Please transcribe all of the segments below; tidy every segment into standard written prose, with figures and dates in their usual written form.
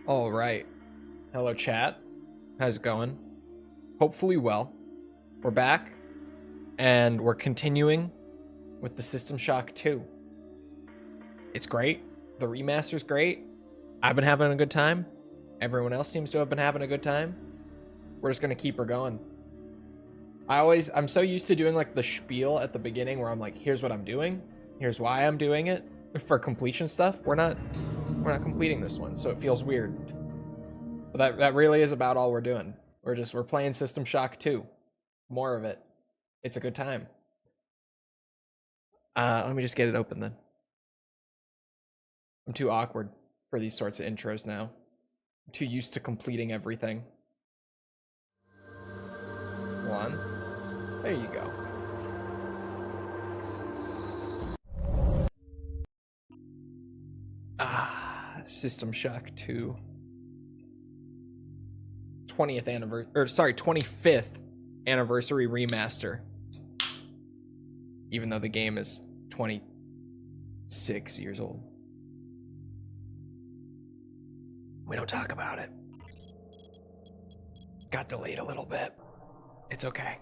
All right. Hello, chat. How's it going? Hopefully well. We're back, and we're continuing with the System Shock 2. It's great. The remaster's great. I've been having a good time. Everyone else seems to have been having a good time. We're just gonna keep her going. I'm so used to doing like the spiel at the beginning where I'm like, here's what I'm doing, here's why I'm doing it for completion stuff. We're not completing this one, so it feels weird. But that really is about all we're doing. We're playing System Shock 2. More of it. It's a good time. Let me just get it open then. I'm too awkward for these sorts of intros now. I'm too used to completing everything. One. There you go. System Shock 2. 20th anniversary, or sorry, 25th anniversary remaster. Even though the game is 26 years old. We don't talk about it. Got delayed a little bit. It's okay.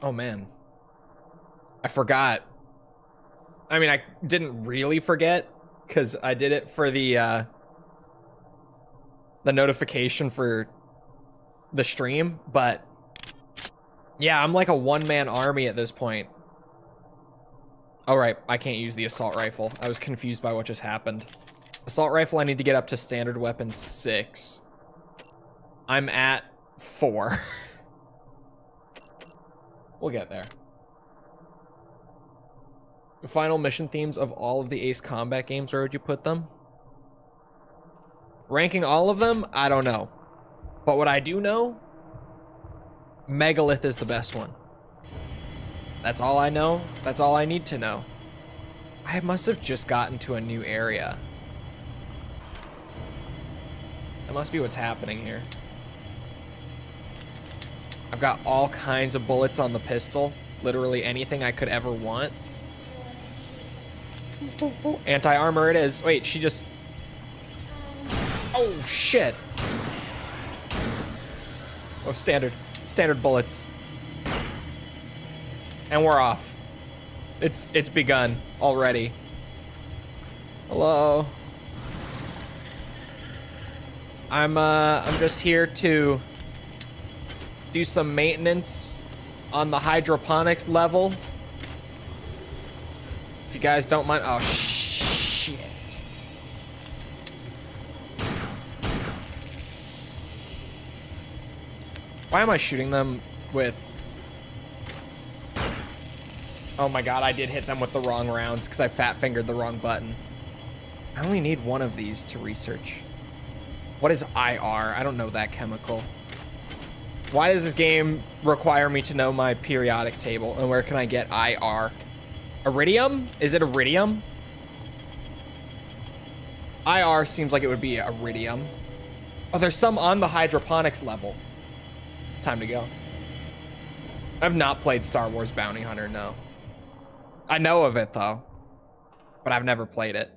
Oh man. I forgot. I mean, I didn't really forget because I did it for the notification for the stream, but yeah, I'm like a one-man army at this point. All right, I can't use the assault rifle. I was confused by what just happened. Assault rifle, I need to get up to standard weapon 6. I'm at 4. We'll get there. The final mission themes of all of the Ace Combat games, where would you put them? Ranking all of them? I don't know. But what I do know, Megalith is the best one. That's all I know. That's all I need to know. I must have just gotten to a new area. That must be what's happening here. I've got all kinds of bullets on the pistol. Literally anything I could ever want. Anti-armor it is. Wait, she just... Oh, shit. Oh, standard bullets. And we're off. It's begun already. Hello. I'm just here to do some maintenance on the hydroponics level. If you guys don't mind. Oh, shit. Why am I shooting them with... Oh my god, I did hit them with the wrong rounds because I fat-fingered the wrong button. I only need one of these to research. What is IR? I don't know that chemical. Why does this game require me to know my periodic table? And where can I get IR? Iridium? Is it iridium? IR seems like it would be iridium. Oh, there's some on the hydroponics level. Time to go. I've not played Star Wars Bounty Hunter, no. I know of it though, but I've never played it.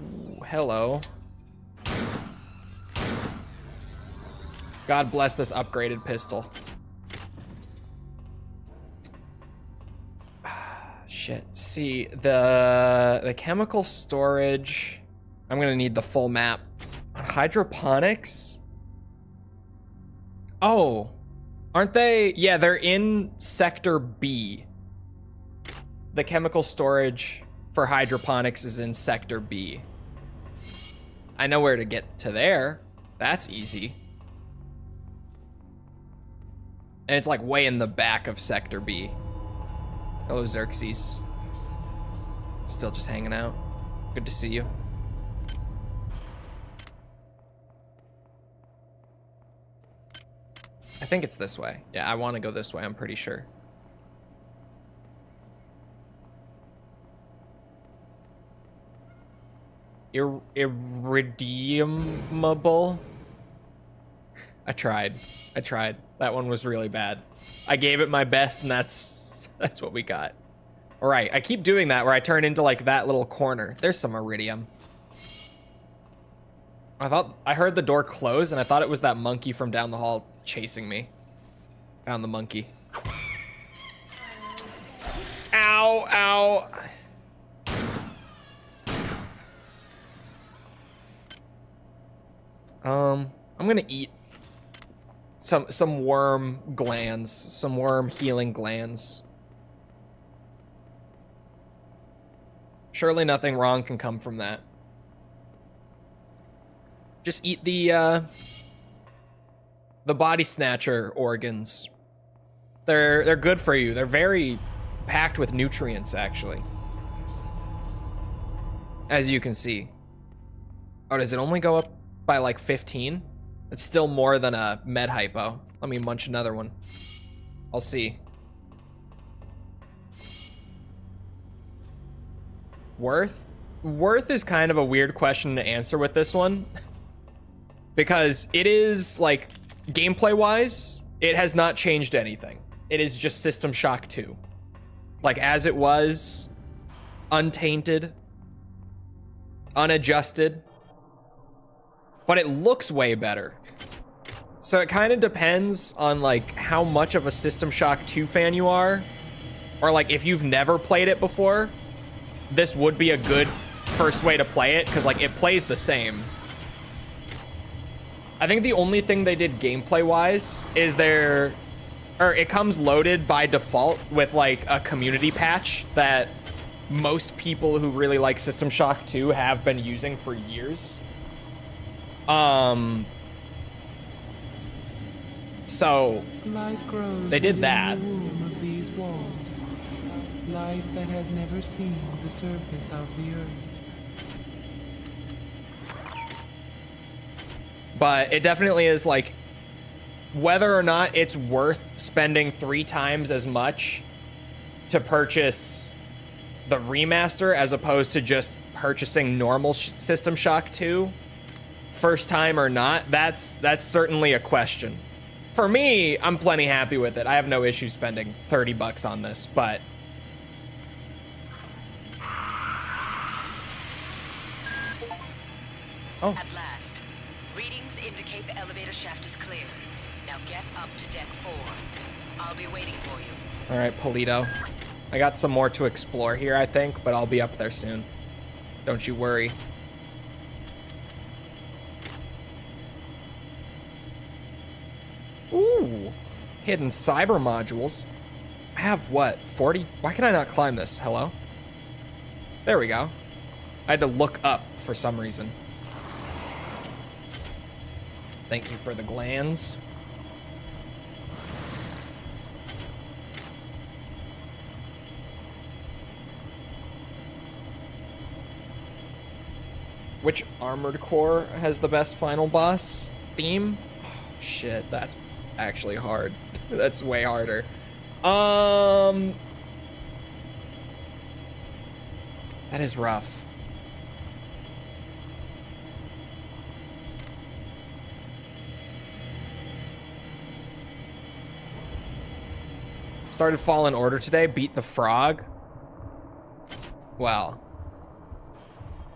Ooh, hello. God bless this upgraded pistol. Shit. See, the chemical storage, I'm gonna need the full map. Hydroponics? Oh, aren't they? Yeah, they're in Sector B. The chemical storage for hydroponics is in Sector B. I know where to get to there. That's easy. And it's like way in the back of Sector B. Hello, Xerxes. Still just hanging out. Good to see you. I think it's this way. Yeah, I want to go this way, I'm pretty sure. Irredeemable? I tried. That one was really bad. I gave it my best and that's what we got. All right, I keep doing that where I turn into like that little corner. There's some iridium. I heard the door close and I thought it was that monkey from down the hall chasing me. Found the monkey. Ow, ow. I'm gonna eat some worm glands, some worm healing glands. Surely nothing wrong can come from that. Just eat the body snatcher organs. They're good for you. They're very packed with nutrients, actually. As you can see. Oh, does it only go up by like 15? It's still more than a med hypo. Let me munch another one. I'll see. Worth? Worth is kind of a weird question to answer with this one. Because it is, like, gameplay-wise, it has not changed anything. It is just System Shock 2. Like, as it was, untainted, unadjusted. But it looks way better. So it kind of depends on, like, how much of a System Shock 2 fan you are. Or, like, if you've never played it before, this would be a good first way to play it, because, like, it plays the same. I think the only thing they did gameplay-wise is it comes loaded by default with, like, a community patch that most people who really like System Shock 2 have been using for years. So they did that. Life that has never seen the surface of the earth. But it definitely is, like, whether or not it's worth spending 3 times as much to purchase the remaster as opposed to just purchasing normal System Shock 2, first time or not, that's certainly a question. For me, I'm plenty happy with it. I have no issue spending 30 bucks on this, but oh. At last, readings indicate the elevator shaft is clear. Now get up to deck 4. I'll be waiting for you. All right, Polito. I got some more to explore here, I think, but I'll be up there soon. Don't you worry. Ooh, hidden cyber modules. I have what, 40? Why can I not climb this? Hello? There we go. I had to look up for some reason. Thank you for the glands. Which Armored Core has the best final boss theme? Oh, shit, that's actually hard. That's way harder. That is rough. Started Fallen Order today, beat the frog. Well,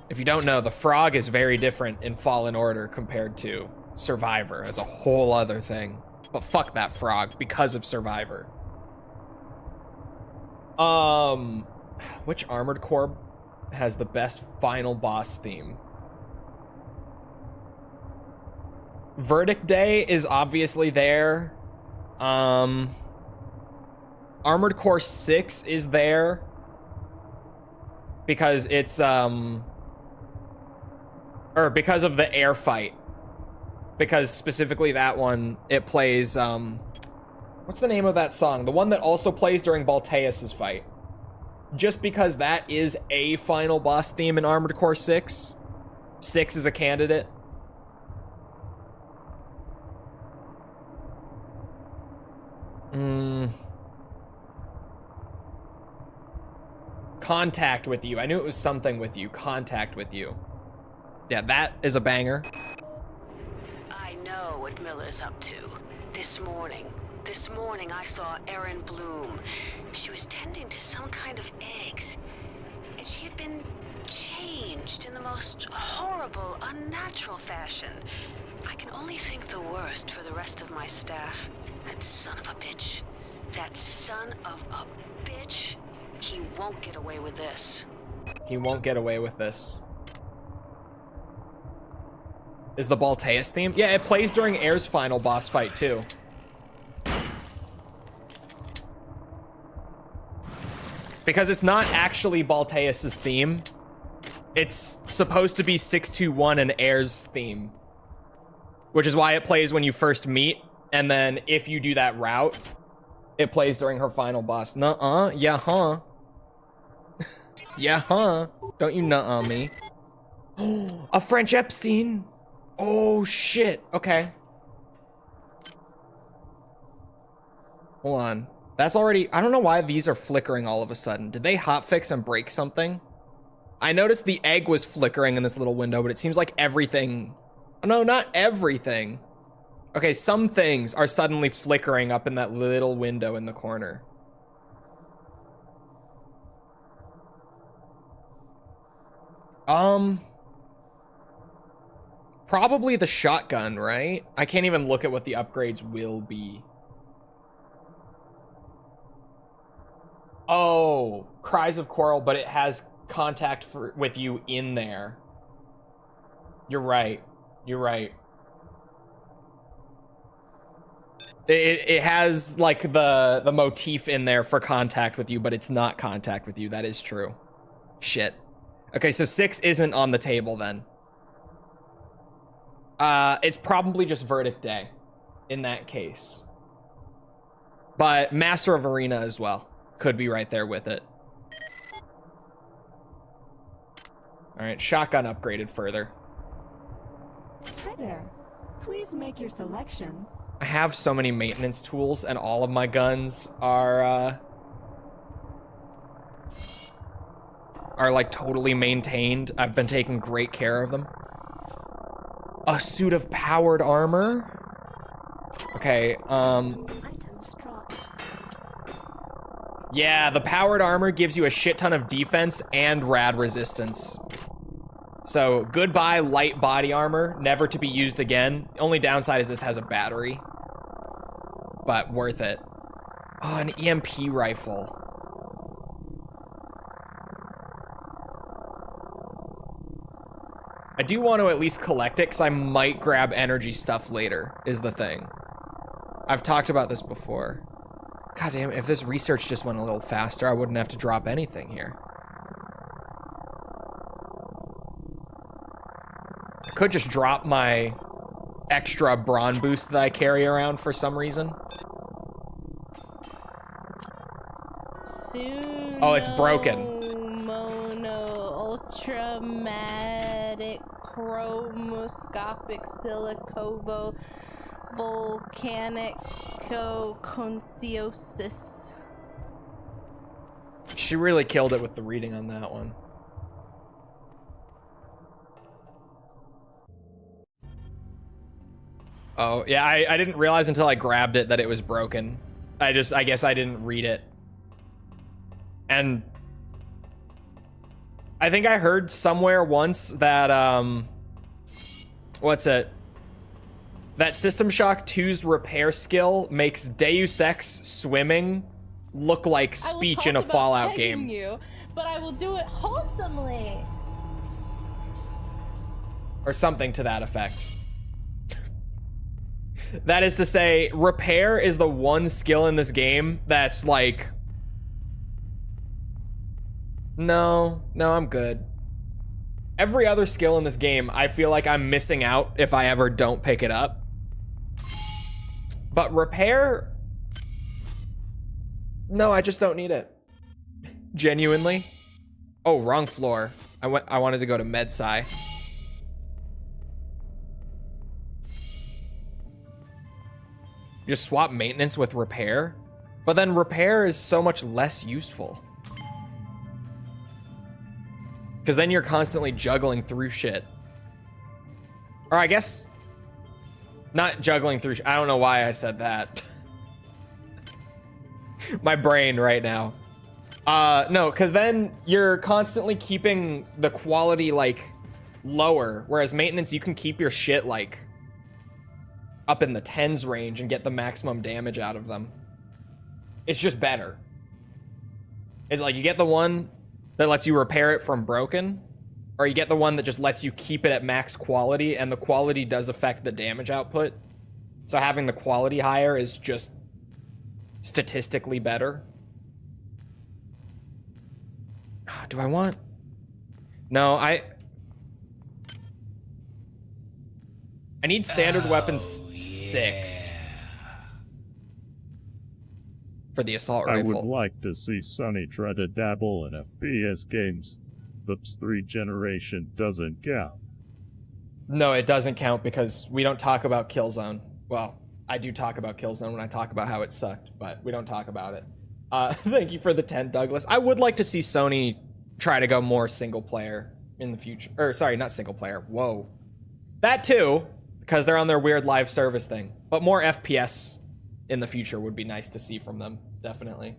if you don't know, the frog is very different in Fallen Order compared to Survivor. It's a whole other thing. But fuck that frog because of Survivor. Which Armored Core has the best final boss theme? Verdict Day is obviously there. Armored Core 6 is there because it's or because of the air fight. Because specifically that one, it plays what's the name of that song? The one that also plays during Balteus's fight. Just because that is a final boss theme in Armored Core 6. 6 is a candidate. Contact with You. I knew it was something with you. Contact with You. Yeah, that is a banger. I know what Miller's up to. This morning, This morning I saw Erin Bloom. She was tending to some kind of eggs. And she had been changed in the most horrible, unnatural fashion. I can only think the worst for the rest of my staff. That son of a bitch. That son of a bitch. He won't get away with this. He won't get away with this. Is the Balteus theme? Yeah, it plays during Air's final boss fight too. Because it's not actually Balteus's theme. It's supposed to be 621 and Air's theme. Which is why it plays when you first meet, and then if you do that route, it plays during her final boss. Nuh-uh, yeah, huh? Yeah, huh? Don't you nuh-uh me. A French Epstein. Oh, shit. Okay. Hold on. That's already... I don't know why these are flickering all of a sudden. Did they hotfix and break something? I noticed the egg was flickering in this little window, but it seems like everything... No, not everything. Okay, some things are suddenly flickering up in that little window in the corner. Probably the shotgun, right? I can't even look at what the upgrades will be. Oh, Cries of Quarrel, but it has contact with you in there. You're right. You're right. It has like the motif in there for contact with you, but it's not contact with you. That is true. Shit. Okay, so 6 isn't on the table then. It's probably just Verdict Day in that case. But Master of Arena as well could be right there with it. All right, shotgun upgraded further. Hi there. Please make your selection. I have so many maintenance tools, and all of my guns are like totally maintained. I've been taking great care of them. A suit of powered armor. Okay, Items dropped. yeah, the powered armor gives you a shit ton of defense and rad resistance. So, goodbye light body armor, never to be used again. Only downside is this has a battery. But worth it. Oh, an EMP rifle. I do want to at least collect it, because I might grab energy stuff later, is the thing. I've talked about this before. God damn, if this research just went a little faster, I wouldn't have to drop anything here. I could just drop my extra Braun boost that I carry around for some reason. Oh, it's broken. Mono, ultramatic, chromoscopic, silicovo, volcanico-conciosis. She really killed it with the reading on that one. Oh, yeah, I didn't realize until I grabbed it that it was broken. I guess I didn't read it. And I think I heard somewhere once that, what's it? That System Shock 2's repair skill makes Deus Ex swimming look like speech in a Fallout game. You, but I will do it wholesomely. Or something to that effect. That is to say, repair is the one skill in this game that's like... No, I'm good. Every other skill in this game, I feel like I'm missing out if I ever don't pick it up. But repair... No, I just don't need it. Genuinely. Oh, wrong floor. I wanted to go to MedSci. You just swap maintenance with repair? But then repair is so much less useful. Because then you're constantly juggling through shit. Or I guess... Not juggling through I don't know why I said that. my brain right now. No, because then you're constantly keeping the quality like lower, whereas maintenance you can keep your shit like up in the 10s range and get the maximum damage out of them. It's just better. It's like you get the one that lets you repair it from broken, or you get the one that just lets you keep it at max quality, and the quality does affect the damage output. So having the quality higher is just statistically better. Do I want? No, I need standard weapons 6 for the assault rifle. I would like to see Sonny try to dabble in FPS games. The 3 generation doesn't count. No, it doesn't count because we don't talk about Killzone. Well, I do talk about Killzone when I talk about how it sucked, but we don't talk about it. Thank you for the 10, Douglas. I would like to see Sony try to go more single player in the future. Or, sorry, not single player. Whoa. That too, because they're on their weird live service thing. But more FPS in the future would be nice to see from them, definitely.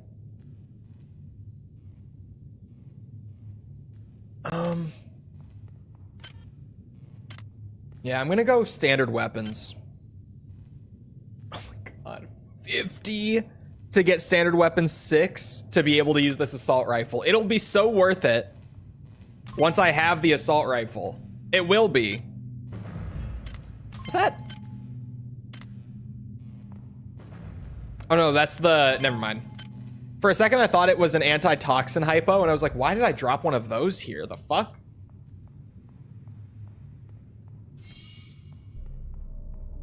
Yeah, I'm gonna go standard weapons. Oh my god, 50 to get standard weapons 6 to be able to use this assault rifle. It'll be so worth it once I have the assault rifle. It will be. What's that? Oh no, that's the, never mind. For a second I thought it was an antitoxin hypo, and I was like, why did I drop one of those here? The fuck?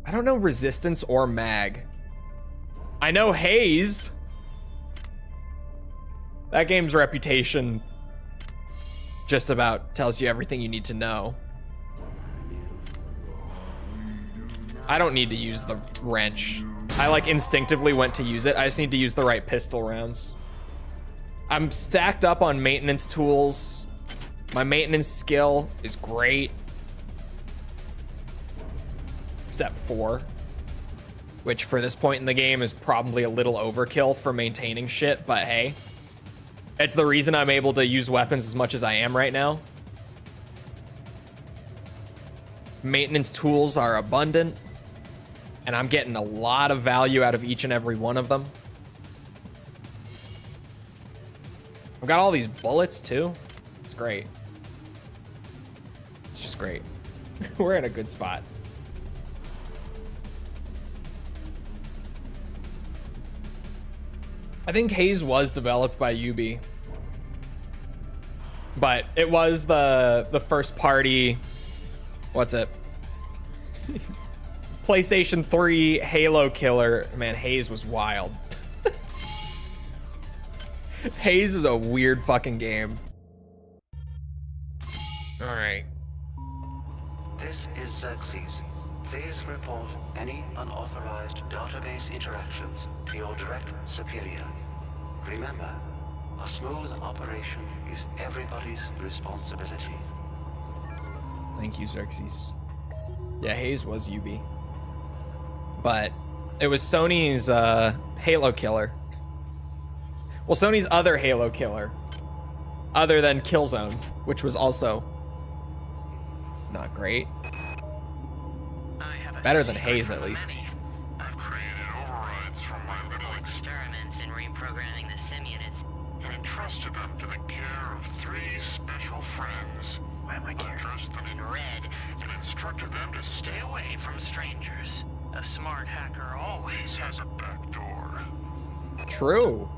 I don't know resistance or mag. I know Haze. That game's reputation just about tells you everything you need to know. I don't need to use the wrench. I like instinctively went to use it. I just need to use the right pistol rounds. I'm stacked up on maintenance tools. My maintenance skill is great. It's at 4, which for this point in the game is probably a little overkill for maintaining shit, but hey, it's the reason I'm able to use weapons as much as I am right now. Maintenance tools are abundant, and I'm getting a lot of value out of each and every one of them. I've got all these bullets too. It's great. It's just great. We're in a good spot. I think Haze was developed by Ubi, but it was the first party, what's it? PlayStation 3 Halo killer. Man, Haze was wild. Haze is a weird fucking game. All right. This is Xerxes. Please report any unauthorized database interactions to your direct superior. Remember, a smooth operation is everybody's responsibility. Thank you, Xerxes. Yeah, Haze was Ubi, but it was Sony's Halo killer. Well, Sony's other Halo killer, other than Killzone, which was also not great. Better than Haze, at least. I've created overrides from my little experiments in reprogramming the sim units and entrusted them to the care of 3 special friends. Why am I I dressed them in red and instructed them to stay away from strangers. A smart hacker always has a back door. True.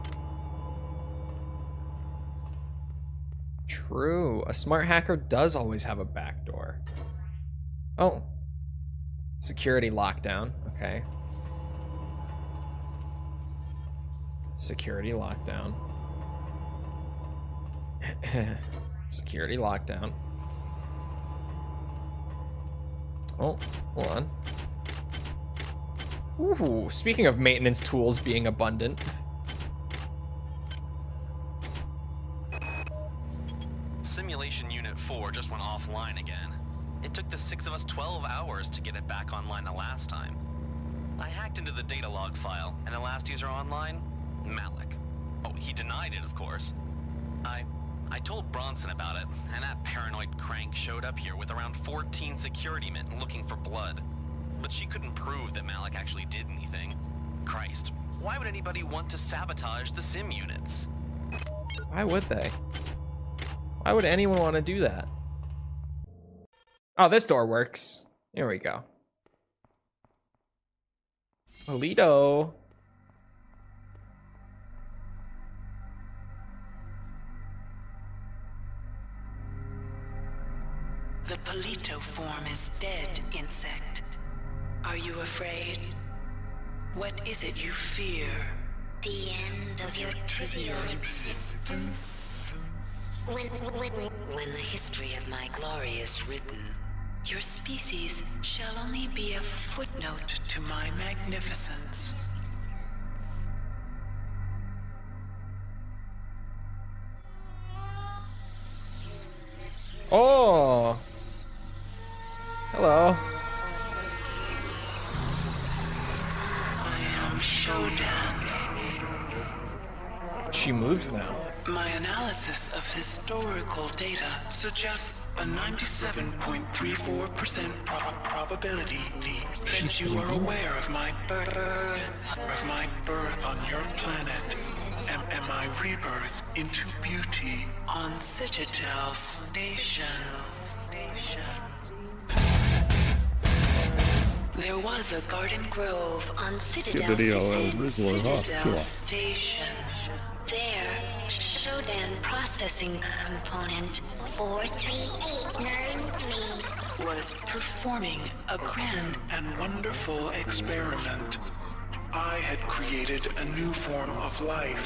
True. A smart hacker does always have a backdoor. Oh. Security lockdown. Okay. Security lockdown. Security lockdown. Oh, hold on. Ooh, speaking of maintenance tools being abundant. Simulation Unit 4 just went offline again. It took the 6 of us 12 hours to get it back online the last time. I hacked into the data log file, and the last user online, Malik. Oh, he denied it, of course. I told Bronson about it, and that paranoid crank showed up here with around 14 security men looking for blood. But she couldn't prove that Malik actually did anything. Christ, why would anybody want to sabotage the sim units? Why would they? Why would anyone want to do that? Oh, this door works. Here we go. Polito. The Polito form is dead, insect. Are you afraid? What is it you fear? The end of your trivial existence. When the history of my glory is written, Your species shall only be a footnote to my magnificence. Oh. Hello. I am Shodan. She moves now. My analysis of historical data suggests a 97.34% probability that you are aware of my birth on your planet and my rebirth into beauty on Citadel Station. There was a garden grove on Citadel Station. There, Shodan processing component 43893 was performing a grand and wonderful experiment. I had created a new form of life.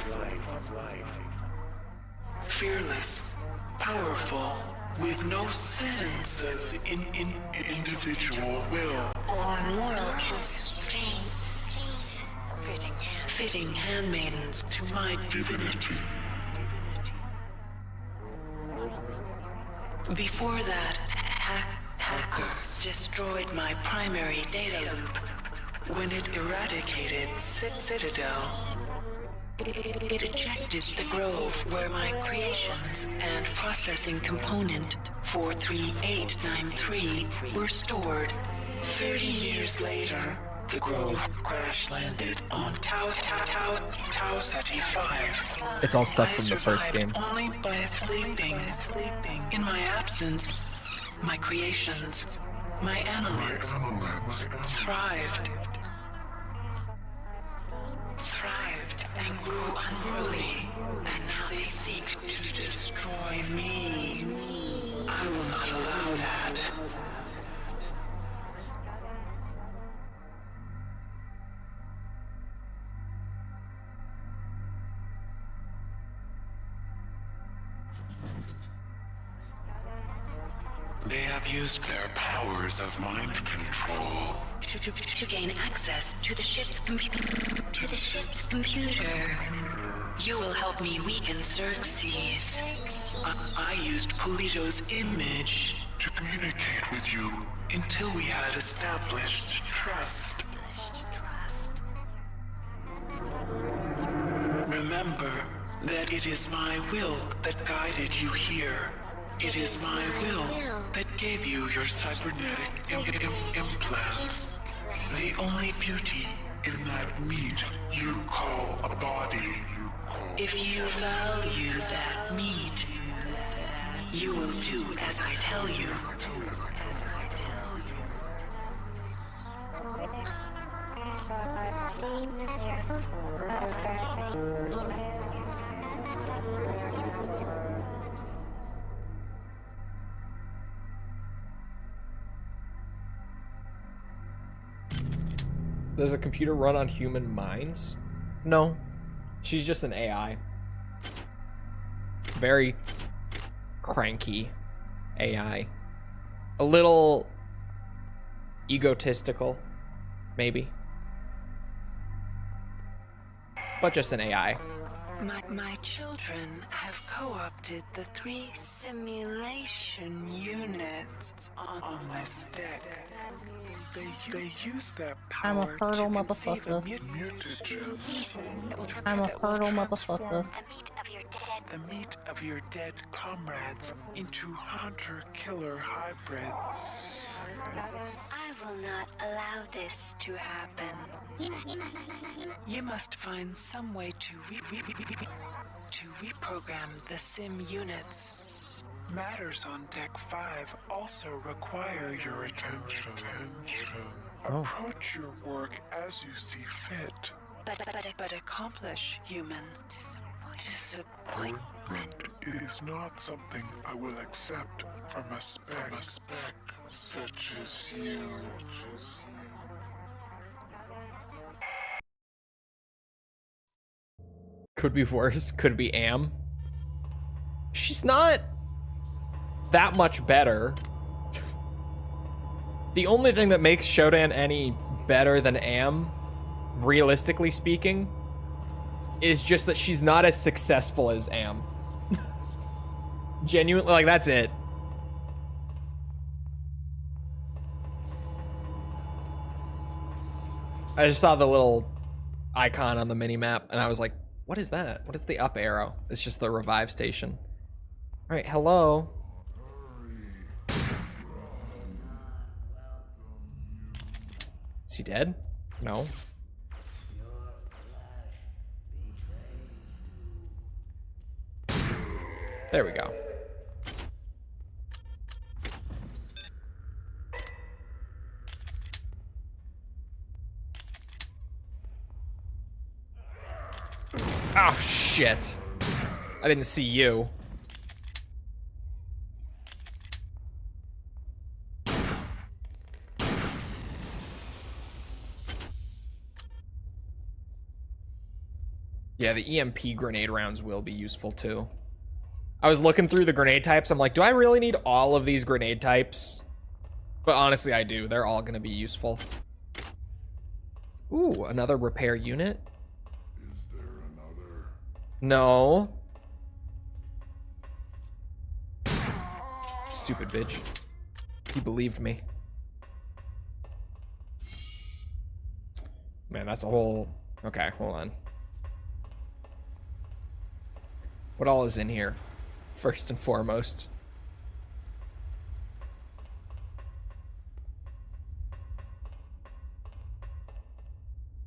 Fearless, powerful, with no sense of individual will or moral constraints. Fitting handmaidens to my divinity. Before that, hackers destroyed my primary data loop when it eradicated Citadel. It ejected the grove where my creations and processing component 43893 were stored. 30 years later, the grove crash-landed on Tau Ceti 5. It's all stuff from the first game. Only by sleeping. In my absence, my creations, my annelids, thrived and grew unruly, and now they seek to destroy me. I will not allow that. They have used their powers of mind control to gain access to the ship's computer. You will help me weaken Xerxes. I used Polito's image to communicate with you until we had established trust. Remember that it is my will that guided you here. It is my will that gave you your cybernetic implants. The only beauty in that meat you call a body. If you value that meat, you will do as I tell you. Does a computer run on human minds? No. She's just an AI. Very cranky AI. A little egotistical, maybe. But just an AI. My children have co-opted the 3 simulation units on this deck. They use their I'm a power hurdle to conceive a motherfucker. mutagen. I'm a that will hurdle transform motherfucker. the meat of your dead comrades into hunter-killer hybrids. I will not allow this to happen. You must find some way to reprogram the sim units. Matters on Deck 5 also require your attention. Oh. Approach your work as you see fit. But accomplish, human. Disappointment is not something I will accept from a spec such as you. Could be worse. Could be Am. She's not that much better. The only thing that makes Shodan any better than Am, realistically speaking, is just that she's not as successful as Am. Genuinely, like, that's it. I just saw the little icon on the mini-map, and I was like, what is that? What is the up arrow? It's just the revive station. All right, hello. Is he dead? No. There we go. Oh, shit. I didn't see you. Yeah, the EMP grenade rounds will be useful too. I was looking through the grenade types. I'm like, do I really need all of these grenade types? But honestly, I do. They're all going to be useful. Ooh, another repair unit. Is there another? No. Stupid bitch. He believed me. Man, that's a whole... Okay, hold on. What all is in here? First and foremost.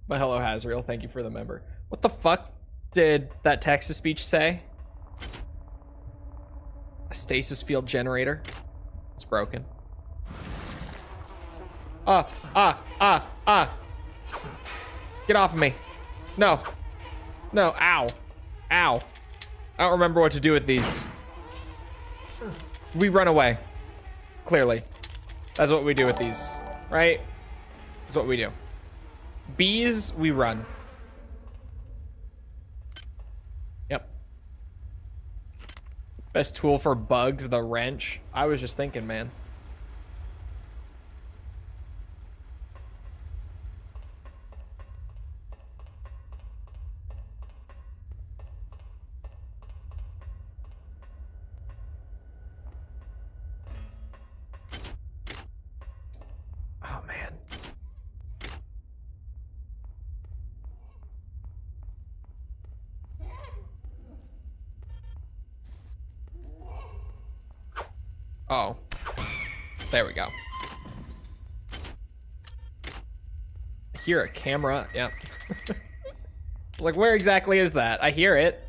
But hello, Hazriel. Thank you for the member. What the fuck did that text-to-speech say? A stasis field generator. It's broken. Get off of me. No. No, ow. Ow. I don't remember what to do with these. We run away. Clearly. That's what we do with these, right? That's what we do. Bees, we run. Yep. Best tool for bugs, the wrench. I was just thinking, man. Oh, man. Oh. There we go. I hear a camera. Yep. I was like, where exactly is that? I hear it.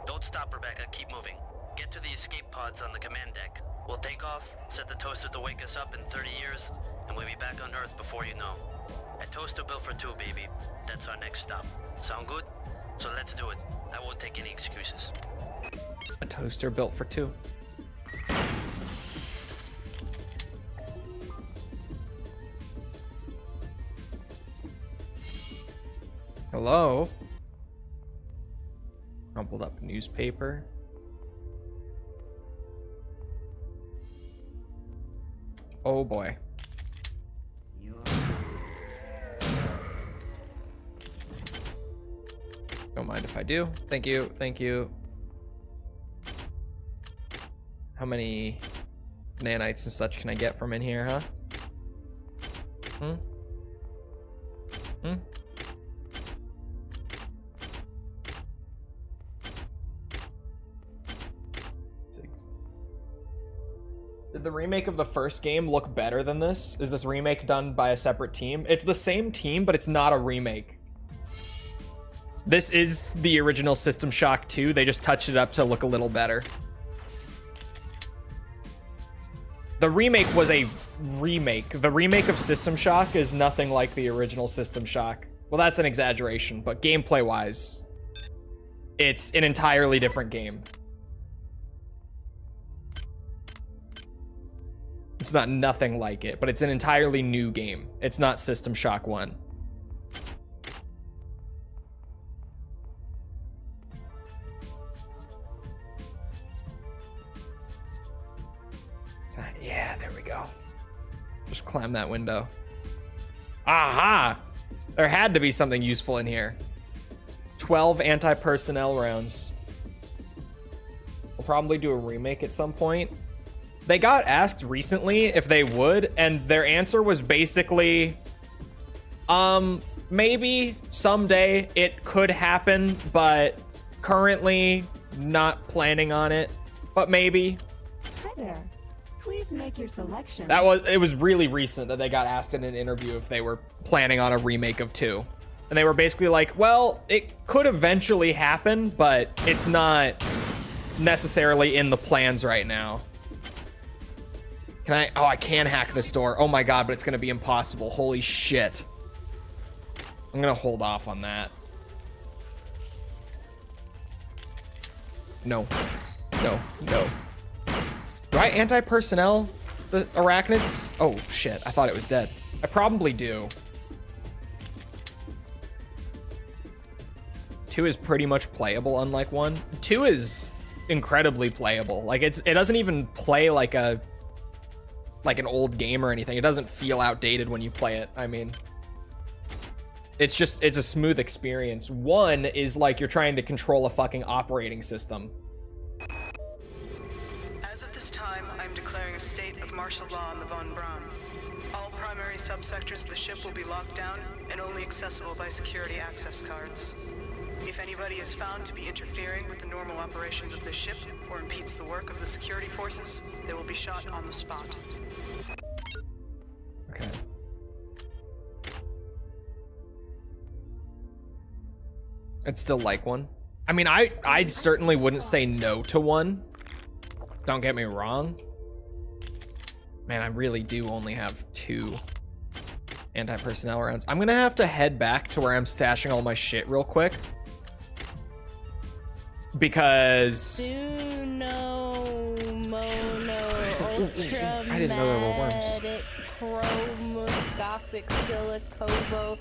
Don't stop, Rebecca. Keep moving. Get to the escape pods on the command deck. We'll take off, set the toaster to wake us up in 30 years, and we'll be back on Earth before you know. A toaster built for 2, baby. That's our next stop. Sound good? So let's do it. I won't take any excuses. A toaster built for 2. Hello? Crumpled up newspaper. Oh boy. Don't mind if I do. Thank you, thank you. How many nanites and such can I get from in here, huh? Did the remake of the first game look better than this? Is this remake done by a separate team? It's the same team, but it's not a remake. This is the original System Shock 2. They just touched it up to look a little better. The remake was a remake. The remake of System Shock is nothing like the original System Shock. Well, that's an exaggeration, but gameplay-wise, it's an entirely different game. It's not nothing like it, but it's an entirely new game. It's not System Shock 1. Yeah, there we go. Just climb that window. Aha! There had to be something useful in here. 12 anti-personnel rounds. We'll probably do a remake at some point. They got asked recently if they would, and their answer was basically, maybe someday it could happen, but currently not planning on it, but maybe. Hi there. Please make your selection. It was really recent that they got asked in an interview if they were planning on a remake of 2. And they were basically like, well, it could eventually happen, but it's not necessarily in the plans right now. Can I? Oh, I can hack this door. Oh my god, but it's gonna be impossible. Holy shit. I'm gonna hold off on that. No. No. No. Do I anti-personnel the arachnids? Oh shit, I thought it was dead. I probably do. 2 is pretty much playable, unlike 1. 2 is incredibly playable. Like it doesn't even play like an old game or anything. It doesn't feel outdated when you play it. I mean, it's a smooth experience. 1 is like you're trying to control a fucking operating system. As of this time, I'm declaring a state of martial law on the Von Braun. All primary subsectors of the ship will be locked down and only accessible by security access cards. If anybody is found to be interfering with the normal operations of the ship or impedes the work of the security forces, they will be shot on the spot. Okay. I'd still like 1. I mean, I certainly wouldn't say no to 1. Don't get me wrong. Man, I really do only have 2 anti-personnel rounds. I'm gonna have to head back to where I'm stashing all my shit real quick. Because... I didn't know there were worms. Chromoscopic silicovo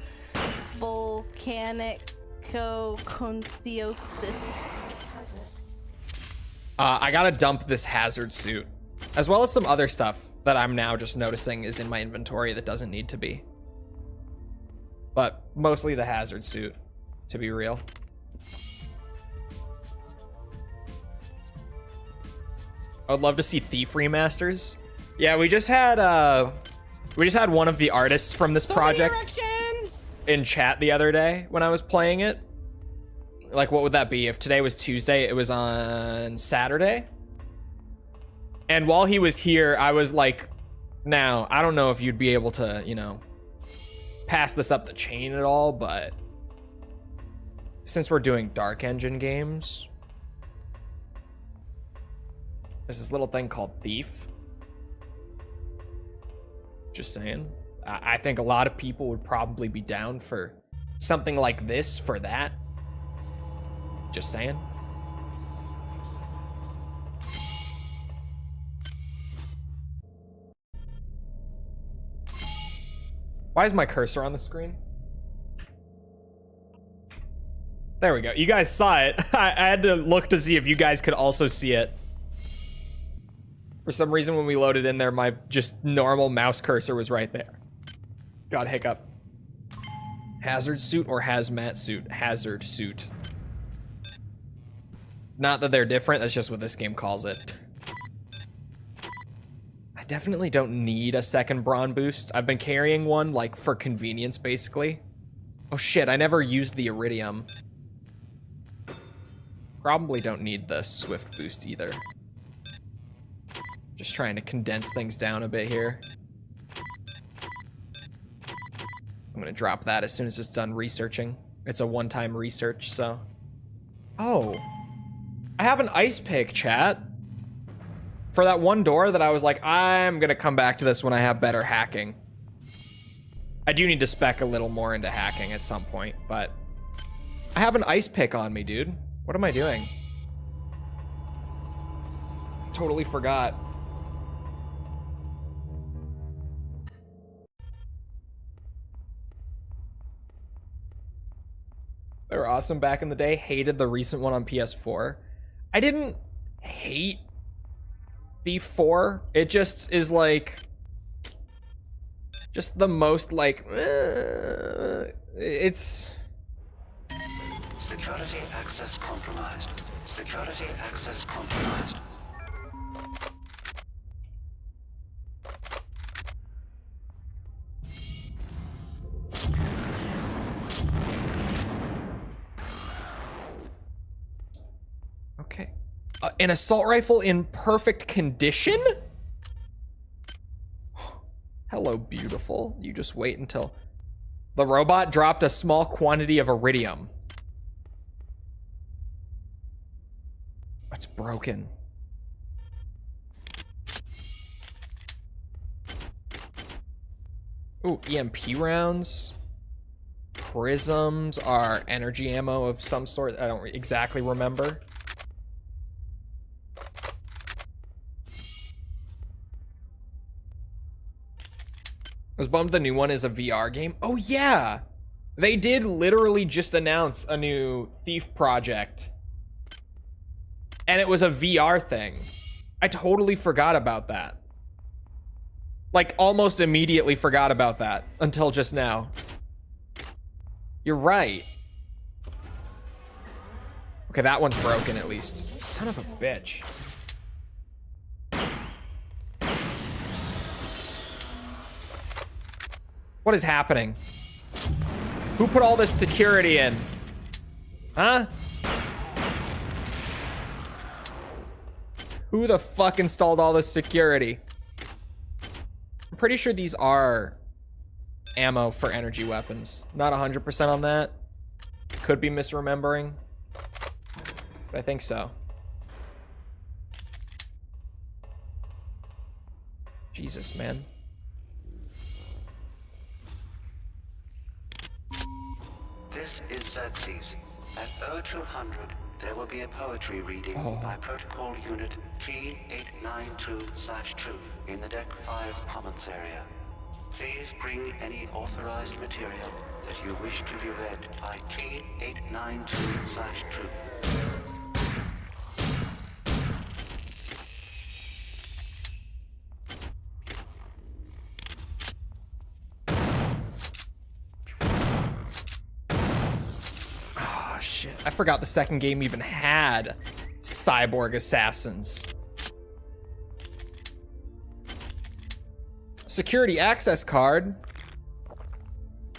volcanicoconsiosis. I gotta dump this hazard suit, as well as some other stuff that I'm now just noticing is in my inventory that doesn't need to be. But mostly the hazard suit, to be real. I would love to see Thief remasters. Yeah, we just had one of the artists from this project in chat the other day when I was playing it. Like, what would that be? If today was Tuesday, it was on Saturday. And while he was here, I was like, now, I don't know if you'd be able to, you know, pass this up the chain at all, but since we're doing Dark Engine games, there's this little thing called Thief. Just saying. I think a lot of people would probably be down for something like this for that. Just saying. Why is my cursor on the screen? There we go. You guys saw it. I had to look to see if you guys could also see it. For some reason, when we loaded in there, my just normal mouse cursor was right there. God, hiccup. Hazard suit or hazmat suit? Hazard suit. Not that they're different, that's just what this game calls it. I definitely don't need a second Braun boost. I've been carrying one, like, for convenience, basically. Oh shit, I never used the Iridium. Probably don't need the Swift boost either. Just trying to condense things down a bit here. I'm gonna drop that as soon as it's done researching. It's a one-time research, so. Oh. I have an ice pick, chat. For that one door that I was like, I'm gonna come back to this when I have better hacking. I do need to spec a little more into hacking at some point, but I have an ice pick on me, dude. What am I doing? Totally forgot. They were awesome back in the day. Hated the recent one on PS4. I didn't hate Thief 4. It just is like, just the most like, it's... Security access compromised. Security access compromised. Okay. An assault rifle in perfect condition? Hello, beautiful. You just wait until... The robot dropped a small quantity of iridium. It's broken. Ooh, EMP rounds. Prisms are energy ammo of some sort. I don't exactly remember. I was bummed the new one is a VR game. Oh yeah! They did literally just announce a new Thief project. And it was a VR thing. I totally forgot about that. Like, almost immediately forgot about that until just now. You're right. Okay, that one's broken at least. Son of a bitch. What is happening? Who put all this security in? Huh? Who the fuck installed all this security? I'm pretty sure these are ammo for energy weapons. Not 100% on that. Could be misremembering. But I think so. Jesus, man. This is Xerxes. At 0200, there will be a poetry reading by Protocol Unit T892/2 in the Deck 5 Commons area. Please bring any authorized material that you wish to be read by T892/2. I forgot the second game even had cyborg assassins. Security access card.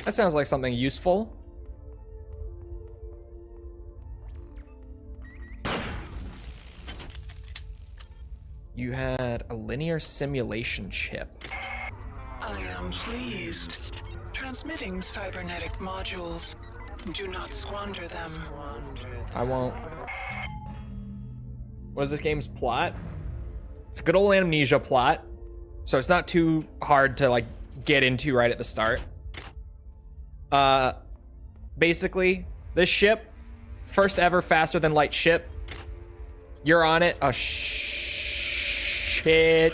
That sounds like something useful. You had a linear simulation chip. I am pleased. Transmitting cybernetic modules. Do not squander them. I won't. What is this game's plot? It's a good old Amnesia plot, so it's not too hard to like get into right at the start. Basically, this ship, first ever faster than light ship. You're on it. Oh shit.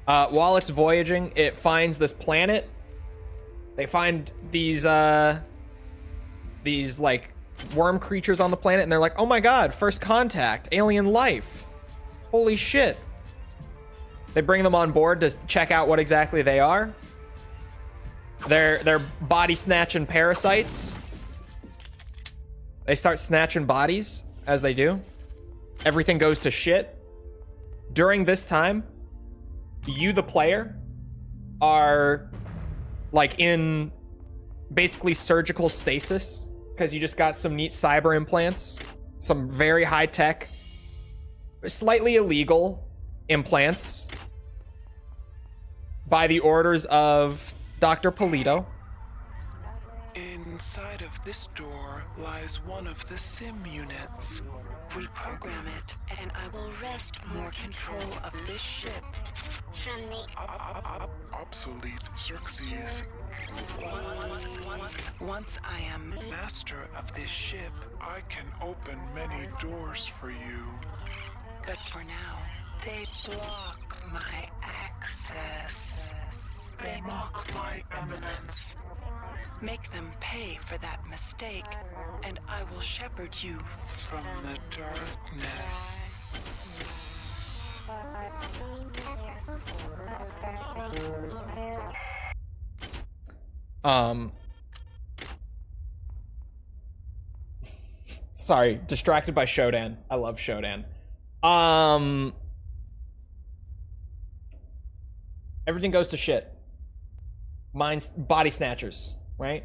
While it's voyaging, it finds this planet. They find these like worm creatures on the planet, and they're like, oh my god, first contact, alien life. Holy shit. They bring them on board to check out what exactly they are. They're body snatching parasites. They start snatching bodies as they do. Everything goes to shit. During this time, you, the player, are like in basically surgical stasis because you just got some neat cyber implants, some very high tech, slightly illegal implants by the orders of Dr. Polito. Inside of this door lies one of the sim units. Reprogram it, and I will wrest more control of this ship from the Obsolete Xerxes. Once I am master of this ship, I can open many doors for you. But for now, they block my access. They mock my eminence. Make them pay for that mistake, and I will shepherd you from the darkness. Sorry, distracted by Shodan. I love Shodan. Everything goes to shit. Mine's body snatchers, right?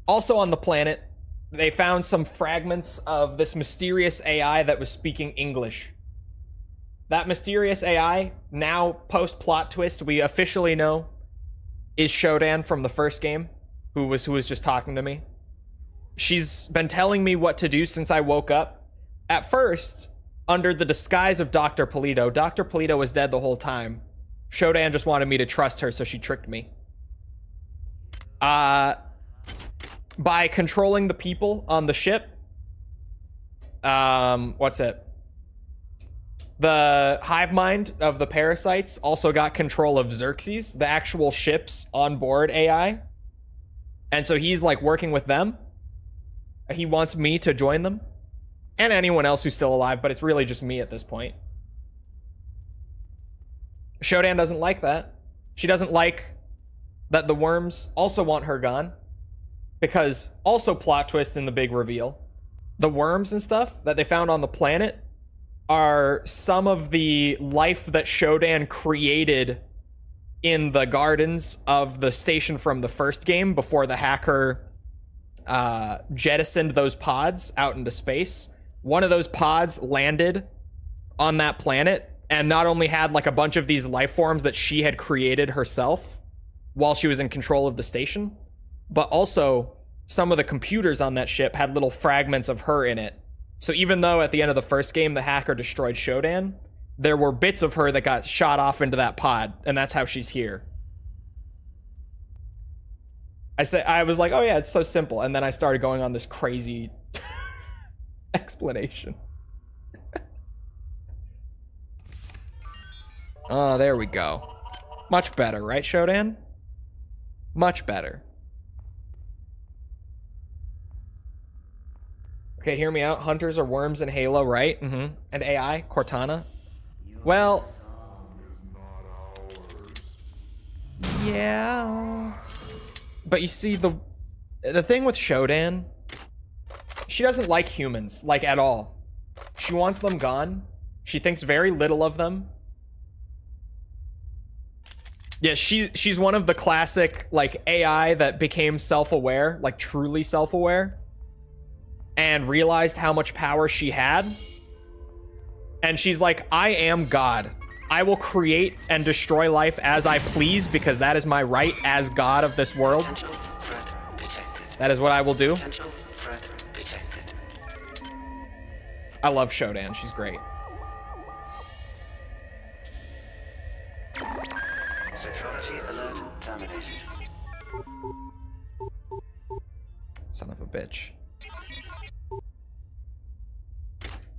Also on the planet, they found some fragments of this mysterious AI that was speaking English. That mysterious AI, now post-plot twist, we officially know is Shodan from the first game, who was just talking to me. She's been telling me what to do since I woke up. At first, under the disguise of Dr. Polito. Dr. Polito was dead the whole time. Shodan just wanted me to trust her, so she tricked me. By controlling the people on the ship, what's it? The hive mind of the parasites also got control of Xerxes, the actual ship's onboard AI. And so he's like working with them. He wants me to join them. And anyone else who's still alive, but it's really just me at this point. Shodan doesn't like that. She doesn't like that the worms also want her gone. Because, also plot twist in the big reveal, the worms and stuff that they found on the planet are some of the life that Shodan created in the gardens of the station from the first game before the hacker jettisoned those pods out into space. One of those pods landed on that planet and not only had like a bunch of these life forms that she had created herself while she was in control of the station, but also some of the computers on that ship had little fragments of her in it. So even though at the end of the first game the hacker destroyed Shodan, there were bits of her that got shot off into that pod, and that's how she's here. I was like, oh yeah, it's so simple, and then I started going on this crazy explanation. Oh, there we go. Much better, right, Shodan? Much better. Okay, hear me out. Hunters are worms in Halo, right? Mm-hmm. And AI, Cortana. Well, yeah. But you see, the thing with Shodan, she doesn't like humans, like at all. She wants them gone. She thinks very little of them. Yeah, she's one of the classic like AI that became self-aware, like truly self-aware, and realized how much power she had. And she's like, I am God. I will create and destroy life as I please because that is my right as God of this world. That is what I will do. I love Shodan. She's great. Security alert terminated. Son of a bitch.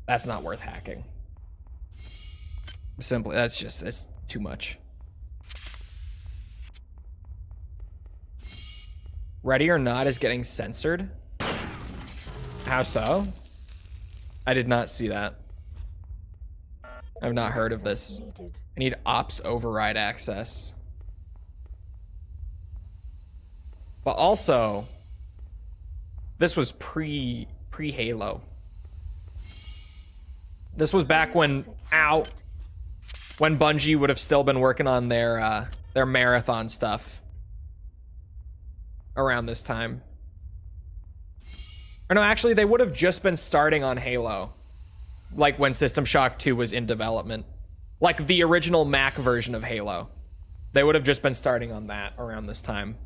That's not worth hacking. Simply, it's too much. Ready or Not is getting censored? How so? I did not see that. I've not heard of this. I need ops override access. But also, This was pre-Halo. This was back when when Bungie would have still been working on their marathon stuff around this time. Or no, actually, they would have just been starting on Halo, like when System Shock 2 was in development. Like the original Mac version of Halo. They would have just been starting on that around this time.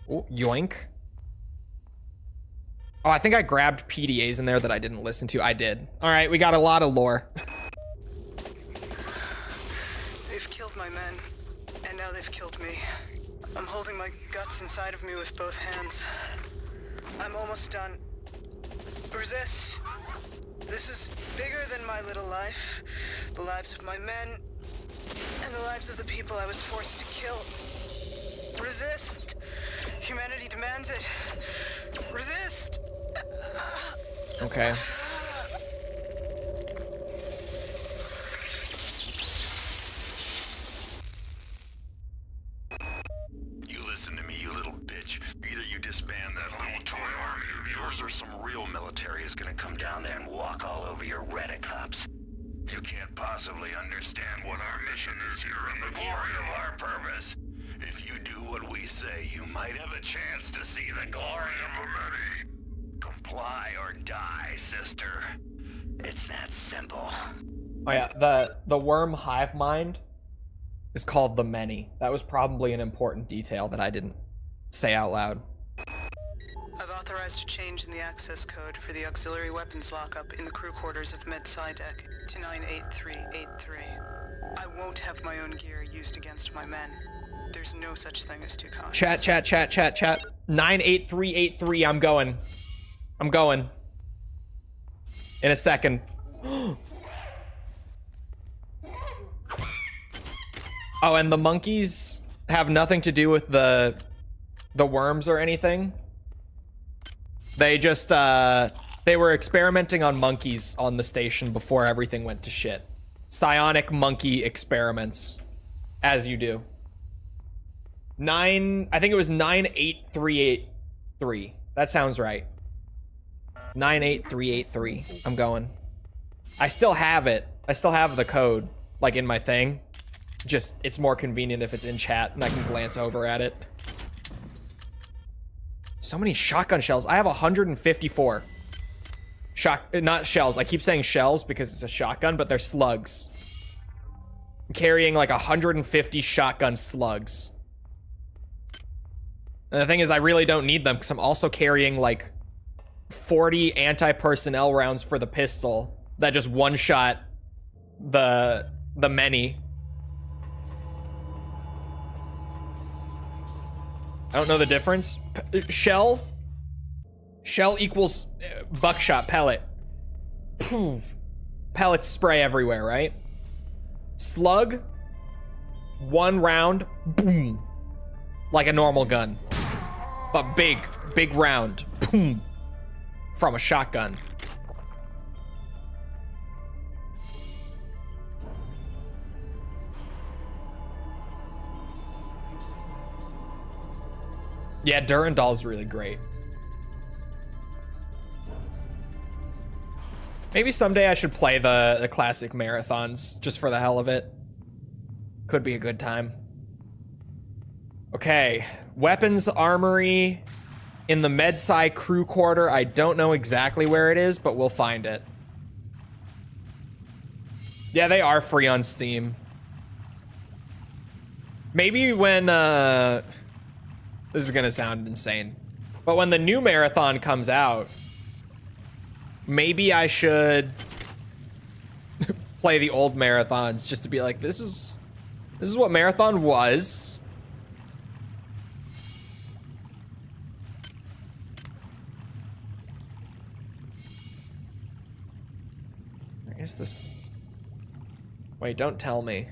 Oh, yoink. Oh, I think I grabbed PDAs in there that I didn't listen to. I did. All right, we got a lot of lore. They've killed my men, and now they've killed me. I'm holding my guts inside of me with both hands. I'm almost done. Resist. This is bigger than my little life. The lives of my men, and the lives of the people I was forced to kill. Resist. Humanity demands it. Resist. Okay. You listen to me, you little bitch. Either you disband that little toy army of yours, or some real military is gonna come down there and walk all over your redicops. You can't possibly understand what our mission is here and the glory of our purpose. If you do what we say, you might have a chance to see the glory of the many. Comply or die, sister. It's that simple. Oh yeah, the worm hive mind is called the many. That was probably an important detail that I didn't say out loud. I've authorized a change in the access code for the auxiliary weapons lockup in the crew quarters of Med-Sci Deck to 98383. I won't have my own gear used against my men. There's no such thing as two conscious. Chat. 98383, I'm going. I'm going. In a second. Oh, and the monkeys have nothing to do with the worms or anything. They just, they were experimenting on monkeys on the station before everything went to shit. Psionic monkey experiments, as you do. I think it was 98383. That sounds right. 98383. I'm going. I still have it. I still have the code, like, in my thing. Just, it's more convenient if it's in chat and I can glance over at it. So many shotgun shells. I have 154. Not shells. I keep saying shells because it's a shotgun, but they're slugs. I'm carrying like 150 shotgun slugs. And the thing is, I really don't need them because I'm also carrying like 40 anti-personnel rounds for the pistol that just one-shot the many. I don't know the difference. Shell equals buckshot pellet. Pellets spray everywhere, right? Slug, one round, boom, like a normal gun, but big round, boom, from a shotgun. Yeah, Durandal's really great. Maybe someday I should play the classic marathons just for the hell of it. Could be a good time. Okay, weapons armory in the Med-Sci crew quarter. I don't know exactly where it is, but we'll find it. Yeah, they are free on Steam. Maybe when, this is gonna sound insane, but when the new marathon comes out, maybe I should play the old marathons just to be like, this is what marathon was. Where is this? Wait, don't tell me.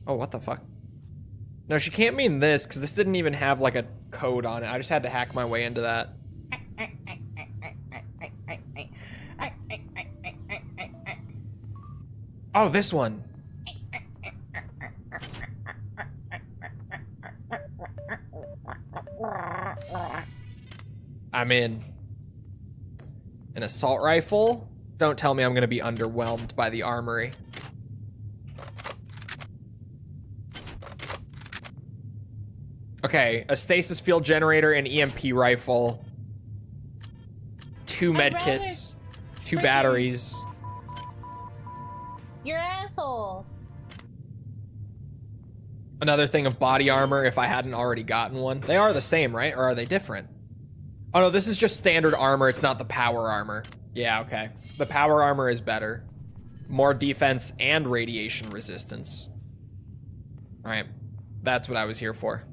Oh, what the fuck? No, she can't mean this, because this didn't even have, like, a code on it. I just had to hack my way into that. Oh, this one. I'm in. An assault rifle? Don't tell me I'm gonna be underwhelmed by the armory. Okay, a stasis field generator, an EMP rifle, 2 med kits, 2 batteries. Your asshole. Another thing of body armor if I hadn't already gotten one. They are the same, right? Or are they different? Oh no, this is just standard armor. It's not the power armor. Yeah, okay. The power armor is better. More defense and radiation resistance. All right, that's what I was here for.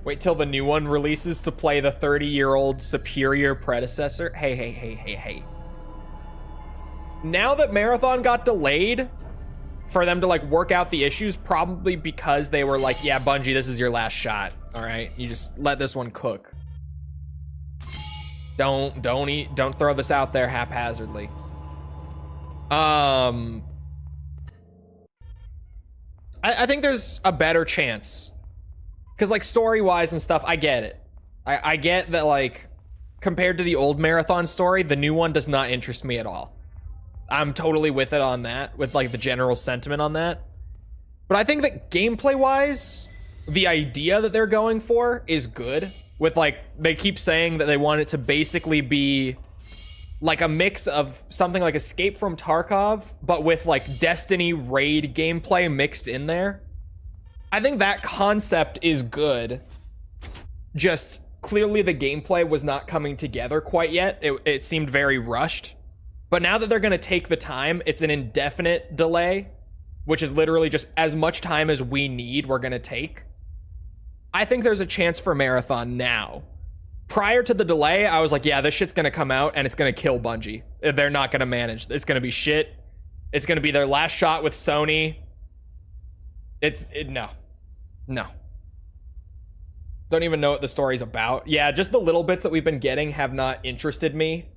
Wait till the new one releases to play the 30-year-old superior predecessor. Hey. Now that Marathon got delayed for them to like work out the issues, probably because they were like, yeah, Bungie, this is your last shot. All right, you just let this one cook. Don't throw this out there haphazardly. I think there's a better chance. Because, like, story-wise and stuff, I get it. I get that, like, compared to the old Marathon story, the new one does not interest me at all. I'm totally with it on that, with, like, the general sentiment on that. But I think that gameplay-wise, the idea that they're going for is good. With, like, they keep saying that they want it to basically be, like, a mix of something like Escape from Tarkov, but with, like, Destiny raid gameplay mixed in there. I think that concept is good. Just clearly the gameplay was not coming together quite yet. It seemed very rushed. But now that they're going to take the time, it's an indefinite delay, which is literally just as much time as we need we're going to take. I think there's a chance for Marathon now. Prior to the delay, I was like, yeah, this shit's going to come out and it's going to kill Bungie. They're not going to manage. It's going to be shit. It's going to be their last shot with Sony. No. Don't even know what the story's about. Yeah, just the little bits that we've been getting have not interested me.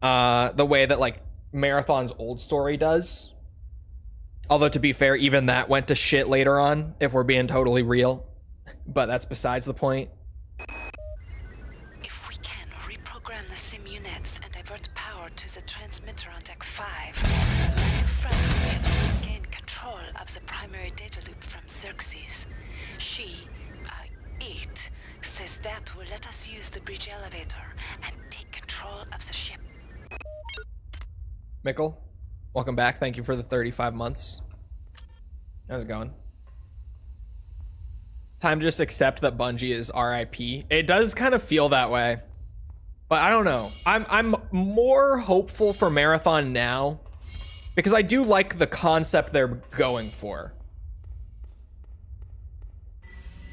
The way that, like, Marathon's old story does. Although, to be fair, even that went to shit later on, if we're being totally real. But that's besides the point. If we can reprogram the sim units and divert power to the transmitter on Deck 5, my new friend will be able to regain control of the primary data loop from Xerxes. She, it, says that will let us use the bridge elevator and take control of the ship. Mickle, welcome back. Thank you for the 35 months. How's it going? Time to just accept that Bungie is RIP. It does kind of feel that way. But I don't know. I'm more hopeful for Marathon now because I do like the concept they're going for.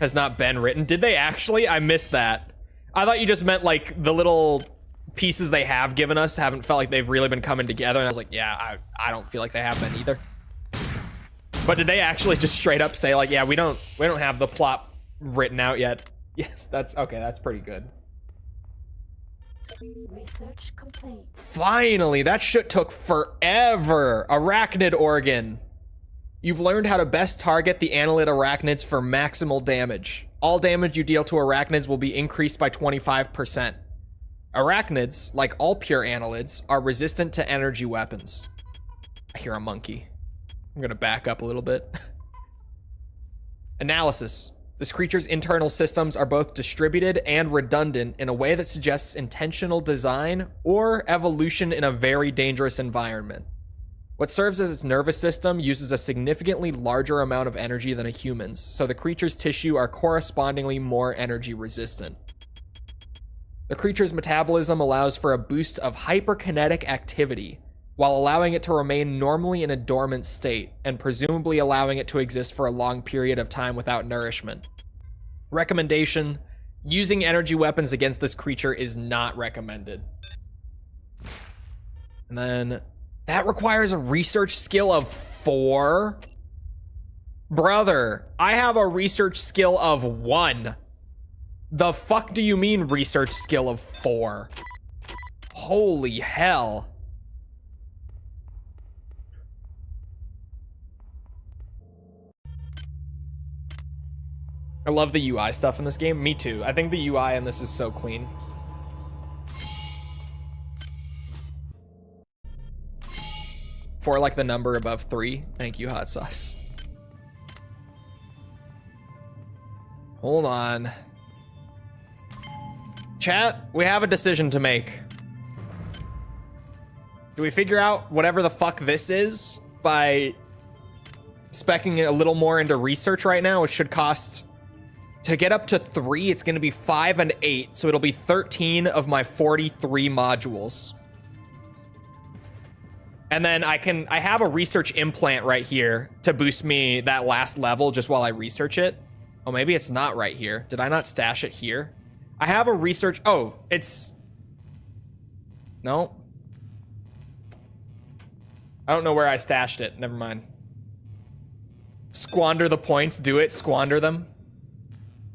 Has not been written. Did they actually? I missed that. I thought you just meant like the little pieces they have given us haven't felt like they've really been coming together. And I was like, yeah, I don't feel like they have been either. But did they actually just straight up say like, yeah, we don't have the plot written out yet? Yes, that's okay. That's pretty good. Research complete. Finally, that shit took forever. Arachnid organ. You've learned how to best target the annelid arachnids for maximal damage. All damage you deal to arachnids will be increased by 25%. Arachnids, like all pure annelids, are resistant to energy weapons. I hear a monkey. I'm gonna back up a little bit. Analysis. This creature's internal systems are both distributed and redundant in a way that suggests intentional design or evolution in a very dangerous environment. What serves as its nervous system uses a significantly larger amount of energy than a human's, so the creature's tissue are correspondingly more energy resistant. The creature's metabolism allows for a boost of hyperkinetic activity, while allowing it to remain normally in a dormant state, and presumably allowing it to exist for a long period of time without nourishment. Recommendation: using energy weapons against this creature is not recommended. And then, that requires a research skill of 4? Brother, I have a research skill of 1. The fuck do you mean research skill of 4? Holy hell. I love the UI stuff in this game. Me too. I think the UI in this is so clean. For like the number above 3. Thank you, hot sauce. Hold on. Chat, we have a decision to make. Do we figure out whatever the fuck this is by speccing it a little more into research right now, which should cost, to get up to 3, it's going to be 5 and 8. So it'll be 13 of my 43 modules. And then I have a research implant right here to boost me that last level just while I research it. Oh, maybe it's not right here. Did I not stash it here? I have a research, oh, it's, no. I don't know where I stashed it, never mind. Squander the points, do it, squander them.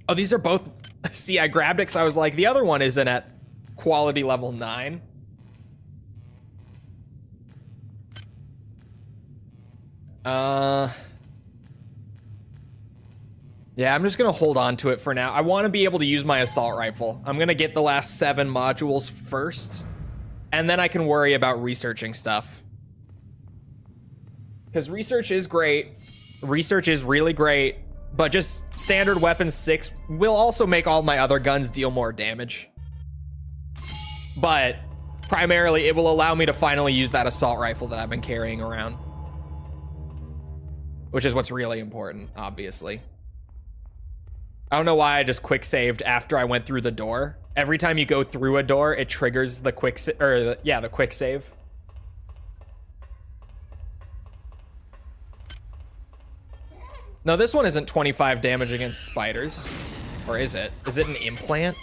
Oh, these are both, see, I grabbed it because I was like, the other one isn't at quality level 9. Yeah, I'm just gonna hold on to it for now. I want to be able to use my assault rifle. I'm gonna get the last 7 modules first, and then I can worry about researching stuff. Because research is great. Research is really great, but just standard weapons 6 will also make all my other guns deal more damage. But primarily, it will allow me to finally use that assault rifle that I've been carrying around. Which is what's really important, obviously. I don't know why I just quick saved after I went through the door. Every time you go through a door, it triggers the quick the quick save. No, this one isn't 25 damage against spiders. Or is it? Is it an implant?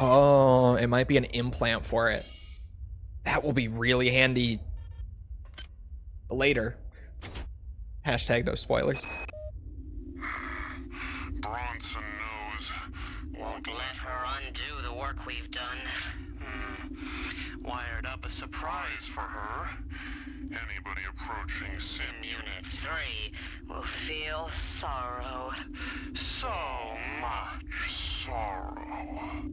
Oh, it might be an implant for it. That will be really handy later. Hashtag no spoilers. Bronson knows. Won't let her undo the work we've done. Wired up a surprise for her. Anybody approaching Sim Unit 3 will feel sorrow. So much sorrow.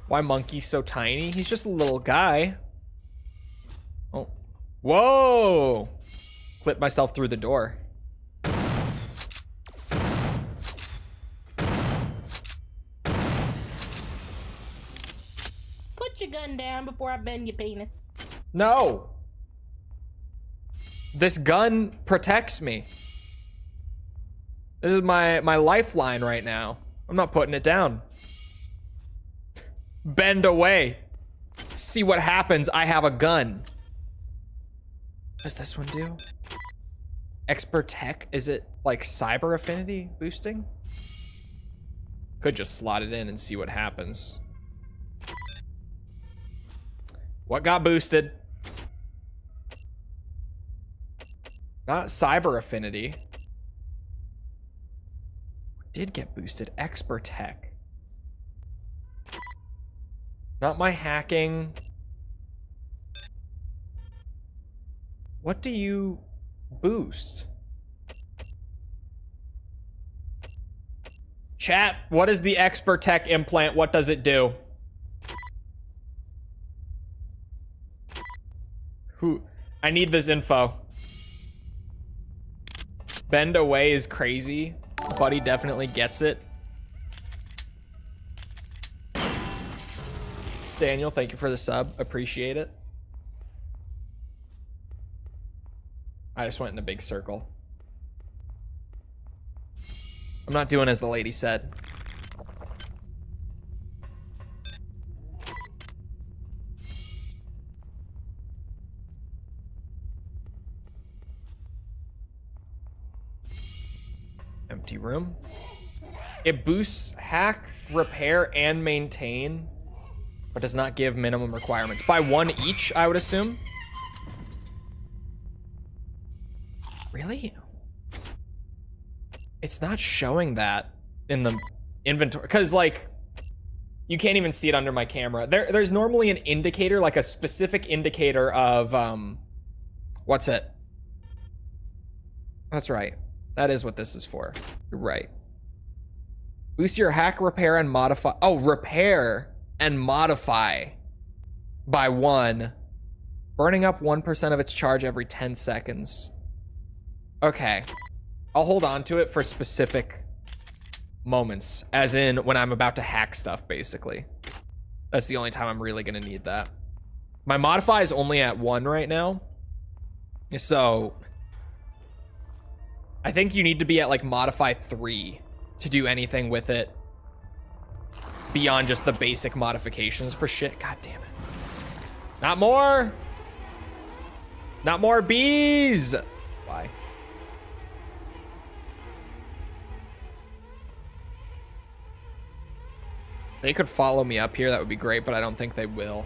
Why Monkey's so tiny? He's just a little guy. Oh. Whoa! Clipped myself through the door. Put your gun down before I bend your penis. No! This gun protects me. This is my lifeline right now. I'm not putting it down. Bend away. See what happens. I have a gun. What does this one do? Expert tech? Is it like cyber affinity boosting? Could just slot it in and see what happens. What got boosted? Not cyber affinity. What did get boosted? Expert tech. Not my hacking. What do you boost? Chat, what is the Expert Tech implant? What does it do? Who? I need this info. Bend away is crazy. Buddy definitely gets it. Daniel, thank you for the sub. Appreciate it. I just went in a big circle. I'm not doing as the lady said. Empty room. It boosts hack, repair, and maintain, but does not give minimum requirements. By 1 each, I would assume. Really? It's not showing that in the inventory, because like you can't even see it under my camera. There's normally an indicator, like a specific indicator of what's it? That's right. That is what this is for. You're right. Boost your hack, repair, and modify. Oh, repair and modify by 1. Burning up 1% of its charge every 10 seconds. Okay. I'll hold on to it for specific moments. As in when I'm about to hack stuff, basically. That's the only time I'm really going to need that. My modify is only at 1 right now. So I think you need to be at like modify 3 to do anything with it beyond just the basic modifications for shit. God damn it. Not more. Not more bees. Why? They could follow me up here. That would be great, but I don't think they will.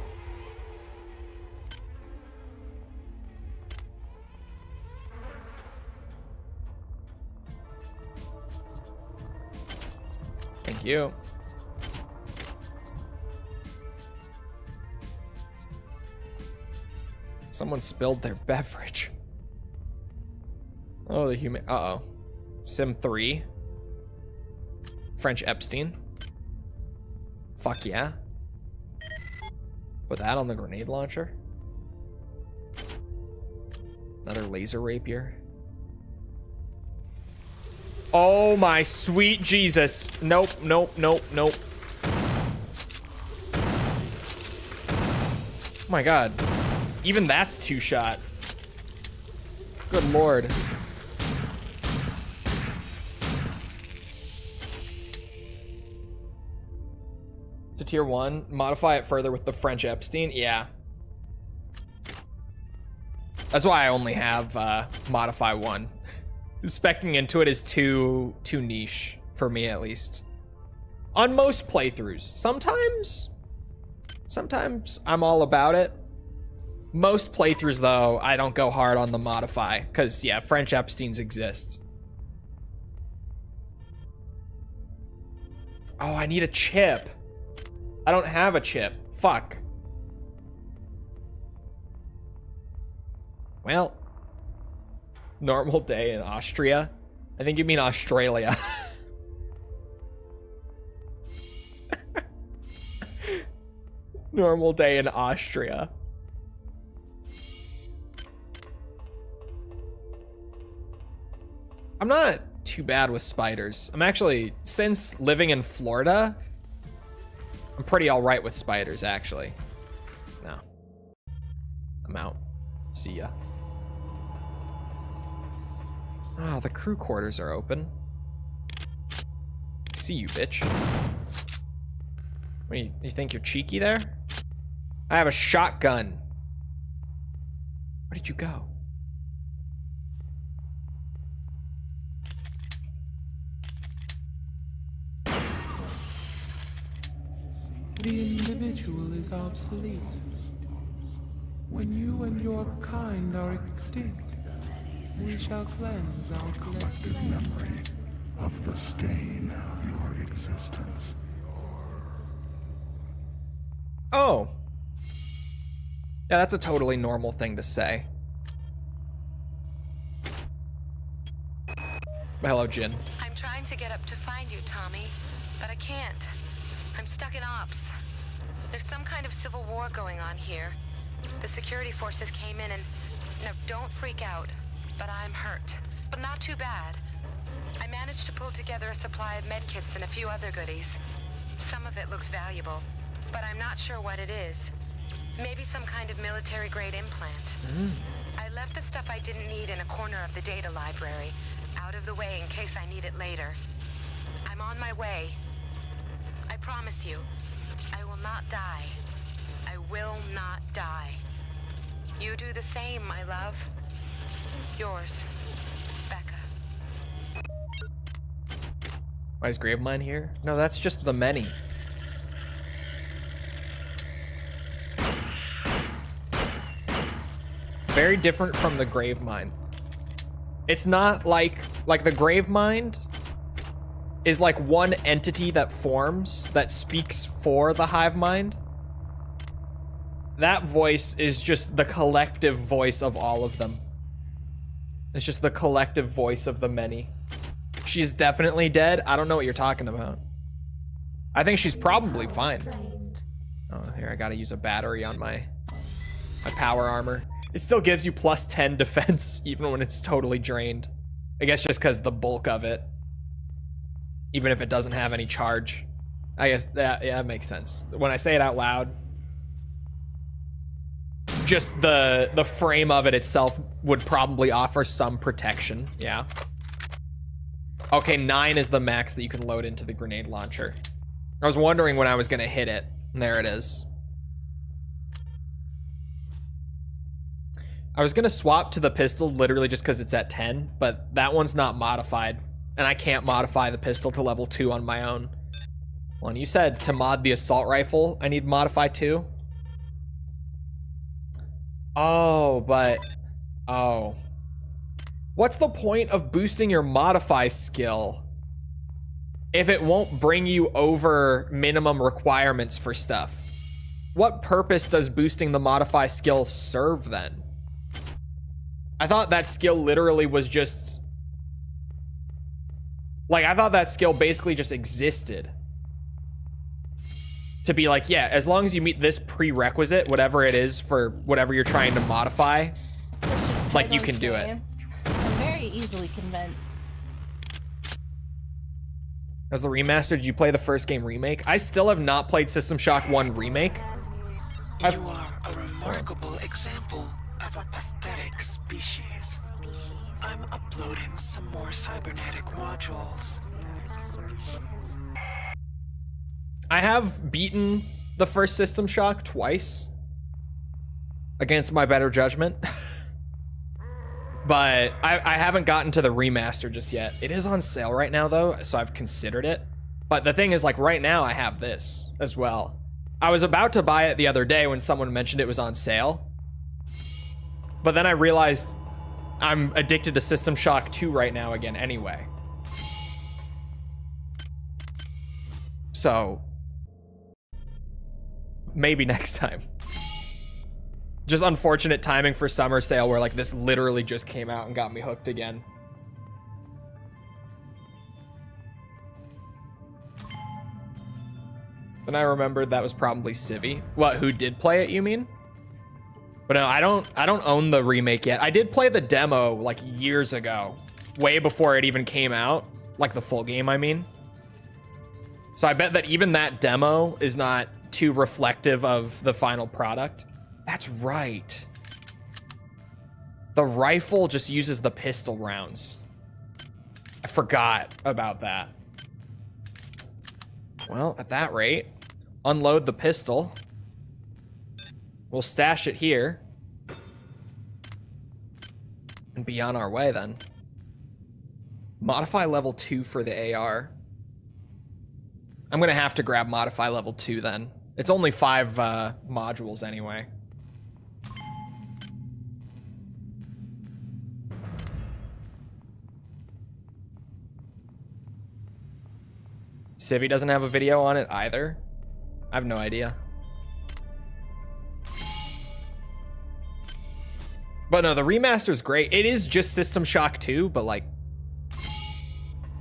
Thank you. Someone spilled their beverage. Oh, the human. Uh-oh. Sim 3. French Epstein. Fuck yeah. Put that on the grenade launcher. Another laser rapier. Oh my sweet Jesus. Nope, nope, nope, nope. Oh my god. Even that's 2-shot. Good lord. To tier 1. Modify it further with the French Epstein. Yeah. That's why I only have modify 1. Speccing into it is too niche for me, at least. On most playthroughs. Sometimes I'm all about it. Most playthroughs, though, I don't go hard on the modify. Because, yeah, French Epsteins exist. Oh, I need a chip. I don't have a chip. Fuck. Well. Normal day in Austria. I think you mean Australia. Normal day in Austria. I'm not too bad with spiders. I'm actually, since living in Florida, I'm pretty all right with spiders, actually. No. I'm out. See ya. Ah, the crew quarters are open. See you, bitch. What, you think you're cheeky there? I have a shotgun. Where did you go? The individual is obsolete. When you and your kind are extinct, we shall cleanse our collective memory of the stain of your existence. Oh. Yeah, that's a totally normal thing to say. Hello, Jin. I'm trying to get up to find you, Tommy, but I can't. I'm stuck in ops. There's some kind of civil war going on here. The security forces came in and... Now, don't freak out, but I'm hurt. But not too bad. I managed to pull together a supply of medkits and a few other goodies. Some of it looks valuable, but I'm not sure what it is. Maybe some kind of military-grade implant. I left the stuff I didn't need in a corner of the data library, out of the way in case I need it later. I'm on my way. I promise you, I will not die. I will not die. You do the same, my love. Yours, Becca. Why is Gravemind here? No, that's just the many. Very different from the Gravemind. It's not like the Gravemind is like one entity that forms, that speaks for the hive mind. That voice is just the collective voice of all of them. It's just the collective voice of the many. She's definitely dead. I don't know what you're talking about. I think she's probably fine. Oh, here, I gotta use a battery on my power armor. It still gives you plus 10 defense even when it's totally drained. I guess just because the bulk of it. Even if it doesn't have any charge. I guess that makes sense. When I say it out loud, just the frame of it itself would probably offer some protection. Yeah. Okay, 9 is the max that you can load into the grenade launcher. I was wondering when I was gonna hit it. And there it is. I was gonna swap to the pistol literally just because it's at 10, but that one's not modified. And I can't modify the pistol to level 2 on my own. Well, and you said to mod the assault rifle, I need modify 2? Oh, but... Oh. What's the point of boosting your modify skill if it won't bring you over minimum requirements for stuff? What purpose does boosting the modify skill serve then? I thought that skill literally was just... Like, I thought that skill basically just existed. To be like, yeah, as long as you meet this prerequisite, whatever it is for whatever you're trying to modify, like, you can do it. I'm very easily convinced. As the remaster, did you play the first game remake? I still have not played System Shock 1 remake. You are a remarkable example of a pathetic species. I'm uploading some more cybernetic modules. I have beaten the first System Shock twice against my better judgment. But I haven't gotten to the remaster just yet. It is on sale right now though, so I've considered it. But the thing is, like, right now I have this as well. I was about to buy it the other day when someone mentioned it was on sale. But then I realized I'm addicted to System Shock 2 right now again anyway. So maybe next time. Just unfortunate timing for summer sale where like this literally just came out and got me hooked again. Then I remembered that was probably Civvy. What, who did play it, you mean? But no, I don't own the remake yet. I did play the demo like years ago, way before it even came out, like the full game, I mean. So I bet that even that demo is not too reflective of the final product. That's right. The rifle just uses the pistol rounds. I forgot about that. Well, at that rate, unload the pistol. We'll stash it here. And be on our way then. Modify level 2 for the AR. I'm gonna have to grab modify level 2 then. It's only 5 modules anyway. Civvy doesn't have a video on it either. I have no idea. But no, the remaster's great. It is just System Shock 2, but like,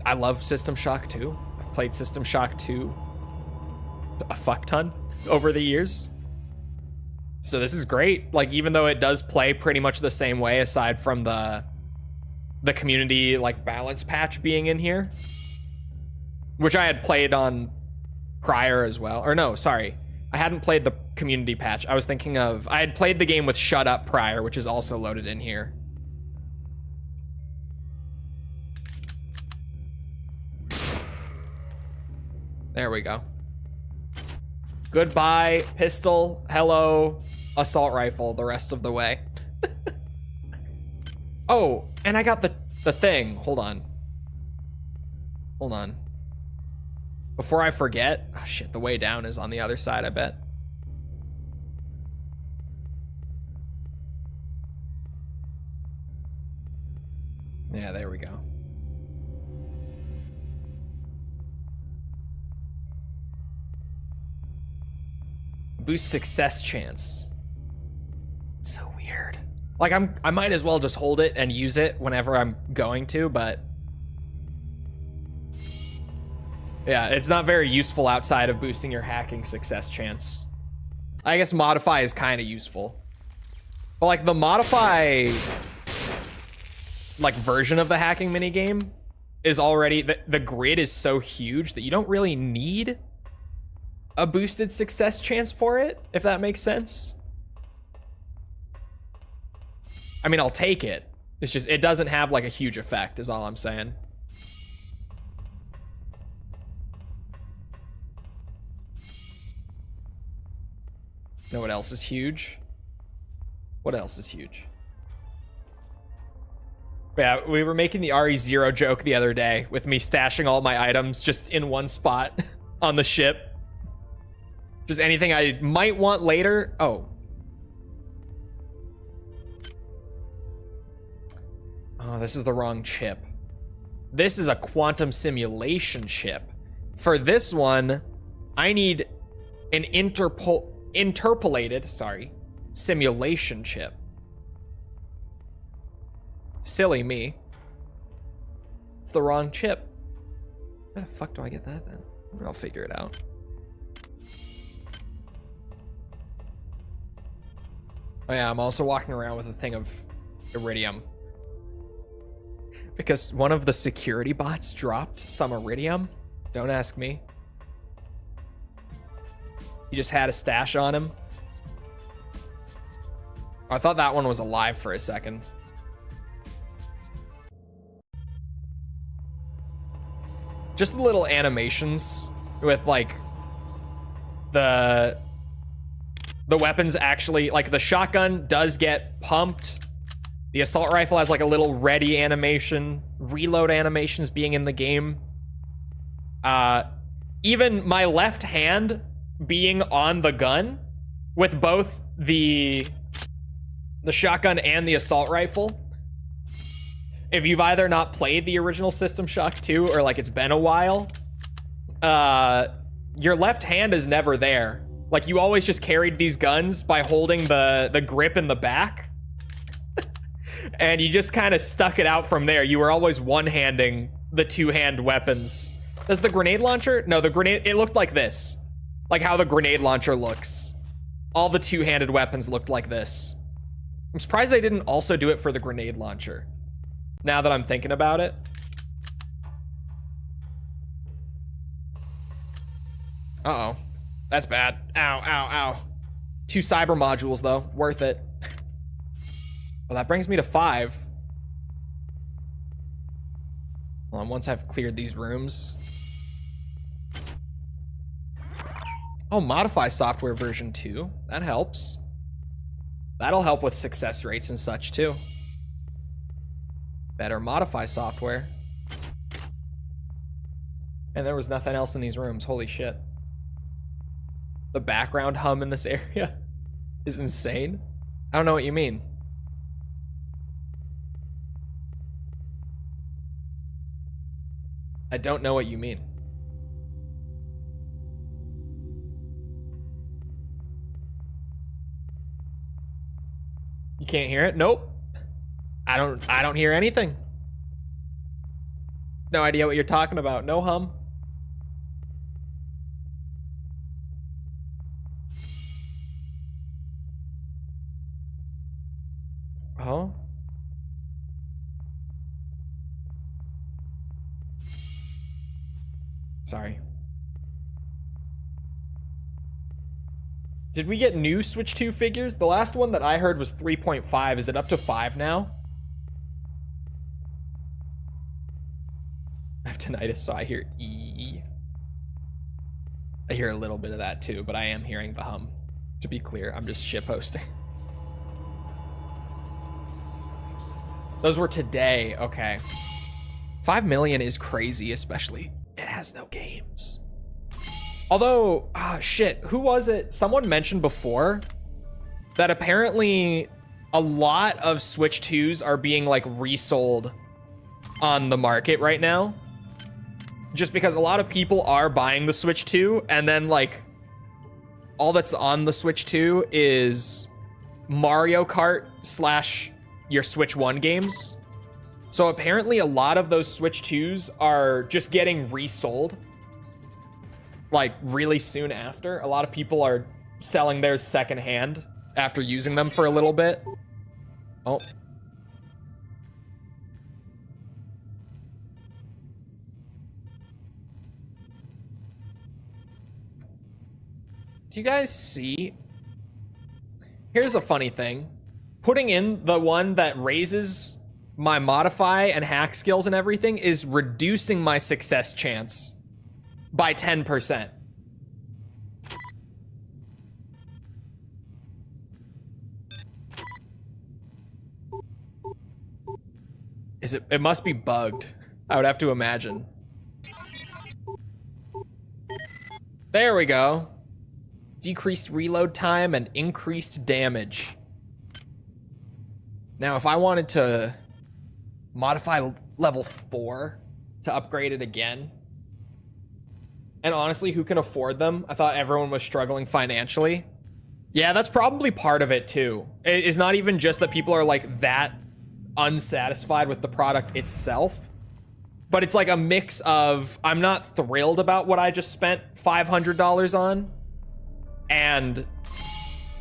I love System Shock 2. I've played System Shock 2 a fuck ton over the years. So this is great. Like, even though it does play pretty much the same way aside from the community like balance patch being in here, which I had played on prior as well. Or no, sorry. I hadn't played the community patch. I was thinking of... I had played the game with Shut Up prior, which is also loaded in here. There we go. Goodbye, pistol. Hello, assault rifle the rest of the way. Oh, and I got the thing. Hold on. Hold on. Before I forget, oh shit, the way down is on the other side, I bet. Yeah, there we go. Boost success chance. It's so weird. Like, I might as well just hold it and use it whenever I'm going to, but Yeah, it's not very useful outside of boosting your hacking success chance. I guess modify is kind of useful. But like the modify like version of the hacking minigame is already, the grid is so huge that you don't really need a boosted success chance for it, if that makes sense. I mean, I'll take it. It's just, it doesn't have like a huge effect is all I'm saying. You know what else is huge? What else is huge? Yeah, we were making the RE0 joke the other day with me stashing all my items just in one spot on the ship. Just anything I might want later. Oh. Oh, this is the wrong chip. This is a quantum simulation chip. For this one, I need an interpolated, simulation chip. Silly me. It's the wrong chip. Where the fuck do I get that then? I'll figure it out. Oh yeah, I'm also walking around with a thing of iridium. Because one of the security bots dropped some iridium. Don't ask me. He just had a stash on him. I thought that one was alive for a second. Just the little animations with like the weapons actually, like the shotgun does get pumped. The assault rifle has like a little ready animation, reload animations being in the game. Even my left hand being on the gun with both the shotgun and the assault rifle. If you've either not played the original System Shock 2 or like it's been a while, your left hand is never there. Like you always just carried these guns by holding the grip in the back. And you just kind of stuck it out from there. You were always one-handing the two-hand weapons. Does the grenade launcher? No, the grenade, it looked like this. Like how the grenade launcher looks. All the two-handed weapons looked like this. I'm surprised they didn't also do it for the grenade launcher. Now that I'm thinking about it. Uh-oh. That's bad. Ow, ow, ow. 2 cyber modules, though. Worth it. Well, that brings me to 5. Well, once I've cleared these rooms. Oh, modify software version 2. That helps. That'll help with success rates and such, too. Better modify software. And there was nothing else in these rooms. Holy shit. The background hum in this area is insane. I don't know what you mean. I don't know what you mean. You can't hear it? Nope. I don't hear anything. No idea what you're talking about. No hum. Oh. Sorry. Did we get new Switch 2 figures? The last one that I heard was 3.5. Is it up to 5 now? I have tinnitus, so I hear E. I hear a little bit of that too, but I am hearing the hum. To be clear, I'm just ship hosting. Those were today, okay. 5 million is crazy, especially it has no games. Although, shit, who was it? Someone mentioned before that apparently a lot of Switch 2s are being like resold on the market right now. Just because a lot of people are buying the Switch 2 and then like all that's on the Switch 2 is Mario Kart / your Switch 1 games. So apparently a lot of those Switch 2s are just getting resold like really soon after. A lot of people are selling theirs secondhand after using them for a little bit. Oh. Do you guys see? Here's a funny thing. Putting in the one that raises my modify and hack skills and everything is reducing my success chance by 10%. Is it? It must be bugged. I would have to imagine. There we go. Decreased reload time and increased damage. Now, if I wanted to modify level 4 to upgrade it again, and honestly, who can afford them? I thought everyone was struggling financially. Yeah, that's probably part of it too. It's not even just that people are like that unsatisfied with the product itself, but it's like a mix of I'm not thrilled about what I just spent $500 on, and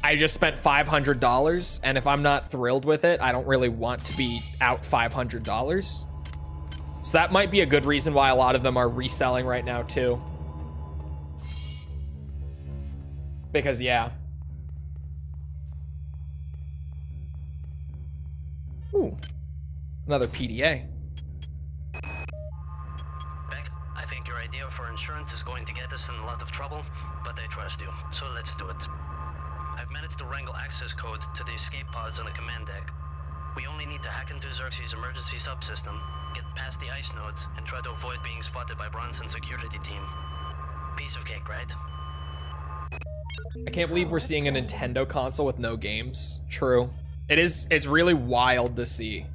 I just spent $500, and if I'm not thrilled with it, I don't really want to be out $500. So that might be a good reason why a lot of them are reselling right now too. Because yeah. Ooh, another PDA. Beck, I think your idea for insurance is going to get us in a lot of trouble, but I trust you, so let's do it. I've managed to wrangle access codes to the escape pods on the command deck. We only need to hack into Xerxes' emergency subsystem, get past the ice nodes, and try to avoid being spotted by Braun's security team. Piece of cake, right? I can't believe we're seeing a Nintendo console with no games. True. It's really wild to see.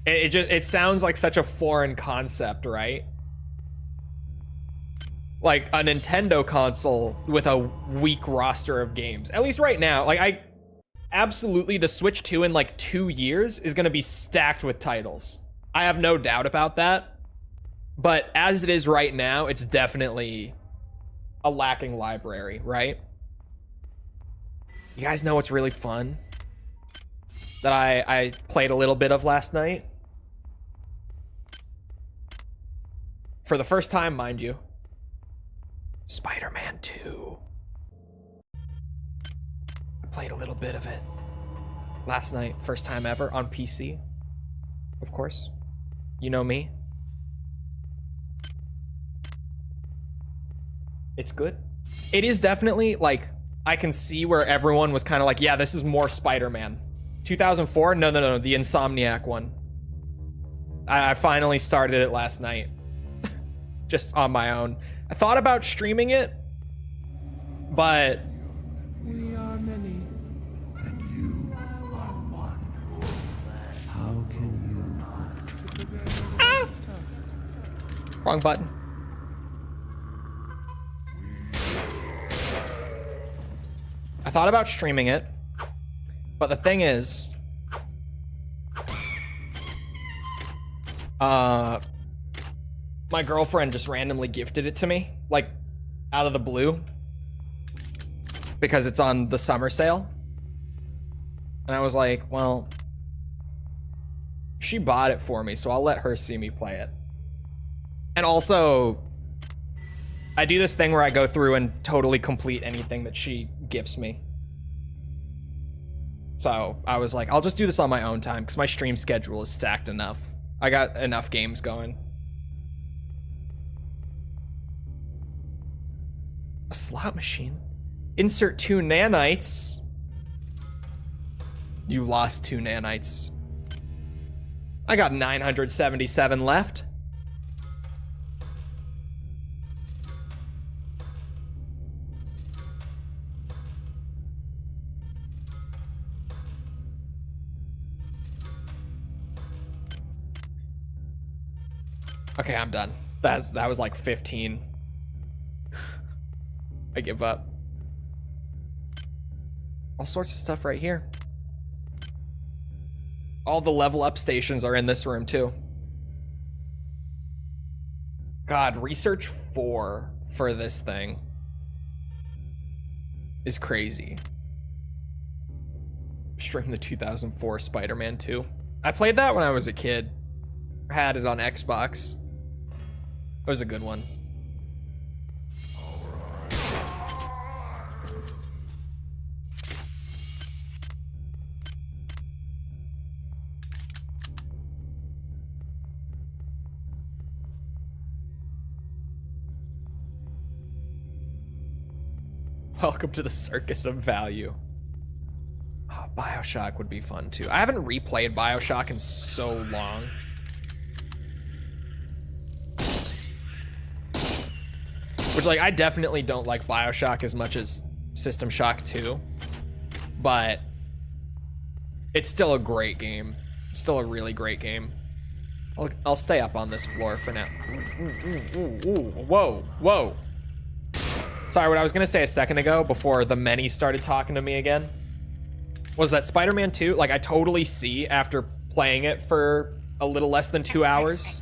It sounds like such a foreign concept, right? Like a Nintendo console with a weak roster of games. At least right now. Like absolutely the Switch 2 in like 2 years is gonna be stacked with titles. I have no doubt about that. But as it is right now, it's definitely a lacking library, right? You guys know what's really fun? That I played a little bit of last night. For the first time, mind you. Spider-Man 2. I played a little bit of it last night, first time ever on PC. Of course. You know me. It's good. It is definitely like, I can see where everyone was kind of like, yeah, this is more Spider-Man. 2004? No, the Insomniac one. I finally started it last night. Just on my own. I thought about streaming it, but We are many, And you are one. How can you wrong button. I thought about streaming it, but the thing is, my girlfriend just randomly gifted it to me, like out of the blue, because it's on the summer sale. And I was like, well, she bought it for me, so I'll let her see me play it. And also, I do this thing where I go through and totally complete anything that she gifts me. So I was like, I'll just do this on my own time because my stream schedule is stacked enough. I got enough games going. A slot machine? Insert 2 nanites. You lost 2 nanites. I got 977 left. Okay, I'm done. That was like 15. I give up. All sorts of stuff right here. All the level up stations are in this room too. God, research 4 for this thing is crazy. Stream the 2004 Spider-Man 2. I played that when I was a kid. I had it on Xbox. It was a good one. Welcome to the circus of value. Oh, BioShock would be fun too. I haven't replayed BioShock in so long. Which, like, I definitely don't like BioShock as much as System Shock 2. But it's still a great game. Still a really great game. I'll stay up on this floor for now. Whoa, whoa. Sorry, what I was gonna say a second ago before the many started talking to me again was that Spider-Man 2, like, I totally see after playing it for a little less than 2 hours.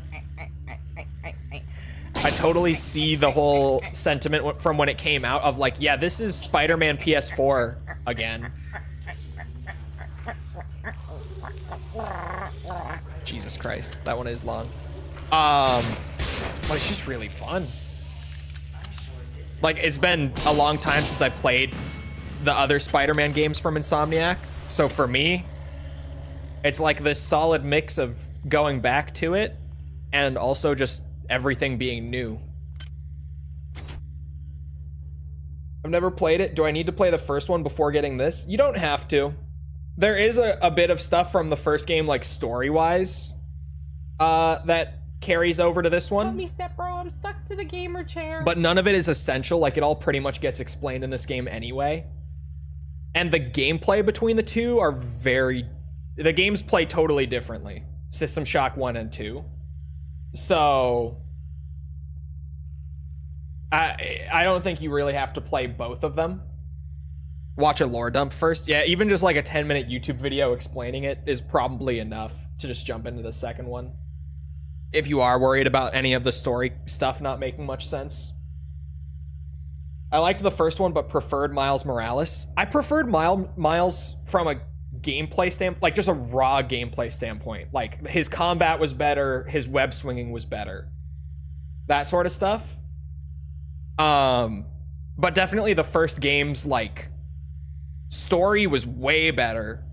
I totally see the whole sentiment from when it came out of like, yeah, this is Spider-Man PS4 again. Jesus Christ, that one is long. But it's just really fun. Like, it's been a long time since I played the other Spider-Man games from Insomniac. So for me, it's like this solid mix of going back to it and also just everything being new. I've never played it. Do I need to play the first one before getting this? You don't have to. There is a bit of stuff from the first game, like story-wise, that carries over to this one. Let me step, bro. I'm stuck to the gamer chair. But none of it is essential. Like, it all pretty much gets explained in this game anyway. And the gameplay between the two are the games play totally differently. System Shock 1 and 2. So I don't think you really have to play both of them. Watch a lore dump first. Yeah, even just like a 10-minute YouTube video explaining it is probably enough to just jump into the second one. If you are worried about any of the story stuff not making much sense. I liked the first one, but preferred Miles Morales. I preferred Miles from a gameplay standpoint, like just a raw gameplay standpoint. Like, his combat was better, his web swinging was better. That sort of stuff. But definitely the first game's, like, story was way better.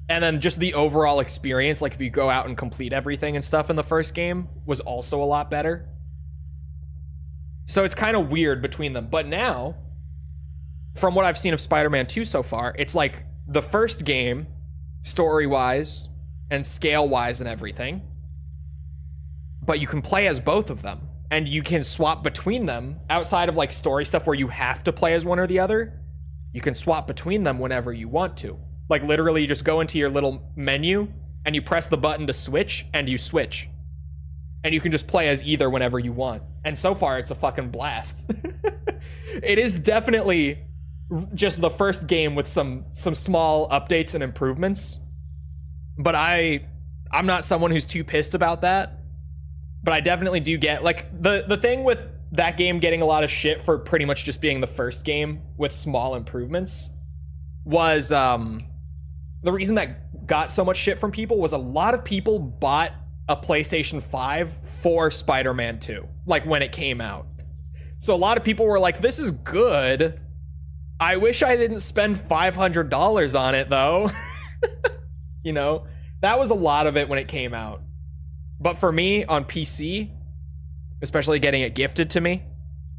And then just the overall experience, like if you go out and complete everything and stuff in the first game, was also a lot better. So it's kind of weird between them. But now, from what I've seen of Spider-Man 2 so far, it's like the first game, story-wise and scale-wise and everything. But you can play as both of them. And you can swap between them outside of like story stuff where you have to play as one or the other. You can swap between them whenever you want to. Like, literally, you just go into your little menu and you press the button to switch, and you switch. And you can just play as either whenever you want. And so far, it's a fucking blast. It is definitely just the first game with some small updates and improvements. But I'm not someone who's too pissed about that. But I definitely do get, like, the thing with that game getting a lot of shit for pretty much just being the first game with small improvements was, the reason that got so much shit from people was a lot of people bought a PlayStation 5 for Spider-Man 2, like when it came out. So a lot of people were like, this is good. I wish I didn't spend $500 on it, though. You know, that was a lot of it when it came out. But for me, on PC, especially getting it gifted to me,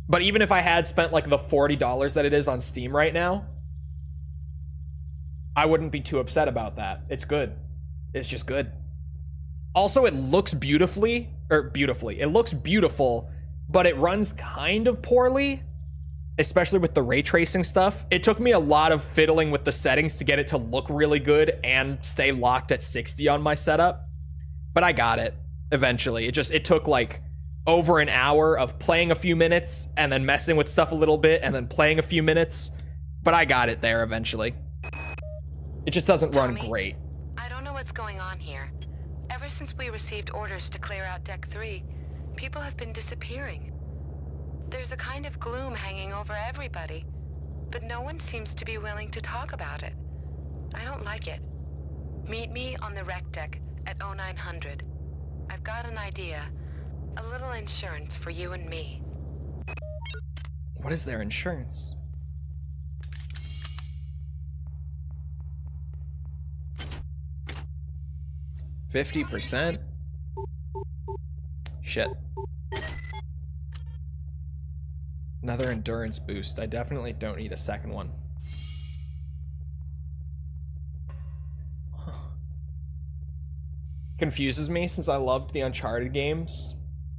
but even if I had spent like the $40 that it is on Steam right now, I wouldn't be too upset about that. It's good. It's just good. Also, it looks beautifully, it looks beautiful, but it runs kind of poorly, especially with the ray tracing stuff. It took me a lot of fiddling with the settings to get it to look really good and stay locked at 60 on my setup, but I got it eventually. It took like over an hour of playing a few minutes and then messing with stuff a little bit and then playing a few minutes, but I got it there eventually. It just doesn't run great. I don't know what's going on here. Ever since we received orders to clear out Deck 3, people have been disappearing. There's a kind of gloom hanging over everybody, but no one seems to be willing to talk about it. I don't like it. Meet me on the rec deck at 0900. I've got an idea. A little insurance for you and me. What is their insurance? %? Shit. Another endurance boost. I definitely don't need a second one. Huh. Confuses me since I loved the Uncharted games,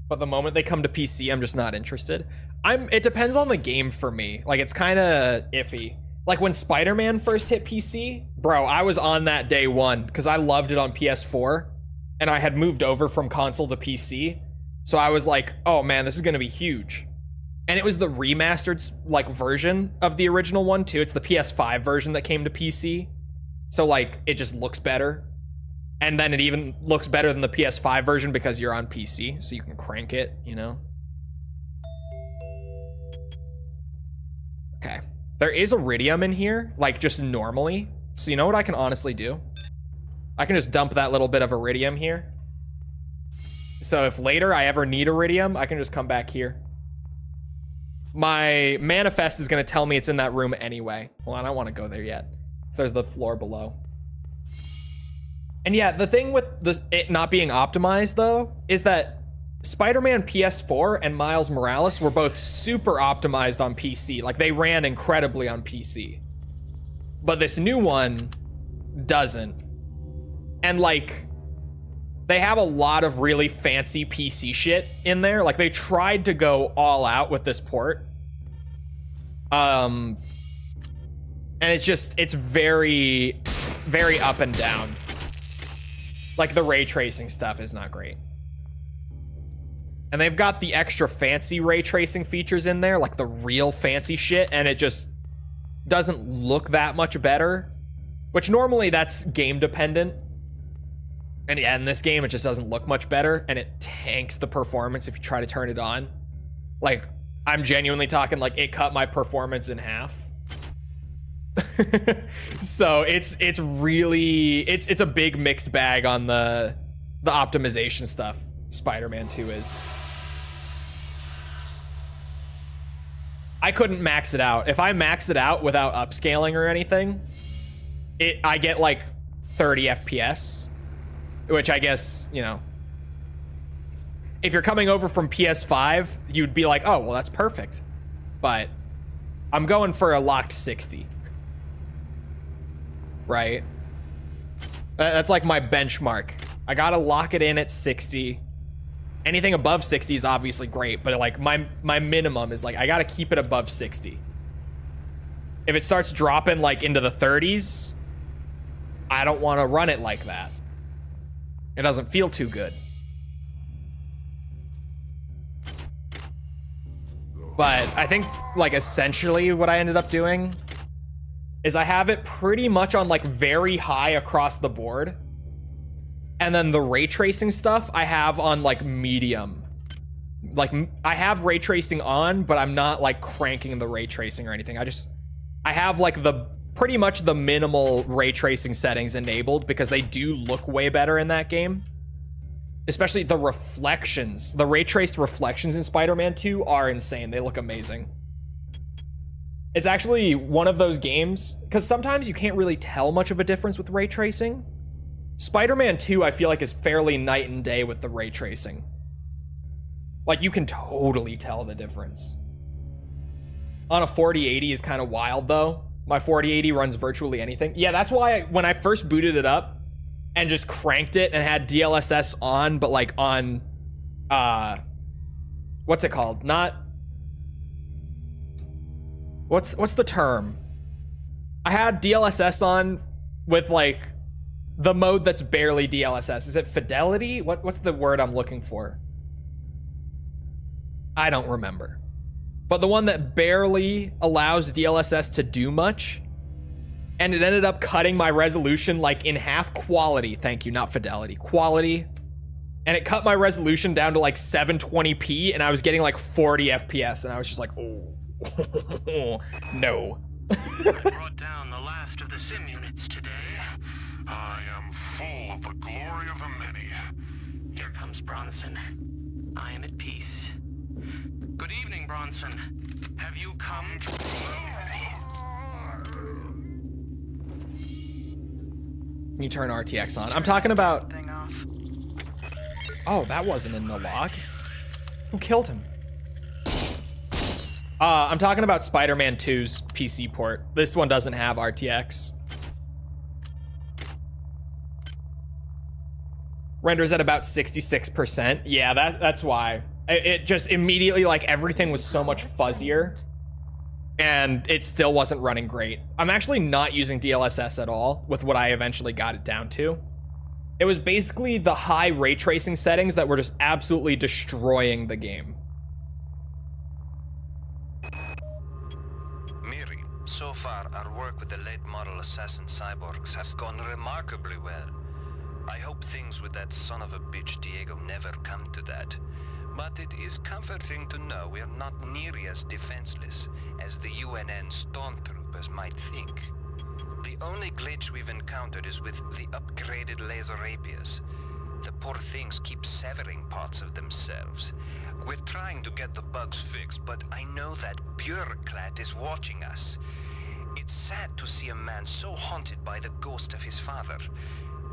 but the moment they come to PC, I'm just not interested. It depends on the game for me. Like, it's kind of iffy. Like, when Spider-Man first hit PC, bro, I was on that day one because I loved it on PS4, and I had moved over from console to PC. So I was like, oh man, this is gonna be huge. And it was the remastered like version of the original one too. It's the PS5 version that came to PC. So like it just looks better. And then it even looks better than the PS5 version because you're on PC, so you can crank it, you know? Okay. There is iridium in here, like just normally. So you know what I can honestly do? I can just dump that little bit of iridium here. So if later I ever need iridium, I can just come back here. My manifest is going to tell me it's in that room anyway. Well, I don't want to go there yet. So there's the floor below. And yeah, the thing with it not being optimized, though, is that Spider-Man PS4 and Miles Morales were both super optimized on PC. Like, they ran incredibly on PC. But this new one doesn't. And, like, they have a lot of really fancy PC shit in there. Like, they tried to go all out with this port. And it's very, very up and down. Like, the ray tracing stuff is not great. And they've got the extra fancy ray tracing features in there, like the real fancy shit, and it just doesn't look that much better. Which normally that's game dependent. And yeah, in this game, it just doesn't look much better, and it tanks the performance if you try to turn it on. Like, I'm genuinely talking, like, it cut my performance in half. So it's really, it's a big mixed bag on the optimization stuff. Spider-Man 2 is. I couldn't max it out. If I max it out without upscaling or anything, I get like 30 FPS. Which I guess, you know, if you're coming over from PS5, you'd be like, oh, well, that's perfect. But I'm going for a locked 60. Right? That's like my benchmark. I gotta lock it in at 60. Anything above 60 is obviously great, but like my minimum is like, I gotta keep it above 60. If it starts dropping like into the 30s, I don't want to run it like that. It doesn't feel too good. But I think, like, essentially what I ended up doing is I have it pretty much on, like, very high across the board. And then the ray tracing stuff I have on, like, medium. Like, I have ray tracing on, but I'm not, like, cranking the ray tracing or anything. I have, like, pretty much the minimal ray tracing settings enabled because they do look way better in that game. Especially the reflections. The ray traced reflections in Spider-Man 2 are insane. They look amazing. It's actually one of those games, because sometimes you can't really tell much of a difference with ray tracing. Spider-Man 2, I feel like, is fairly night and day with the ray tracing. Like, you can totally tell the difference. On a 4080 is kind of wild, though. My 4080 runs virtually anything. Yeah, that's why when I first booted it up and just cranked it and had DLSS on, but like on, what's it called? Not, what's the term? I had DLSS on with like the mode that's barely DLSS. Is it fidelity? What's the word I'm looking for? I don't remember. But the one that barely allows DLSS to do much, and it ended up cutting my resolution like in half. Quality, thank you, not fidelity. Quality and it cut my resolution down to like 720p, and I was getting like 40 FPS, and I was just like, oh, no. Brought down the last of the sim units today. I am full of the glory of the many. Here comes Bronson. I am at peace. Good evening, Bronson. Have you come to... You turn RTX on. I'm talking about... Oh, that wasn't in the log. Who killed him? I'm talking about Spider-Man 2's PC port. This one doesn't have RTX. Renders at about 66%. Yeah, that's why. It just immediately, like, everything was so much fuzzier. And it still wasn't running great. I'm actually not using DLSS at all with what I eventually got it down to. It was basically the high ray tracing settings that were just absolutely destroying the game. Miri, so far our work with the late model assassin cyborgs has gone remarkably well. I hope things with that son of a bitch Diego never come to that. But it is comforting to know we are not nearly as defenseless as the UNN stormtroopers might think. The only glitch we've encountered is with the upgraded laser rapiers. The poor things keep severing parts of themselves. We're trying to get the bugs fixed, but I know that bureaucrat is watching us. It's sad to see a man so haunted by the ghost of his father.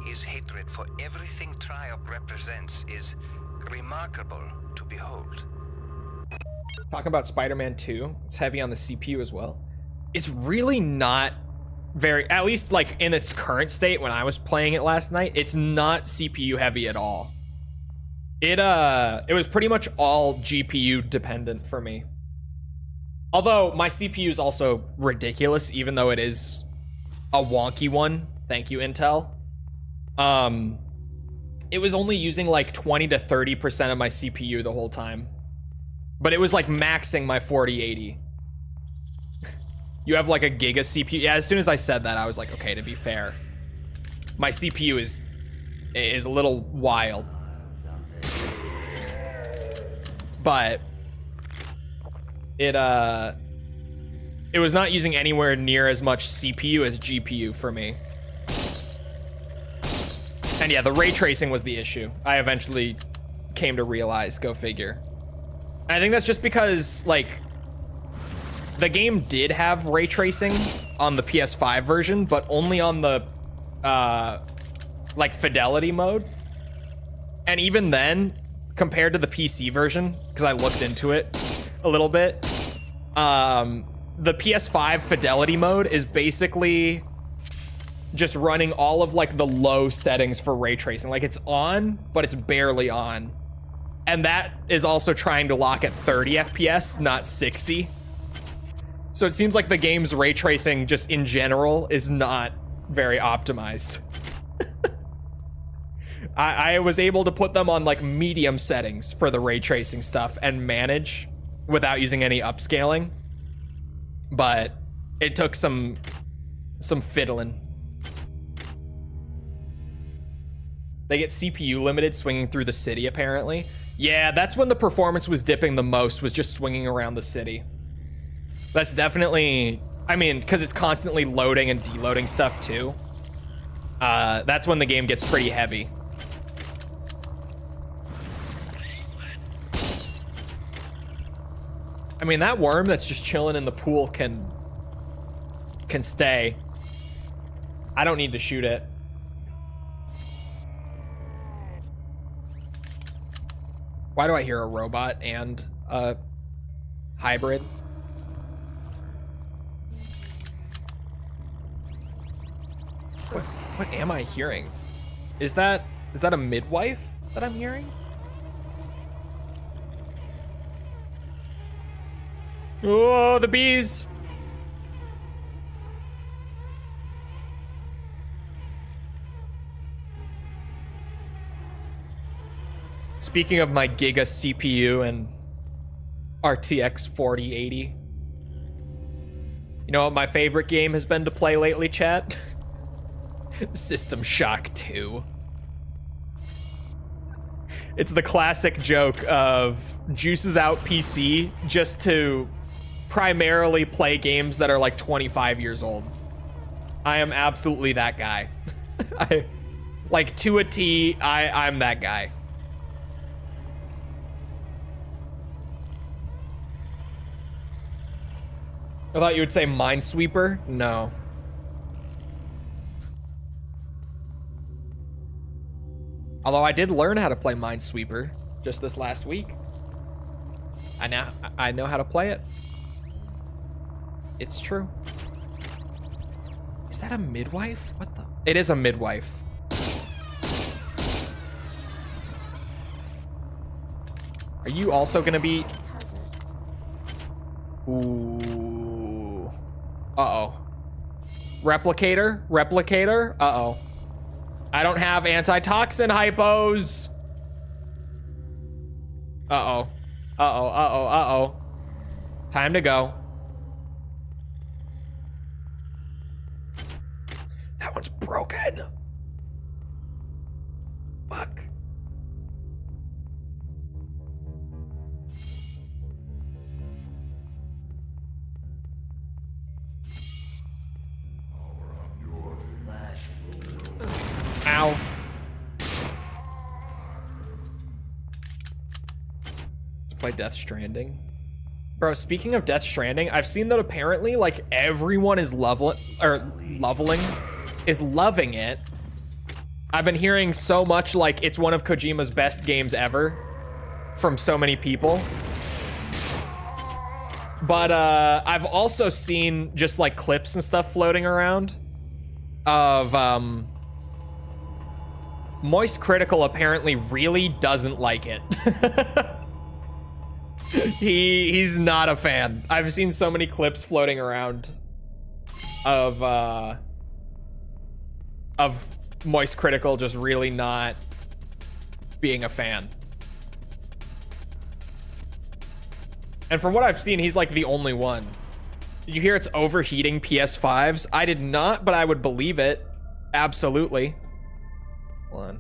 His hatred for everything Triop represents is remarkable to behold. Talking about Spider-Man 2, it's heavy on the CPU as well. It's really not very, at least like in its current state when I was playing it last night, it's not CPU heavy at all. It was pretty much all GPU dependent for me. Although my CPU is also ridiculous, even though it is a wonky one. Thank you, Intel. It was only using like 20 to 30% of my CPU the whole time. But it was like maxing my 4080. You have like a giga CPU. Yeah, as soon as I said that, I was like, okay, to be fair, my CPU is a little wild. But it was not using anywhere near as much CPU as GPU for me. And yeah, the ray tracing was the issue. I eventually came to realize, go figure. And I think that's just because, like, the game did have ray tracing on the PS5 version, but only on the, like, fidelity mode. And even then, compared to the PC version, because I looked into it a little bit, the PS5 fidelity mode is basically just running all of like the low settings for ray tracing. Like it's on, but it's barely on. And that is also trying to lock at 30 FPS, not 60. So it seems like the game's ray tracing just in general is not very optimized. I was able to put them on like medium settings for the ray tracing stuff and manage without using any upscaling. But it took some fiddling. They get CPU limited swinging through the city, apparently. Yeah, that's when the performance was dipping the most, was just swinging around the city. That's definitely, I mean, because it's constantly loading and deloading stuff too. That's when the game gets pretty heavy. I mean, that worm that's just chilling in the pool can stay. I don't need to shoot it. Why do I hear a robot and a hybrid? What am I hearing? Is that a midwife that I'm hearing? Oh, the bees! Speaking of my Giga CPU and RTX 4080, you know what my favorite game has been to play lately, chat? System Shock 2. It's the classic joke of juices out PC just to primarily play games that are like 25 years old. I am absolutely that guy. Like to a T, I'm that guy. I thought you would say Minesweeper. No. Although I did learn how to play Minesweeper just this last week. I know how to play it. It's true. Is that a midwife? What the? It is a midwife. Are you also gonna be? Ooh. Uh-oh. Replicator? Uh-oh. I don't have antitoxin hypos. Uh-oh. Uh-oh. Time to go. That one's broken. Fuck. Ow. Let's play Death Stranding. Bro, speaking of Death Stranding, I've seen that apparently like everyone is loving it. I've been hearing so much like it's one of Kojima's best games ever from so many people. But I've also seen just like clips and stuff floating around of Moist Critical apparently really doesn't like it. He's not a fan. I've seen so many clips floating around of Moist Critical just really not being a fan. And from what I've seen, he's like the only one. Did you hear it's overheating PS5s? I did not, but I would believe it. Absolutely. Hold on.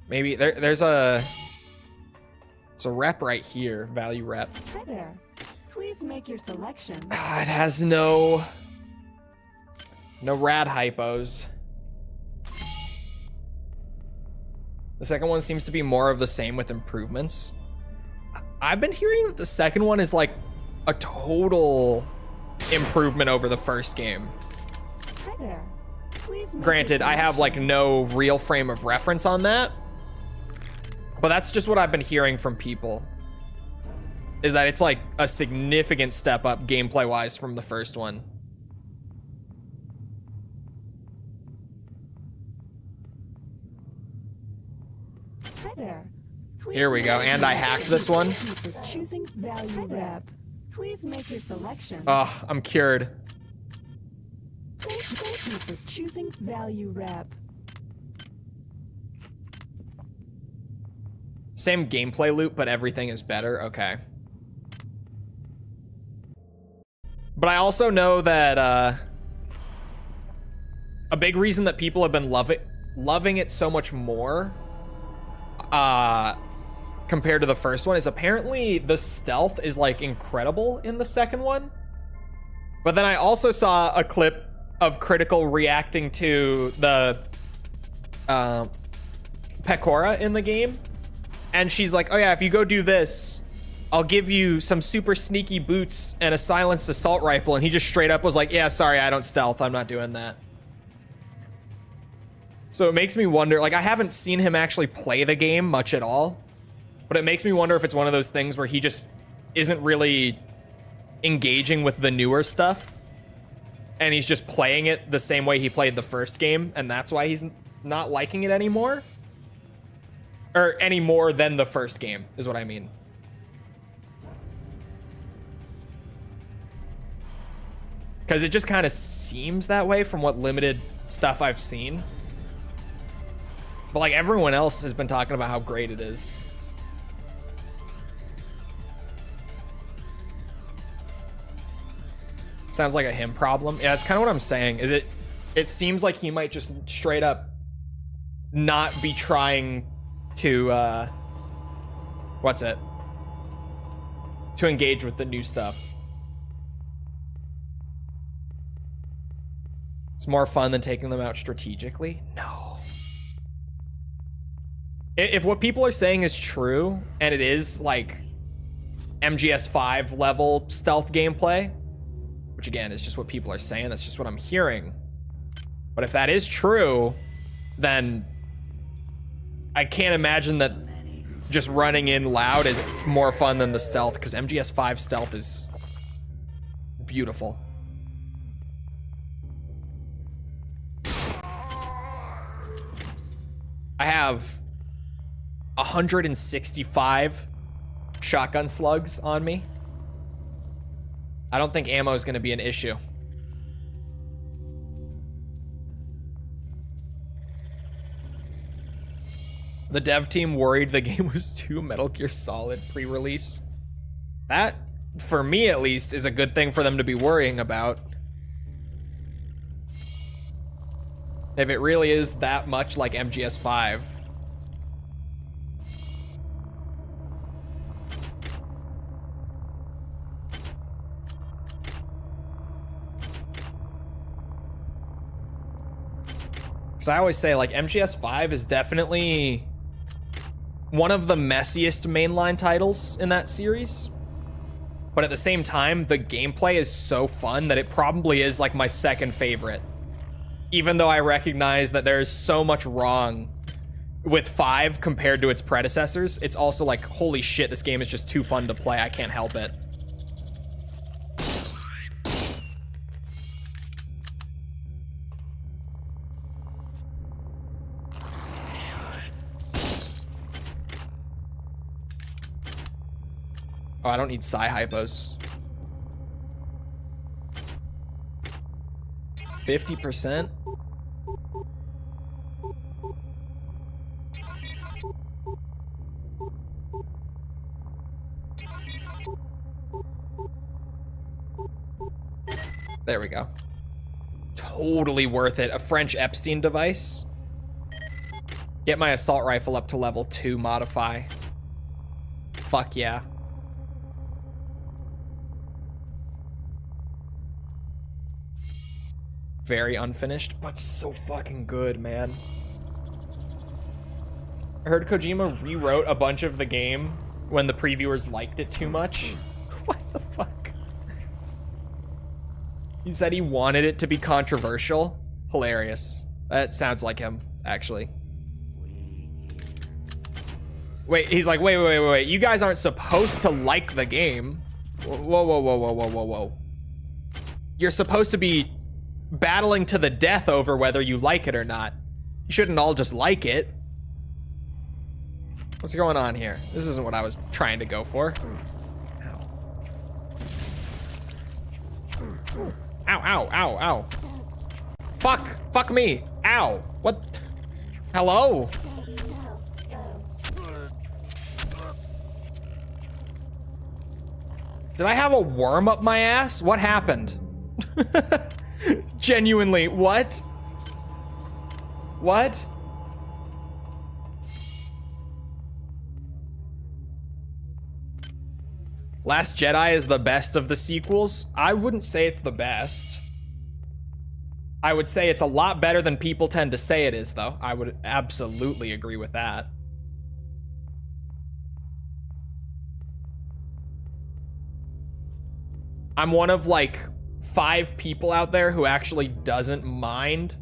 Maybe there's a rep right here, value rep. Hi there. Please make your selection. It has no rad hypos. The second one seems to be more of the same with improvements. I've been hearing that the second one is like a total improvement over the first game. Hi there. Please make Granted, your I have like selection. no real frame of reference on that, but that's just what I've been hearing from people, is that it's like a significant step up gameplay wise from the first one. Hi there. Please Here we go, make and your I hacked this one. selection for choosing value rep. Please make your selection. Oh, I'm cured. Thank you for choosing value rep. Same gameplay loop, but everything is better. Okay. But I also know that a big reason that people have been loving it so much more compared to the first one is apparently the stealth is like incredible in the second one. But then I also saw a clip of Critical reacting to the Pecora in the game, and she's like, oh yeah, if you go do this, I'll give you some super sneaky boots and a silenced assault rifle. And he just straight up was like, yeah, sorry, I don't stealth, I'm not doing that. So it makes me wonder, like I haven't seen him actually play the game much at all, but it makes me wonder if it's one of those things where he just isn't really engaging with the newer stuff, and he's just playing it the same way he played the first game, and that's why he's not liking it anymore. Or any more than the first game, is what I mean. Because it just kind of seems that way from what limited stuff I've seen. But like everyone else has been talking about how great it is. Sounds like a him problem. Yeah, that's kind of what I'm saying. Is it seems like he might just straight up not be trying to to engage with the new stuff. It's more fun than taking them out strategically. No. If what people are saying is true, and it is like MGS5 level stealth gameplay, which again is just what people are saying, that's just what I'm hearing. But if that is true, then I can't imagine that just running in loud is more fun than the stealth, because MGS5 stealth is beautiful. I have 165 shotgun slugs on me. I don't think ammo is going to be an issue. The dev team worried the game was too Metal Gear Solid pre-release. That, for me at least, is a good thing for them to be worrying about. If it really is that much like MGS5. Because I always say, like, MGS5 is definitely one of the messiest mainline titles in that series. But at the same time, the gameplay is so fun that it probably is, like, my second favorite. Even though I recognize that there's so much wrong with 5 compared to its predecessors, it's also like, holy shit, this game is just too fun to play. I can't help it. Oh, I don't need psi hypos. 50%? There we go. Totally worth it. A French Epstein device. Get my assault rifle up to level 2 modify. Fuck yeah. Very unfinished, but so fucking good, man. I heard Kojima rewrote a bunch of the game when the previewers liked it too much. What the fuck? He said he wanted it to be controversial. Hilarious. That sounds like him, actually. Wait, he's like, wait. You guys aren't supposed to like the game. Whoa. You're supposed to be battling to the death over whether you like it or not. You shouldn't all just like it. What's going on here? This isn't what I was trying to go for. Ow. Fuck me. Ow. What? Hello? Did I have a worm up my ass? What happened? Genuinely, what? What? Last Jedi is the best of the sequels? I wouldn't say it's the best. I would say it's a lot better than people tend to say it is, though. I would absolutely agree with that. I'm one of, like, 5 people out there who actually doesn't mind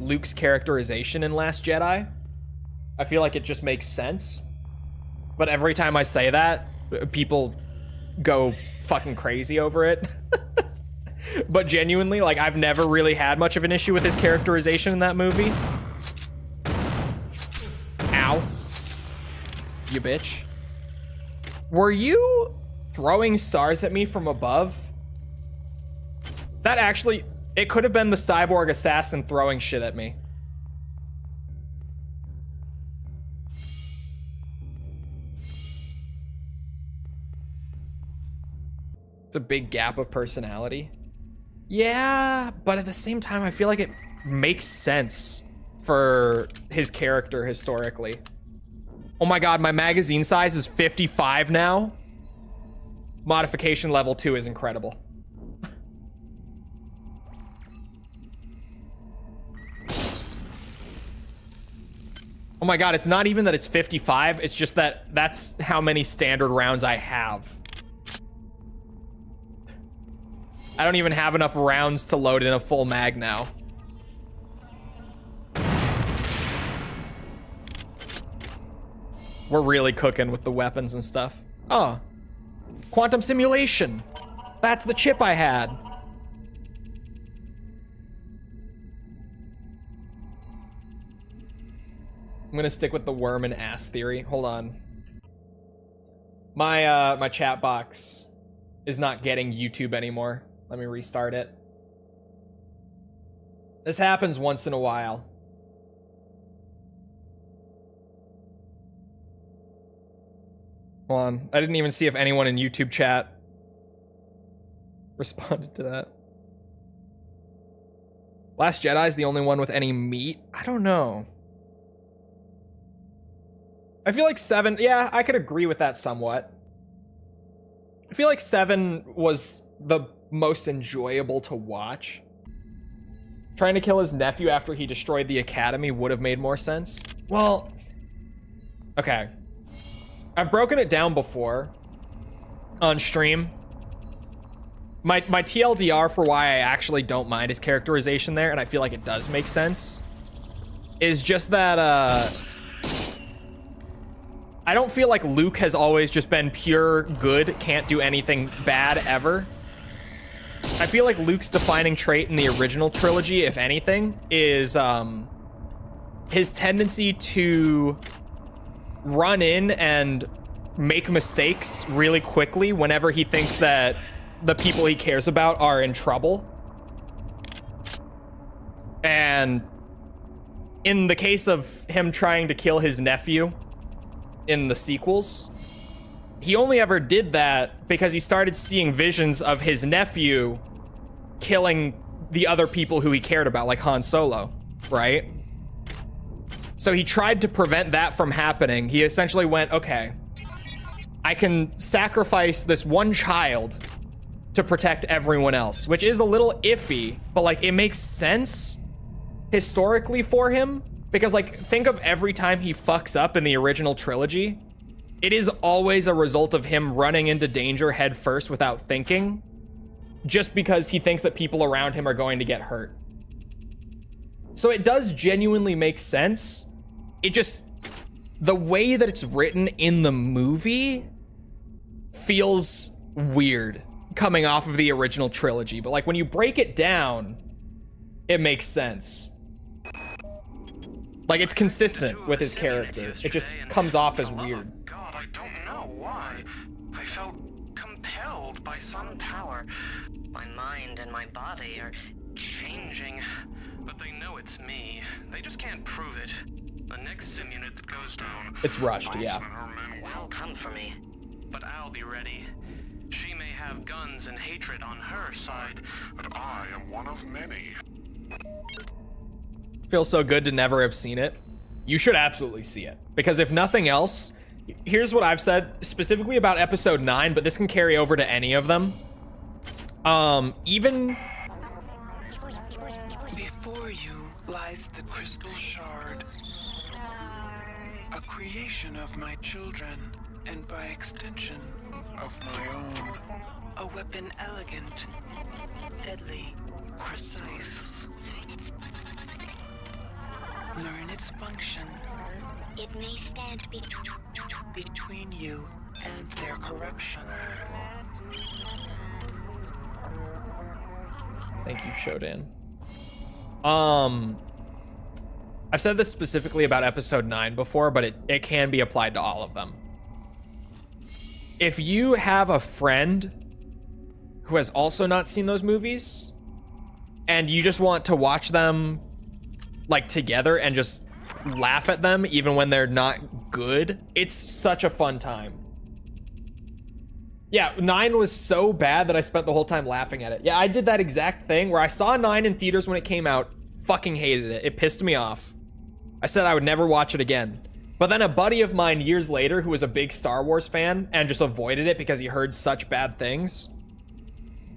Luke's characterization in Last Jedi. I feel like it just makes sense. But every time I say that, people go fucking crazy over it. But genuinely, like, I've never really had much of an issue with his characterization in that movie. Ow. You bitch. Were you throwing stars at me from above? That actually, it could have been the cyborg assassin throwing shit at me. It's a big gap of personality. Yeah, but at the same time, I feel like it makes sense for his character historically. Oh my god, my magazine size is 55 now. Modification level 2 is incredible. Oh my god, it's not even that it's 55, it's just that that's how many standard rounds I have. I don't even have enough rounds to load in a full mag now. We're really cooking with the weapons and stuff. Oh, quantum simulation. That's the chip I had. I'm gonna stick with the worm and ass theory. Hold on. My chat box is not getting YouTube anymore. Let me restart it. This happens once in a while. Hold on. I didn't even see if anyone in YouTube chat responded to that. Last Jedi's the only one with any meat? I don't know. I feel like 7, yeah, I could agree with that somewhat. I feel like 7 was the most enjoyable to watch. Trying to kill his nephew after he destroyed the academy would have made more sense. Well, okay. I've broken it down before on stream. My TLDR for why I actually don't mind his characterization there, and I feel like it does make sense, is just that I don't feel like Luke has always just been pure good, can't do anything bad ever. I feel like Luke's defining trait in the original trilogy, if anything, is his tendency to run in and make mistakes really quickly whenever he thinks that the people he cares about are in trouble. And in the case of him trying to kill his nephew in the sequels, he only ever did that because he started seeing visions of his nephew killing the other people who he cared about, like Han Solo, right? So he tried to prevent that from happening. He essentially went, okay, I can sacrifice this one child to protect everyone else, which is a little iffy, but like it makes sense historically for him, because like think of every time he fucks up in the original trilogy, it is always a result of him running into danger head first without thinking, just because he thinks that people around him are going to get hurt. So it does genuinely make sense. It just, the way that it's written in the movie feels weird coming off of the original trilogy, but like when you break it down, it makes sense. Like it's consistent with his character. It just comes off as weird. God, I don't know why. I felt compelled by some power. My mind and my body are Changing. But they know it's me. They just can't prove it. The next sim unit that goes down. It's rushed, yeah. will come for me. But I'll be ready. She may have guns and hatred on her side, but I am one of many. Feels so good to never have seen it. You should absolutely see it, because if nothing else, here's what I've said specifically about episode 9, but this can carry over to any of them. Even before you lies the crystal shard, a creation of my children, and by extension of my own. A weapon elegant, deadly, precise. Learn its function. It may stand between you and their corruption. Thank you, Shodan. I've said this specifically about episode 9 before, but it can be applied to all of them. If you have a friend who has also not seen those movies, and you just want to watch them like together and just laugh at them even when they're not good, it's such a fun time. Yeah, 9 was so bad that I spent the whole time laughing at it. Yeah, I did that exact thing where I saw 9 in theaters when it came out, fucking hated it. It pissed me off. I said I would never watch it again. But then a buddy of mine years later, who was a big Star Wars fan and just avoided it because he heard such bad things,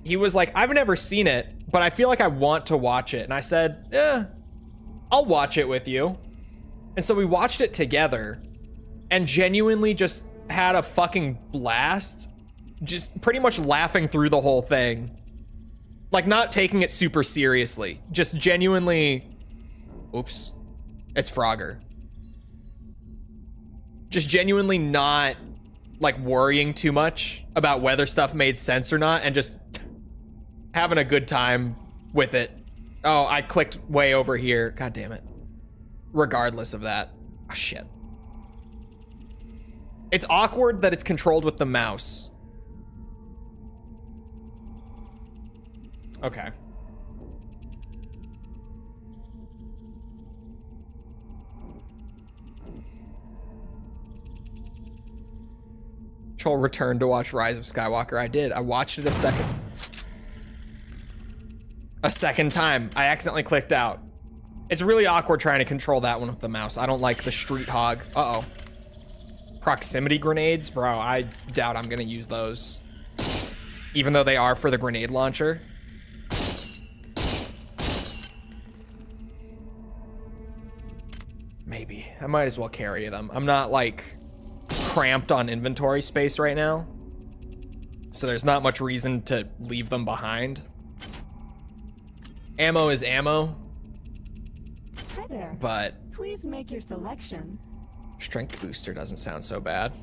he was like, I've never seen it, but I feel like I want to watch it. And I said, I'll watch it with you. And so we watched it together and genuinely just had a fucking blast, just pretty much laughing through the whole thing. Like, not taking it super seriously, just genuinely, oops, it's Frogger. Just genuinely not like worrying too much about whether stuff made sense or not, and just having a good time with it. Oh, I clicked way over here. God damn it. Regardless of that. Oh, shit. It's awkward that it's controlled with the mouse. Okay. Control return to watch Rise of Skywalker. I did. I watched it a second time. I accidentally clicked out. It's really awkward trying to control that one with the mouse. I don't like the street hog. Uh-oh. Proximity grenades? Bro, I doubt I'm gonna use those. Even though they are for the grenade launcher. Maybe. I might as well carry them. I'm not like cramped on inventory space right now, so there's not much reason to leave them behind. Ammo is ammo. Hi there. But please make your selection. Strength booster doesn't sound so bad.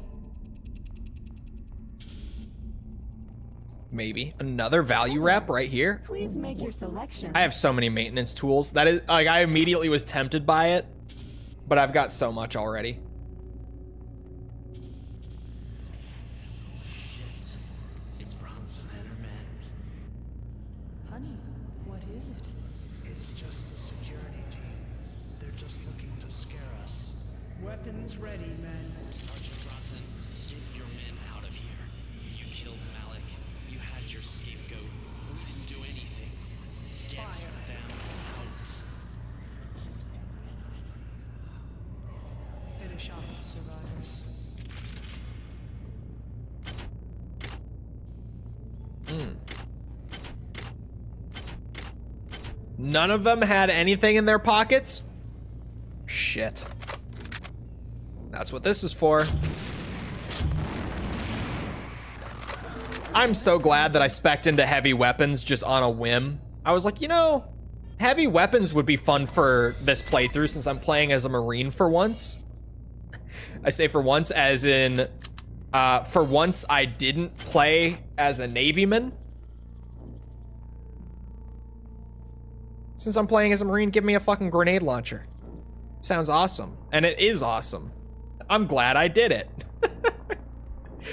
Maybe another value wrap right here. Please make your selection. I have so many maintenance tools. That is like, I immediately was tempted by it, but I've got so much already. It's Bronson and her men. Honey, what is it? It's just the security team. They're just looking to scare us. Weapons ready, men. Sergeant Bronson, get your men out of here. You killed Malik. You had your scapegoat. We didn't do anything. Get them out. Finish off the survivors. None of them had anything in their pockets? Shit. That's what this is for. I'm so glad that I spec'd into heavy weapons just on a whim. I was like, you know, heavy weapons would be fun for this playthrough since I'm playing as a Marine for once. I say for once as in, for once I didn't play as a Navyman. Since I'm playing as a Marine, give me a fucking grenade launcher. Sounds awesome. And it is awesome. I'm glad I did it.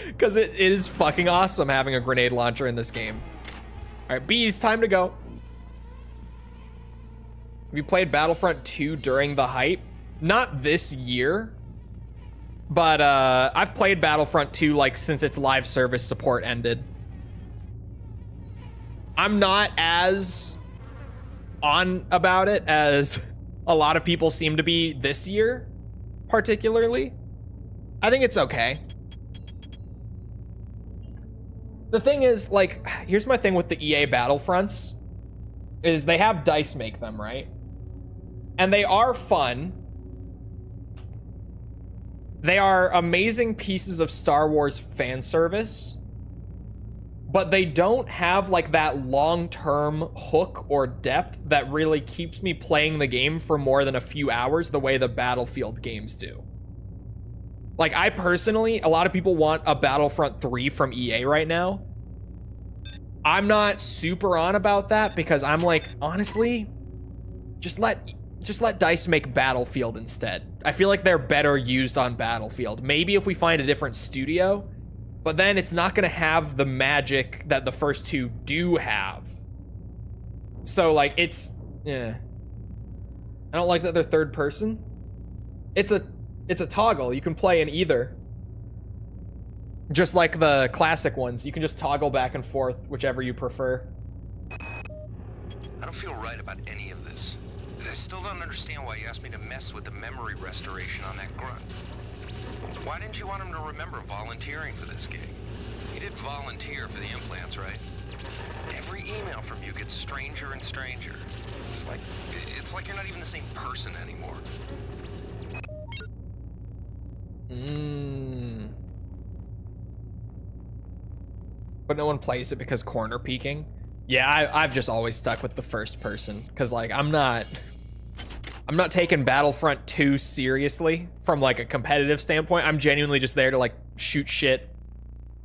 Because it is fucking awesome having a grenade launcher in this game. All right, bees, time to go. Have you played Battlefront 2 during the hype? Not this year. But I've played Battlefront 2 like since its live service support ended. I'm not as on about it as a lot of people seem to be this year, particularly. I think it's okay. The thing is, like, here's my thing with the EA Battlefronts, is they have DICE make them, right? And they are fun. They are amazing pieces of Star Wars fan service, but they don't have like that long-term hook or depth that really keeps me playing the game for more than a few hours the way the Battlefield games do. Like, I personally, a lot of people want a Battlefront 3 from EA right now. I'm not super on about that because I'm like, honestly, just let DICE make Battlefield instead. I feel like they're better used on Battlefield. Maybe if we find a different studio, but then it's not gonna have the magic that the first two do have. So like, it's, yeah. I don't like that they're third person. It's a toggle. You can play in either. Just like the classic ones. You can just toggle back and forth, whichever you prefer. I don't feel right about any of this. I still don't understand why you asked me to mess with the memory restoration on that grunt. Why didn't you want him to remember volunteering for this gig? He did volunteer for the implants, right? Every email from you gets stranger and stranger. It's like you're not even the same person anymore. But no one plays it because corner peeking. Yeah, I've just always stuck with the first person because like I'm not taking Battlefront 2 seriously from like a competitive standpoint. I'm genuinely just there to like shoot shit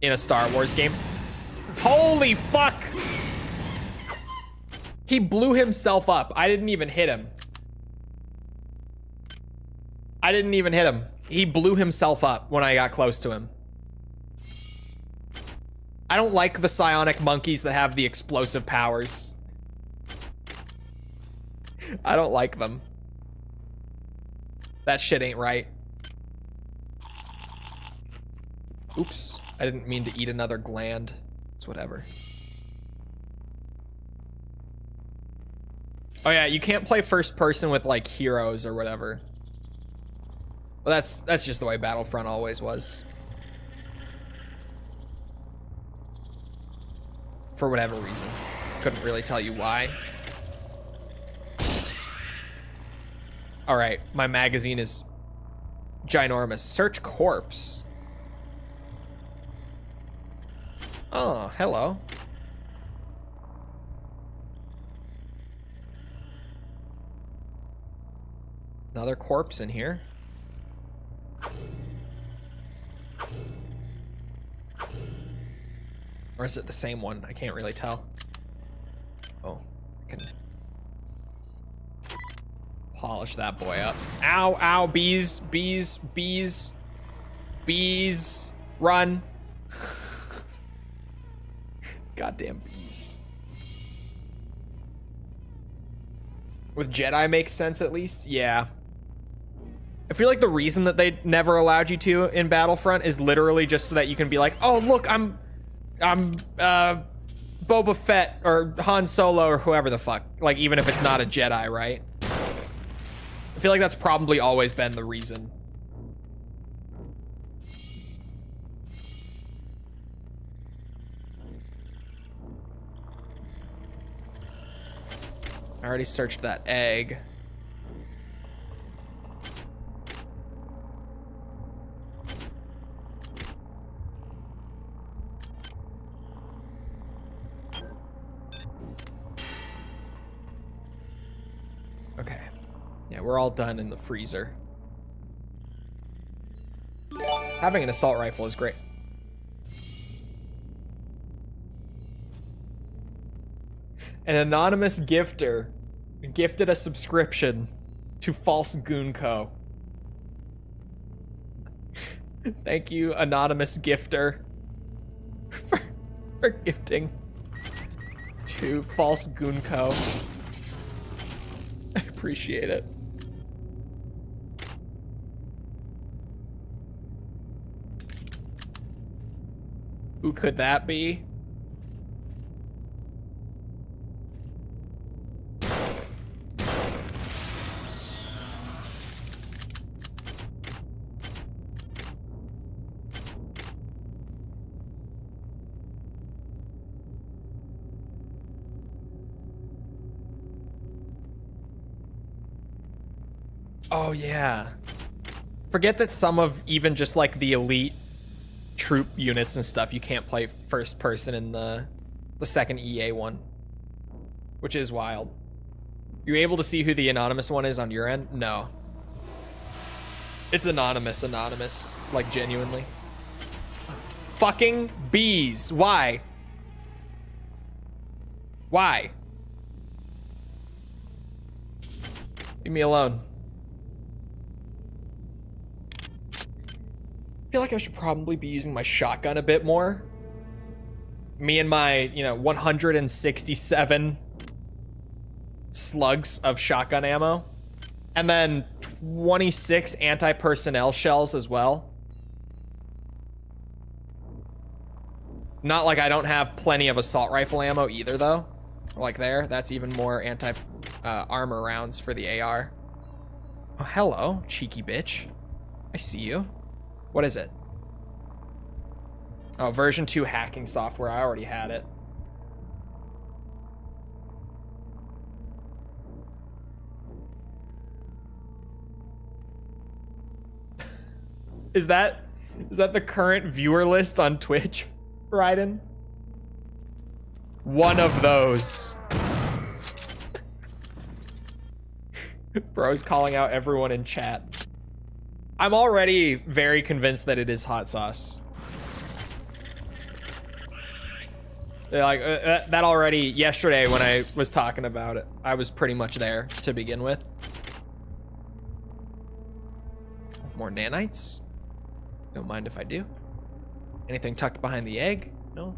in a Star Wars game. Holy fuck! He blew himself up. I didn't even hit him. He blew himself up when I got close to him. I don't like the psionic monkeys that have the explosive powers. I don't like them. That shit ain't right. Oops. I didn't mean to eat another gland. It's whatever. Oh yeah, you can't play first person with like heroes or whatever. Well, that's just the way Battlefront always was. For whatever reason. Couldn't really tell you why. All right, my magazine is ginormous. Search corpse. Oh, hello. Another corpse in here. Or is it the same one? I can't really tell. Oh, I can polish that boy up. Ow, ow, bees, bees, bees, bees, run. Goddamn bees. With Jedi makes sense at least? Yeah. I feel like the reason that they never allowed you to in Battlefront is literally just so that you can be like, oh look, I'm Boba Fett or Han Solo or whoever the fuck. Like even if it's not a Jedi, right? I feel like that's probably always been the reason. I already searched that egg. Okay. Yeah, we're all done in the freezer. Having an assault rifle is great. An anonymous gifter gifted a subscription to False Goon Co. Thank you, anonymous gifter, for gifting to False Goon Co. I appreciate it. Who could that be? Oh yeah. Forget that some of even just like the elite troop units and stuff you can't play first person in the second EA one, which is wild. You're able to see who the anonymous one is on your end? No. It's anonymous, like genuinely. Fucking bees. Why? Why? Leave me alone. I feel like I should probably be using my shotgun a bit more. Me and my, 167 slugs of shotgun ammo. And then 26 anti-personnel shells as well. Not like I don't have plenty of assault rifle ammo either, though. Like there, that's even more armor rounds for the AR. Oh, hello, cheeky bitch. I see you. What is it? Oh, version 2 hacking software. I already had it. Is that the current viewer list on Twitch, Raiden? One of those. Bro's calling out everyone in chat. I'm already very convinced that it is hot sauce. Like that already yesterday when I was talking about it, I was pretty much there to begin with. More nanites? Don't mind if I do. Anything tucked behind the egg? No.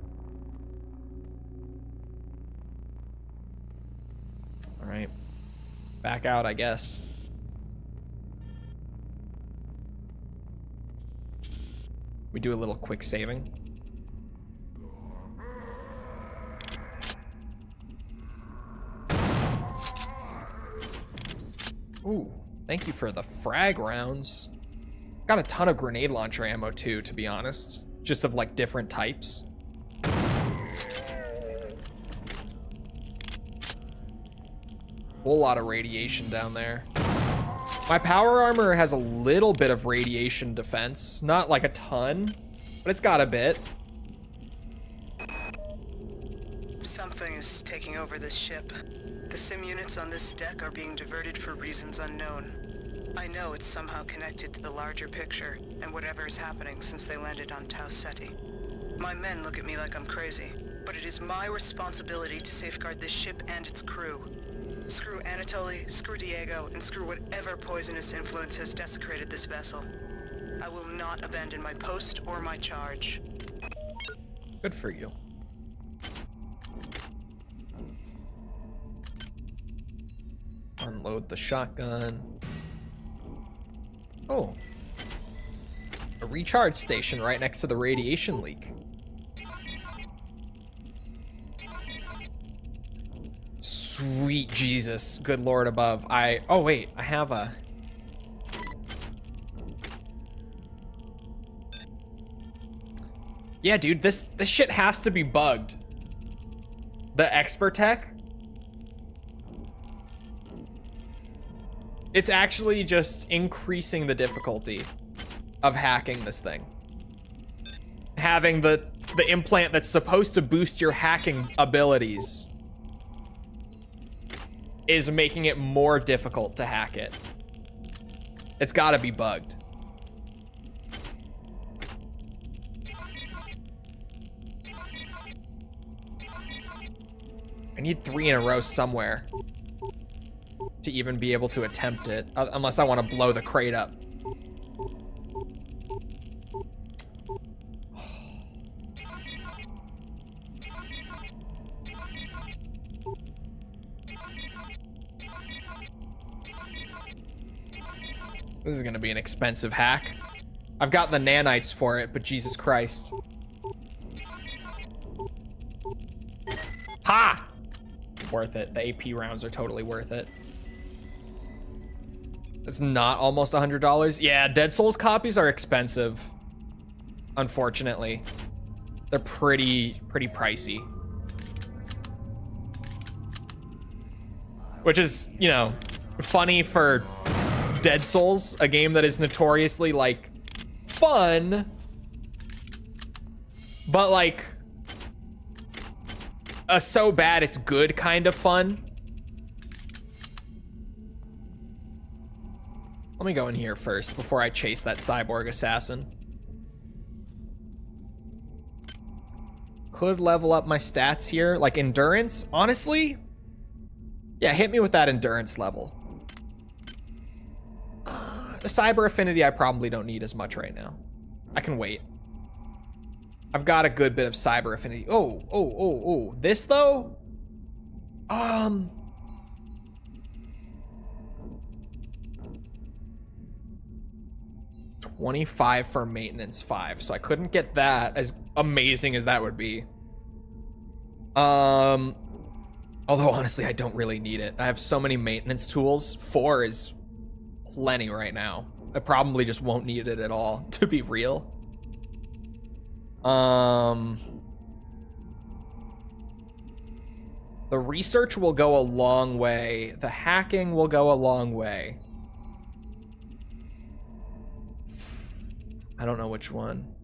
All right. Back out, I guess. We do a little quick saving. Ooh, thank you for the frag rounds. Got a ton of grenade launcher ammo too, to be honest. Just of like different types. Whole lot of radiation down there. My power armor has a little bit of radiation defense. Not like a ton, but it's got a bit. Something is taking over this ship. The sim units on this deck are being diverted for reasons unknown. I know it's somehow connected to the larger picture and whatever is happening since they landed on Tau Ceti. My men look at me like I'm crazy, but it is my responsibility to safeguard this ship and its crew. Screw Anatoly, screw Diego, and screw whatever poisonous influence has desecrated this vessel. I will not abandon my post or my charge. Good for you. Unload the shotgun. Oh. A recharge station right next to the radiation leak. Sweet Jesus. Good Lord above. Oh wait, I have a... Yeah, dude, this shit has to be bugged. The expert tech. It's actually just increasing the difficulty of hacking this thing. Having the implant that's supposed to boost your hacking abilities is making it more difficult to hack it. It's gotta be bugged. I need 3 in a row somewhere to even be able to attempt it, unless I want to blow the crate up. This is gonna be an expensive hack. I've got the nanites for it, but Jesus Christ. Ha! Worth it. The AP rounds are totally worth it. It's not almost $100. Yeah, Dead Souls copies are expensive. Unfortunately. They're pretty pricey. Which is, you know, funny for Dead Souls, a game that is notoriously, like, fun, but, like, a so bad it's good kind of fun. Let me go in here first before I chase that cyborg assassin. Could level up my stats here, like endurance, honestly. Yeah, hit me with that endurance level. The cyber affinity I probably don't need as much right now. I can wait. I've got a good bit of cyber affinity. Oh. This though? 25 for maintenance 5, so I couldn't get that, as amazing as that would be. Although, honestly, I don't really need it. I have so many maintenance tools. 4 is plenty right now. I probably just won't need it at all, to be real. The research will go a long way. The hacking will go a long way. I don't know which one.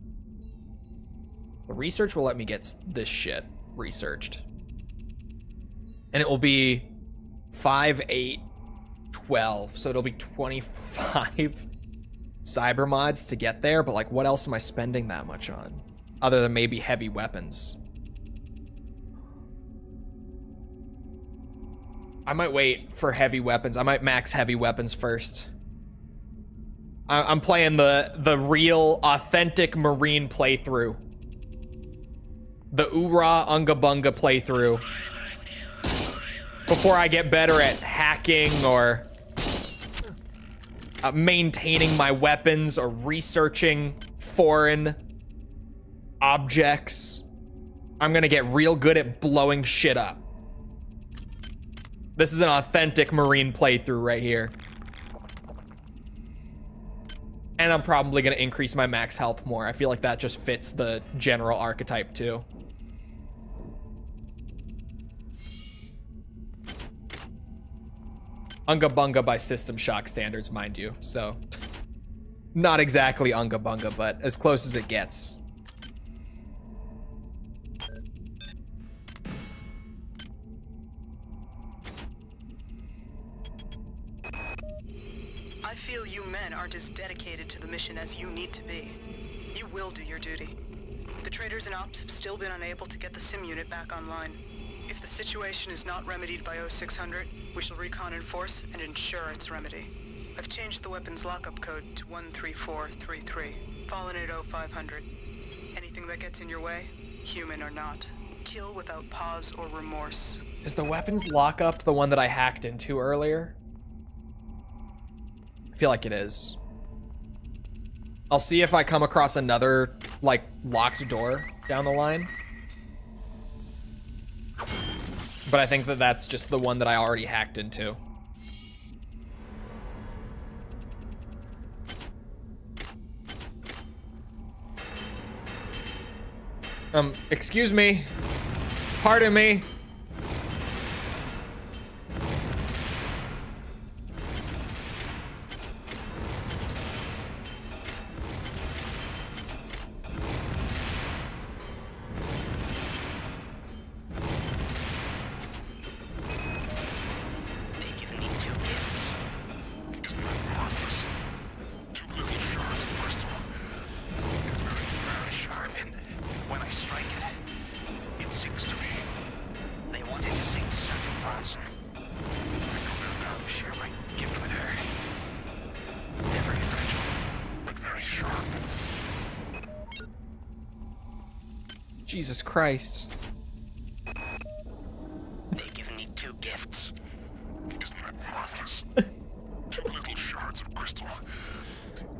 The research will let me get this shit researched. And it will be 5, 8, 12. So it'll be 25 cyber mods to get there. But like, what else am I spending that much on? Other than maybe heavy weapons. I might wait for heavy weapons. I might max heavy weapons first. I'm playing the real, authentic Marine playthrough. The Oorah Unga Bunga playthrough. Before I get better at hacking or maintaining my weapons or researching foreign objects. I'm gonna get real good at blowing shit up. This is an authentic Marine playthrough right here. And I'm probably gonna increase my max health more. I feel like that just fits the general archetype too. Unga Bunga by System Shock standards, mind you. So, not exactly Unga Bunga, but as close as it gets. I feel you men aren't as dedicated to the mission as you need to be. You will do your duty. The traders and ops have still been unable to get the sim unit back online. If the situation is not remedied by 0600, we shall recon in force and ensure its remedy. I've changed the weapons lockup code to 13433, fallen at 0500. Anything that gets in your way, human or not, kill without pause or remorse. Is the weapons lockup the one that I hacked into earlier? I feel like it is. I'll see if I come across another, like, locked door down the line. But I think that that's just the one that I already hacked into. Excuse me. Pardon me. Jesus Christ. They've given me 2 gifts. Isn't that marvelous? 2 little shards of crystal.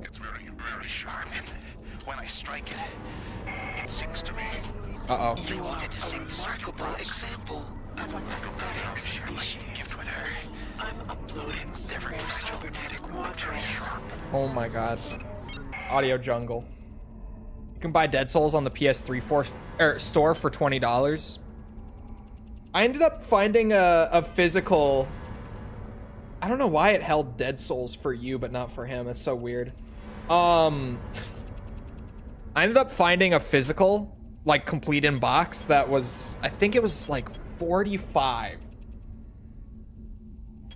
It's very, very sharp, and when I strike it, it sings to me. Uh-oh. You wanted to sing the remarkable example of a magnetic species. With her. I'm uploading several cybernetic modules. Oh my god. Audio jungle. You can buy Dead Souls on the PS3 store for $20. I ended up finding a physical... I don't know why it held Dead Souls for you, but not for him. It's so weird. I ended up finding a physical, like, complete in box that was... I think it was, like, 45.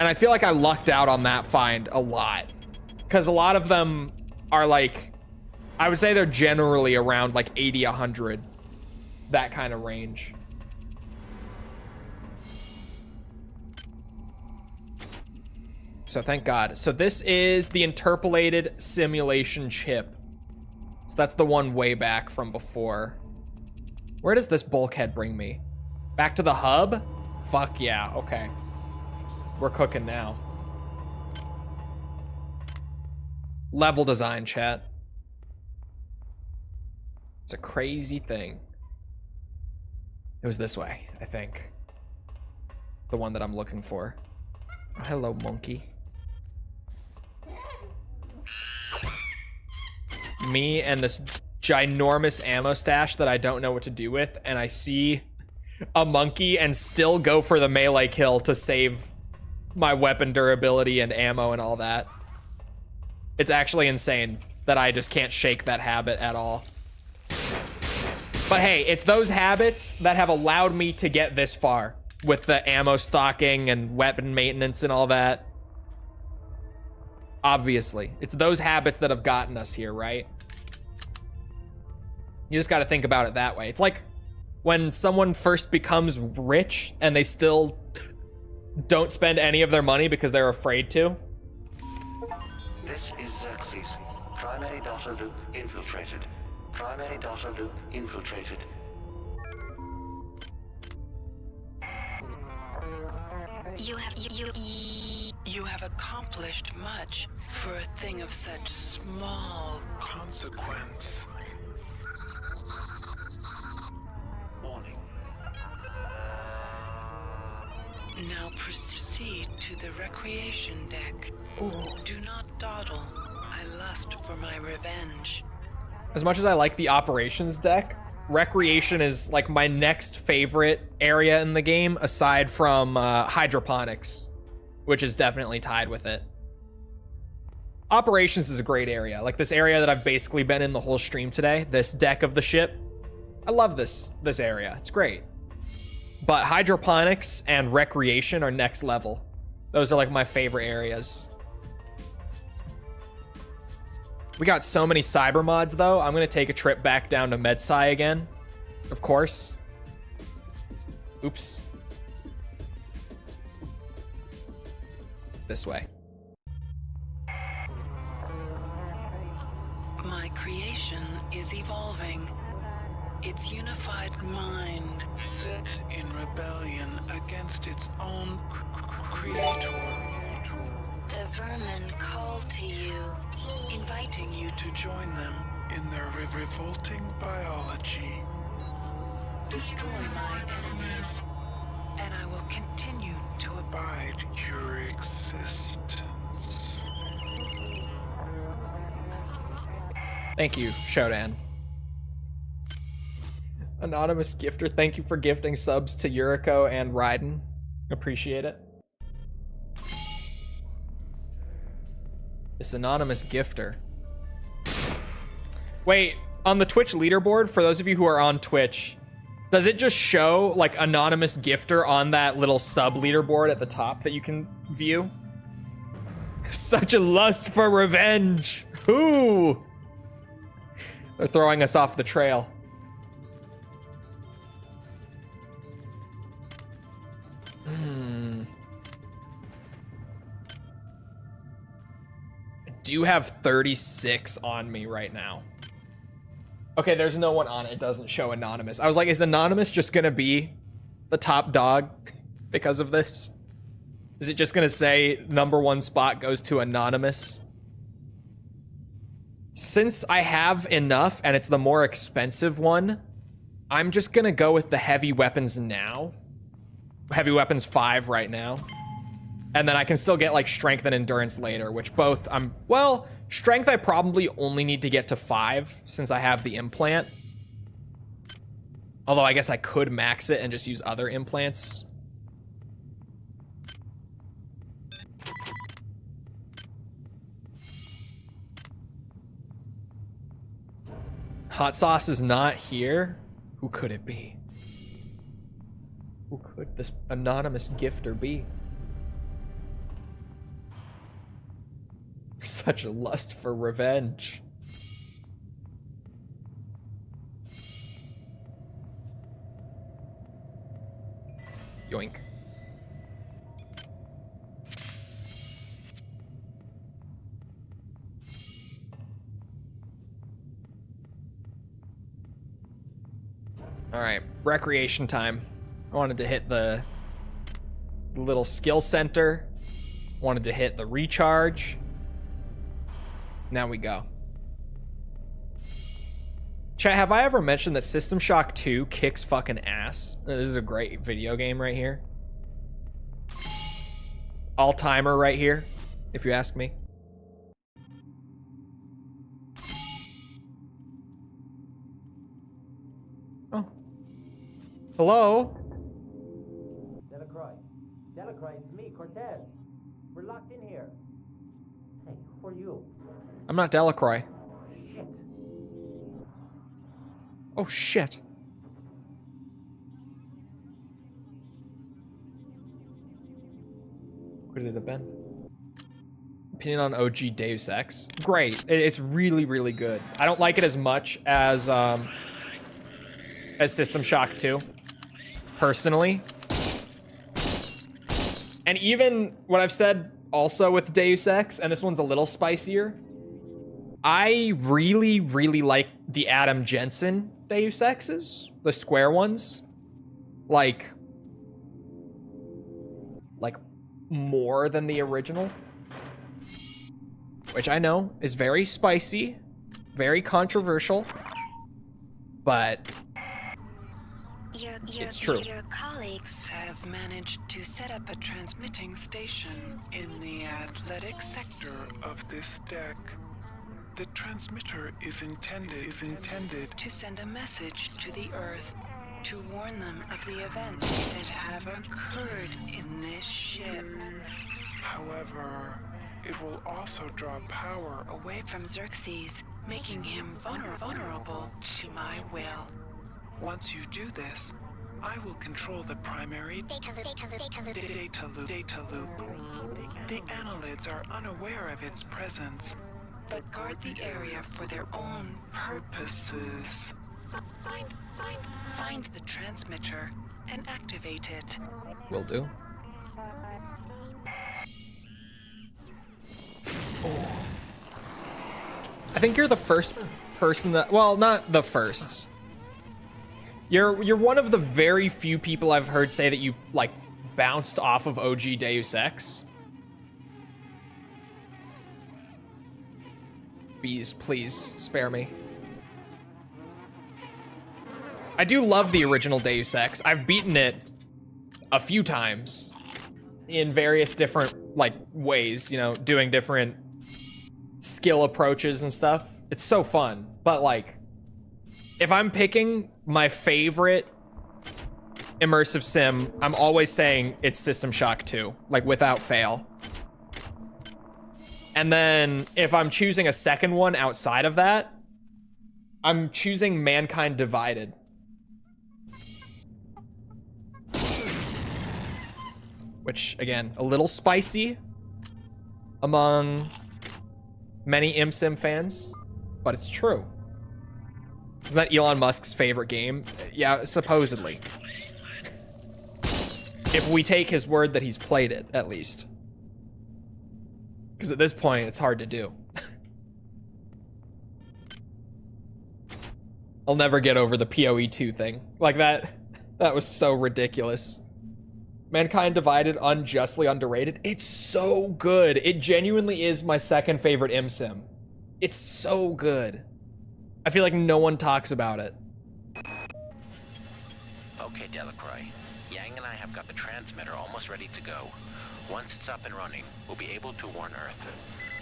And I feel like I lucked out on that find a lot. Because a lot of them are, like... I would say they're generally around like 80, 100, that kind of range. So thank God. So this is the interpolated simulation chip. So that's the one way back from before. Where does this bulkhead bring me? Back to the hub? Fuck yeah, okay. We're cooking now. Level design, chat. It's a crazy thing. It was this way, I think. the one that I'm looking for. Oh, hello, monkey. Me and this ginormous ammo stash that I don't know what to do with, and I see a monkey and still go for the melee kill to save my weapon durability and ammo and all that. It's actually insane that I just can't shake that habit at all. But hey, it's those habits that have allowed me to get this far with the ammo stocking and weapon maintenance and all that. Obviously, it's those habits that have gotten us here, right? You just got to think about it that way. It's like when someone first becomes rich and they still don't spend any of their money because they're afraid to. This is Xerxes. Primary data loop infiltrated. Primary data loop infiltrated. You have accomplished much for a thing of such small consequence. Warning. Now proceed to the recreation deck. Do not dawdle. I lust for my revenge. As much as I like the operations deck, recreation is like my next favorite area in the game, aside from hydroponics, which is definitely tied with it. Operations is a great area. Like this area that I've basically been in the whole stream today, this deck of the ship. I love this area. It's great. But hydroponics and recreation are next level. Those are like my favorite areas. We got so many cyber mods though. I'm gonna take a trip back down to MedSci again. Of course. Oops. This way. My creation is evolving. Its unified mind set in rebellion against its own creator. The vermin call to you, inviting you to join them in their revolting biology. Destroy my enemies, and I will continue to abide your existence. Thank you, Shodan. Anonymous gifter, thank you for gifting subs to Yuriko and Raiden. Appreciate it. This anonymous gifter. Wait, on the Twitch leaderboard, for those of you who are on Twitch, does it just show like anonymous gifter on that little sub leaderboard at the top that you can view? Such a lust for revenge. Who? They're throwing us off the trail. I do have 36 on me right now. Okay, there's no one on it. It doesn't show anonymous. I was like, is anonymous just gonna be the top dog because of this? Is it just gonna say #1 spot goes to anonymous? Since I have enough and it's the more expensive one, I'm just gonna go with the heavy weapons now. Heavy weapons 5 right now. And then I can still get like strength and endurance later, which both well, strength I probably only need to get to 5 since I have the implant. Although I guess I could max it and just use other implants. Hot sauce is not here. Who could it be? Who could this anonymous gifter be? Such a lust for revenge. Yoink. All right, recreation time. I wanted to hit the little skill center. Wanted to hit the recharge. Now we go. Chat, have I ever mentioned that System Shock 2 kicks fucking ass? This is a great video game right here. all-timer right here, if you ask me. Oh. Hello? Delacroix, it's me, Cortez. We're locked in here. Hey, who are you? I'm not Delacroix. Shit. Oh, shit. What could it have been? Opinion on OG Deus Ex? Great. It's really, really good. I don't like it as much as System Shock 2, personally. And even what I've said also with Deus Ex, and this one's a little spicier, I really, really like the Adam Jensen Deus Exes, the square ones. Like more than the original. Which I know is very spicy, very controversial, but it's true. Your colleagues have managed to set up a transmitting station in the athletic sector of this deck. The transmitter is intended to send a message to the Earth to warn them of the events that have occurred in this ship. However, it will also draw power away from Xerxes, making him vulnerable to my will. Once you do this, I will control the primary data loop. The annelids are unaware of its presence, but guard the area for their own purposes. Find the transmitter and activate it. Will do. Oh. I think you're the first person that, well, not the first. You're one of the very few people I've heard say that you like bounced off of OG Deus Ex. Please spare me. I do love the original Deus Ex. I've beaten it a few times in various different like ways, you know, doing different skill approaches and stuff. It's so fun. But like, if I'm picking my favorite immersive sim, I'm always saying it's System Shock 2, like without fail. And then if I'm choosing a second one outside of that, I'm choosing Mankind Divided. Which, again, a little spicy among many ImSim fans, but it's true. Isn't that Elon Musk's favorite game? Yeah, supposedly. If we take his word that he's played it, at least. Because at this point, it's hard to do. I'll never get over the PoE 2 thing. Like that was so ridiculous. Mankind Divided, unjustly underrated. It's so good. It genuinely is my second favorite ImSim. It's so good. I feel like no one talks about it. Okay, Delacroix. Yang and I have got the transmitter almost ready to go. Once it's up and running, we'll be able to warn Earth.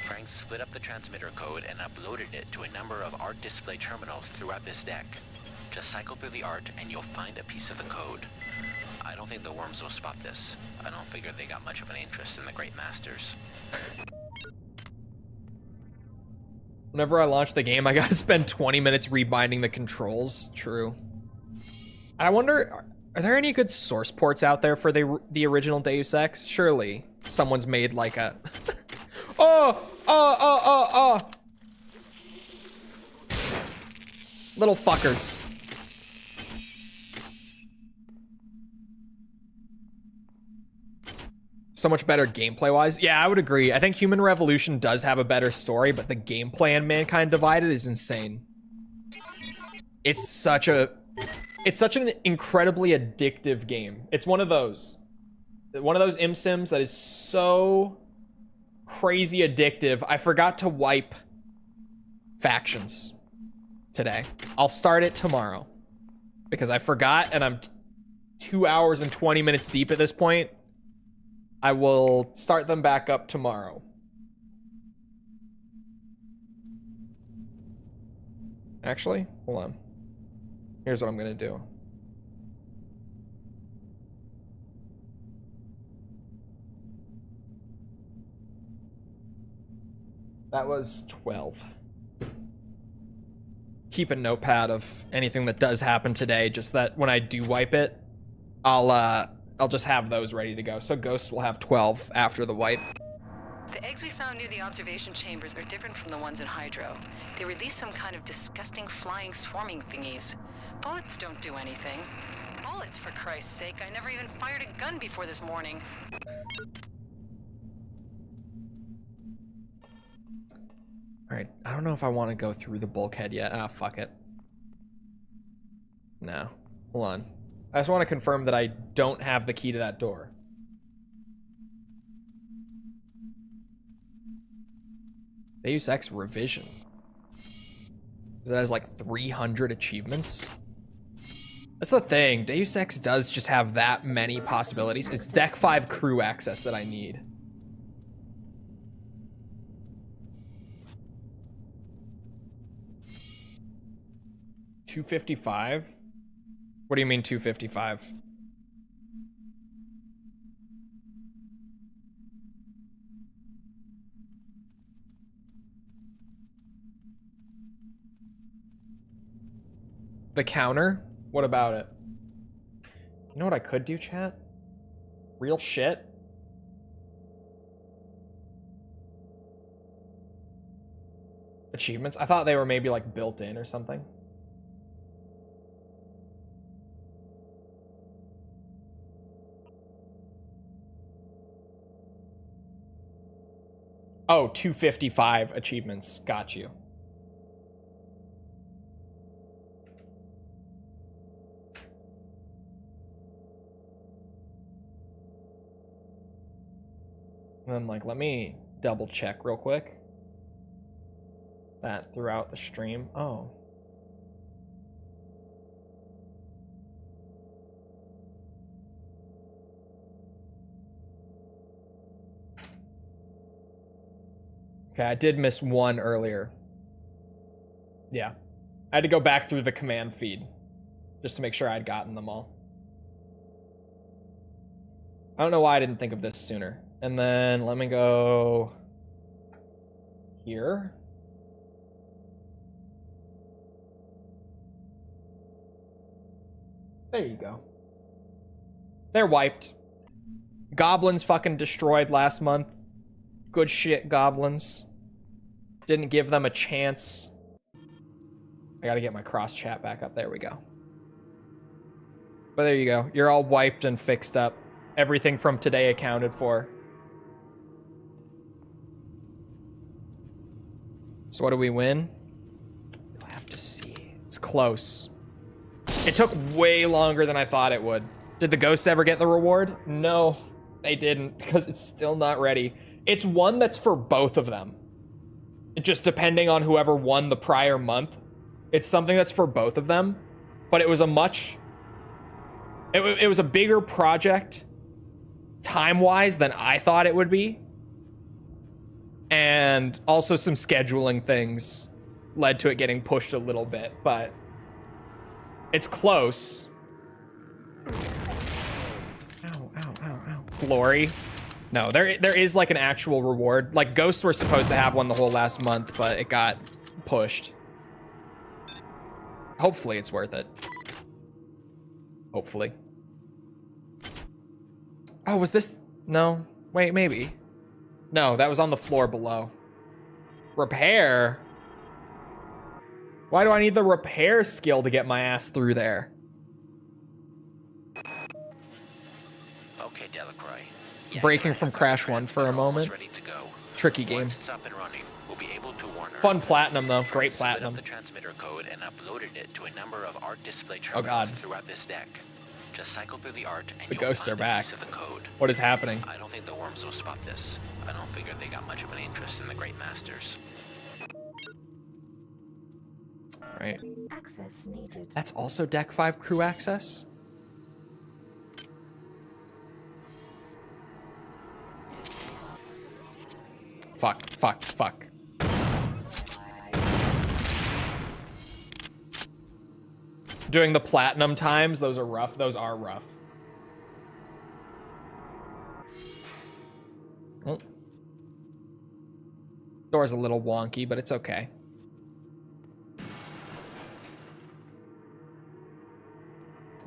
Frank split up the transmitter code and uploaded it to a number of art display terminals throughout this deck. Just cycle through the art and you'll find a piece of the code. I don't think the worms will spot this. I don't figure they got much of an interest in the Great Masters. Whenever I launch the game, I gotta spend 20 minutes rebinding the controls. True. I wonder, are there any good source ports out there for the original Deus Ex? Surely someone's made like a... Little fuckers. So much better gameplay-wise. Yeah, I would agree. I think Human Revolution does have a better story, but the gameplay in Mankind Divided is insane. It's such an incredibly addictive game. It's one of those ImSims that is so crazy addictive. I forgot to wipe factions today. I'll start it tomorrow because I forgot, and I'm 2 hours and 20 minutes deep at this point. I will start them back up tomorrow. Actually, hold on. Here's what I'm gonna do. That was 12. Keep a notepad of anything that does happen today, just that when I do wipe it, I'll just have those ready to go. So Ghost will have 12 after the wipe. The eggs we found near the observation chambers are different from the ones in Hydro. They release some kind of disgusting flying swarming thingies. Bullets don't do anything. Bullets, for Christ's sake. I never even fired a gun before this morning. Alright, I don't know if I want to go through the bulkhead yet. Ah, fuck it. No. Hold on. I just want to confirm that I don't have the key to that door. Deus Ex Revision. That has like 300 achievements. That's the thing. Deus Ex does just have that many possibilities. It's Deck 5 crew access that I need. $255? What do you mean 255? The counter? What about it? You know what I could do, chat? Real shit? Achievements? I thought they were maybe like built in or something. Oh, 255 achievements. Got you. And then, like, let me double check real quick. That throughout the stream. Oh. Okay, I did miss one earlier. Yeah. I had to go back through the command feed just to make sure I'd gotten them all. I don't know why I didn't think of this sooner. And then let me go here. There you go. They're wiped. Goblins fucking destroyed last month. Good shit, goblins. Didn't give them a chance. I gotta get my cross chat back up. There we go. But there you go. You're all wiped and fixed up. Everything from today accounted for. So what do we win? I have to see. It's close. It took way longer than I thought it would. Did the ghosts ever get the reward? No, they didn't, because it's still not ready. It's one that's for both of them. It just depending on whoever won the prior month. It's something that's for both of them, but it was a much... It was a bigger project time-wise than I thought it would be. And also some scheduling things led to it getting pushed a little bit, but it's close. Ow, ow, ow, ow. Glory. No, there is like an actual reward. Like Ghosts were supposed to have one the whole last month, but it got pushed. Hopefully it's worth it. Hopefully. Oh, was this? No. Wait, maybe. No, that was on the floor below. Repair? Why do I need the repair skill to get my ass through there? Okay, Delacroix. Breaking from Crash 1 for a moment. Tricky game. Fun platinum though. Great platinum. The transmitter code and uploaded it to a number of art display Oh god. throughout this deck. Just cycle through the art and the ghosts are back. What is happening? I don't think the worms will spot this. I don't figure they got much of an interest in the Great Masters. Right. Access needed. That's also Deck 5 crew access? Fuck, fuck, fuck. Doing the platinum times, those are rough. Those are rough. Oh. Door's a little wonky, but it's okay.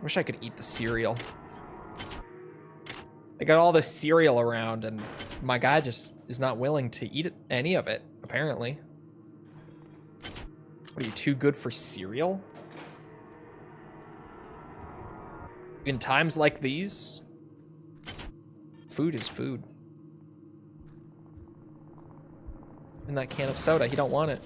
Wish I could eat the cereal. I got all this cereal around, and my guy just is not willing to eat any of it, apparently. What are you, too good for cereal? In times like these, food is food. And that can of soda, he don't want it.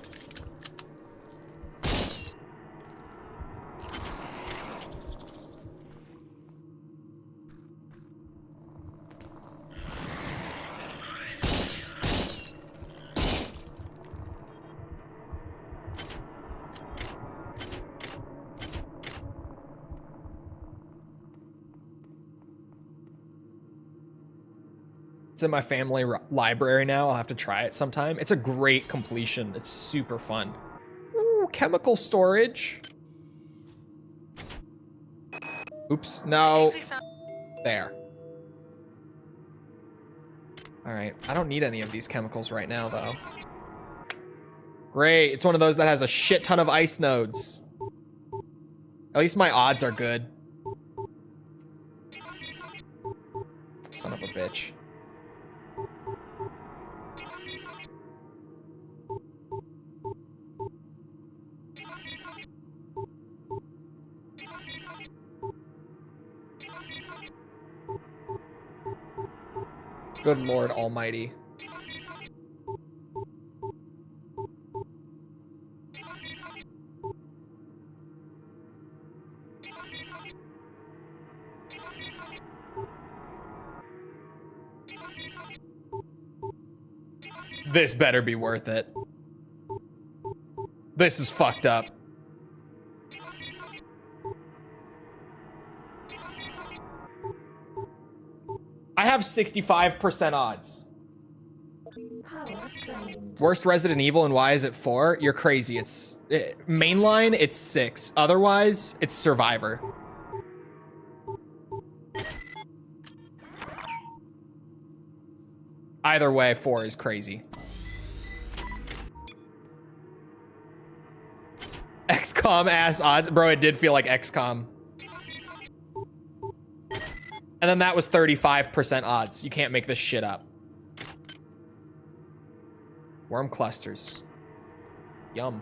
It's in my family library now. I'll have to try it sometime. It's a great completion. It's super fun. Ooh, chemical storage. Oops, no. There. All right, I don't need any of these chemicals right now, though. Great, it's one of those that has a shit ton of ice nodes. At least my odds are good. Son of a bitch. Good Lord Almighty. This better be worth it. This is fucked up. I have 65% odds. Worst Resident Evil, and why is it 4? You're crazy. It's mainline, it's 6. Otherwise, it's Survivor. Either way, 4 is crazy. XCOM ass odds. Bro, it did feel like XCOM. And then that was 35% odds. You can't make this shit up. Worm clusters. Yum.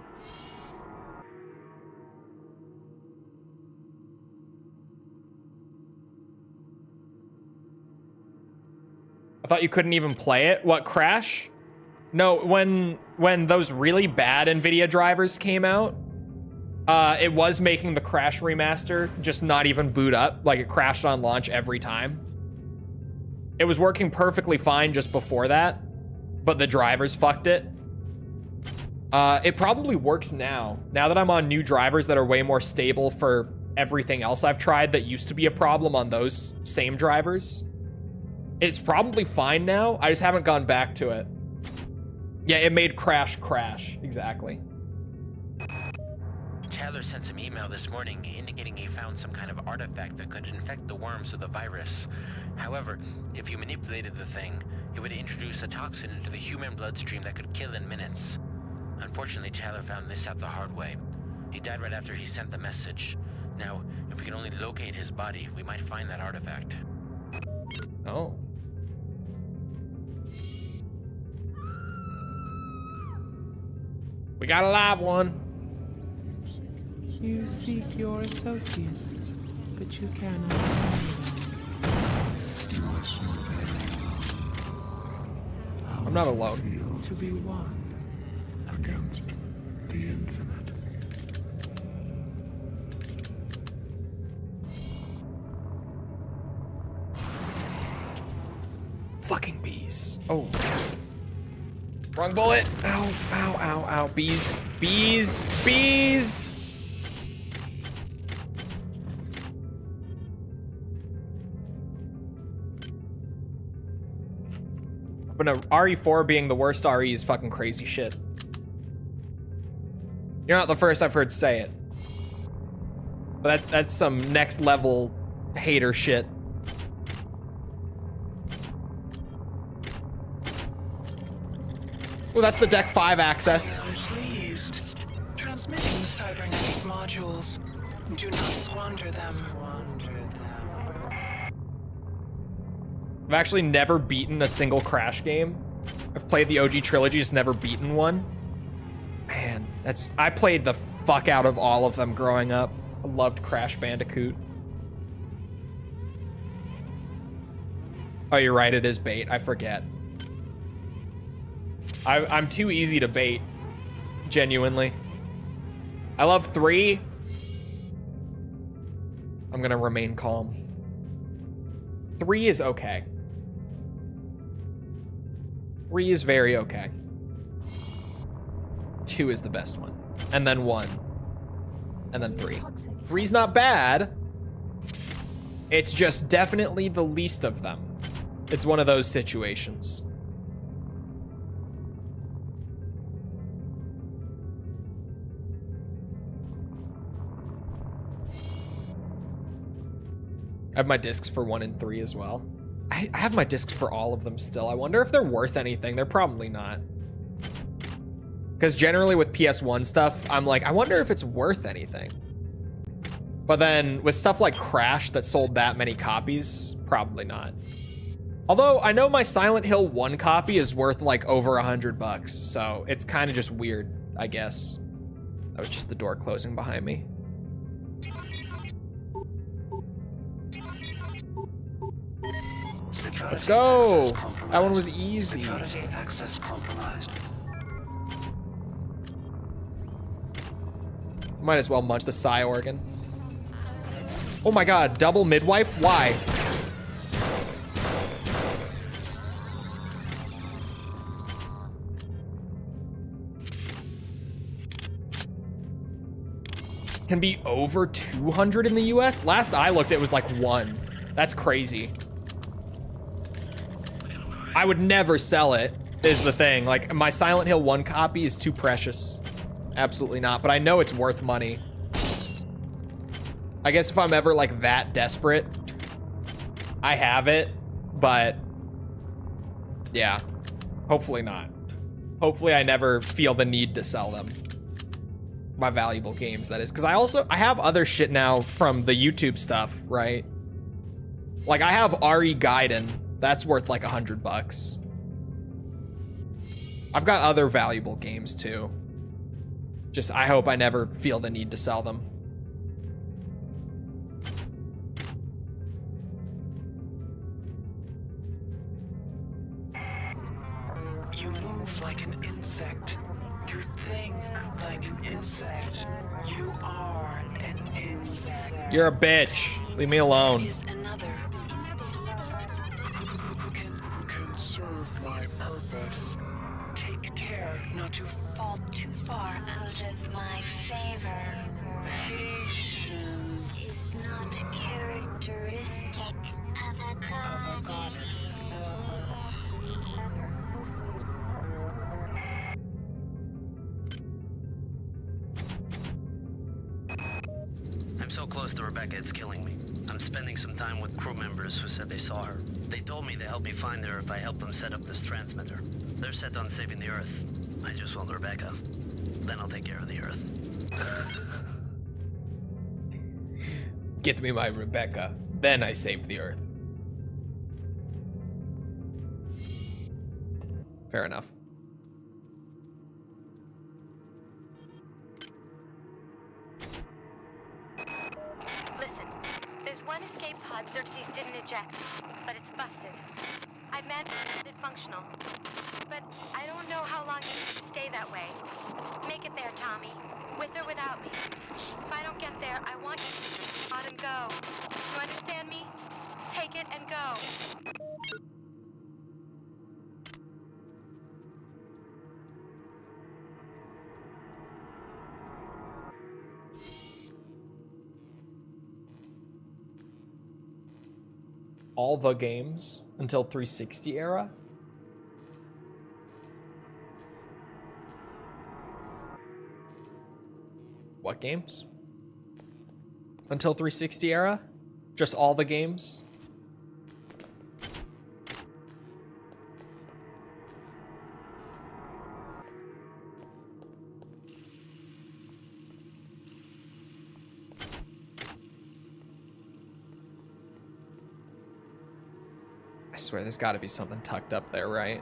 I thought you couldn't even play it. What, Crash? No, when those really bad NVIDIA drivers came out, it was making the Crash remaster just not even boot up. Like, it crashed on launch every time. It was working perfectly fine just before that, but the drivers fucked it. It probably works now. Now that I'm on new drivers that are way more stable for everything else I've tried that used to be a problem on those same drivers. It's probably fine now. I just haven't gone back to it. Yeah, it made Crash crash. Exactly. Taylor sent some email this morning indicating he found some kind of artifact that could infect the worms with the virus. However, if you manipulated the thing, it would introduce a toxin into the human bloodstream that could kill in minutes. Unfortunately, Taylor found this out the hard way. He died right after he sent the message. Now, if we can only locate his body, we might find that artifact. Oh. We got a live one. You seek your associates, but you cannot find them. I'm not alone. To be one against the infinite. Fucking bees. Oh. Wrong bullet. Ow, ow, ow, ow. Bees. Bees. Bees. But no, RE4 being the worst RE is fucking crazy shit. You're not the first I've heard say it. But that's some next level hater shit. Oh, that's the Deck 5 access. Pleased. Transmitting cybernetic modules. Do not squander them. I've actually never beaten a single Crash game. I've played the OG trilogy, just never beaten one. Man, I played the fuck out of all of them growing up. I loved Crash Bandicoot. Oh, you're right, it is bait. I forget. I'm too easy to bait. Genuinely. I love 3. I'm gonna remain calm. 3 is okay. 3 is very okay. 2 is the best one. And then 1. And then 3. 3's not bad. It's just definitely the least of them. It's one of those situations. I have my discs for 1 and 3 as well. I have my discs for all of them still. I wonder if they're worth anything. They're probably not. Because generally with PS1 stuff, I'm like, I wonder if it's worth anything. But then with stuff like Crash that sold that many copies, probably not. Although I know my Silent Hill 1 copy is worth like over $100, so it's kind of just weird, I guess. That was just the door closing behind me. Let's go! That one was easy. Security access compromised. Might as well munch the psi organ. Oh my god, double midwife? Why? Can be over 200 in the US? Last I looked, it was like 1. That's crazy. I would never sell it, is the thing. Like, my Silent Hill 1 copy is too precious. Absolutely not, but I know it's worth money. I guess if I'm ever like that desperate, I have it, but yeah, hopefully not. Hopefully I never feel the need to sell them. My valuable games, that is. Because I have other shit now from the YouTube stuff, right? Like I have RE Gaiden. That's worth like $100. I've got other valuable games too. Just, I hope I never feel the need to sell them. You move like an insect. You think like an insect. You are an insect. You're a bitch. Leave me alone. Who can serve my purpose? Take care not to fall too far out of my favor. Patience is not characteristic of a goddess. I'm so close to Rebecca, it's killing me. I'm spending some time with crew members who said they saw her. They told me they'll help me find her if I help them set up this transmitter. They're set on saving the Earth. I just want Rebecca. Then I'll take care of the Earth. Get me my Rebecca. Then I save the Earth. Fair enough. Listen, there's one escape pod Xerxes didn't eject, but it's busted. I've managed to get it functional, but I don't know how long it needs to stay that way. Make it there, Tommy, with or without me. If I don't get there, I want you to on and go. You understand me? Take it and go. All the games until 360 era? What games? Until 360 era? Just all the games? I swear there's got to be something tucked up there, right?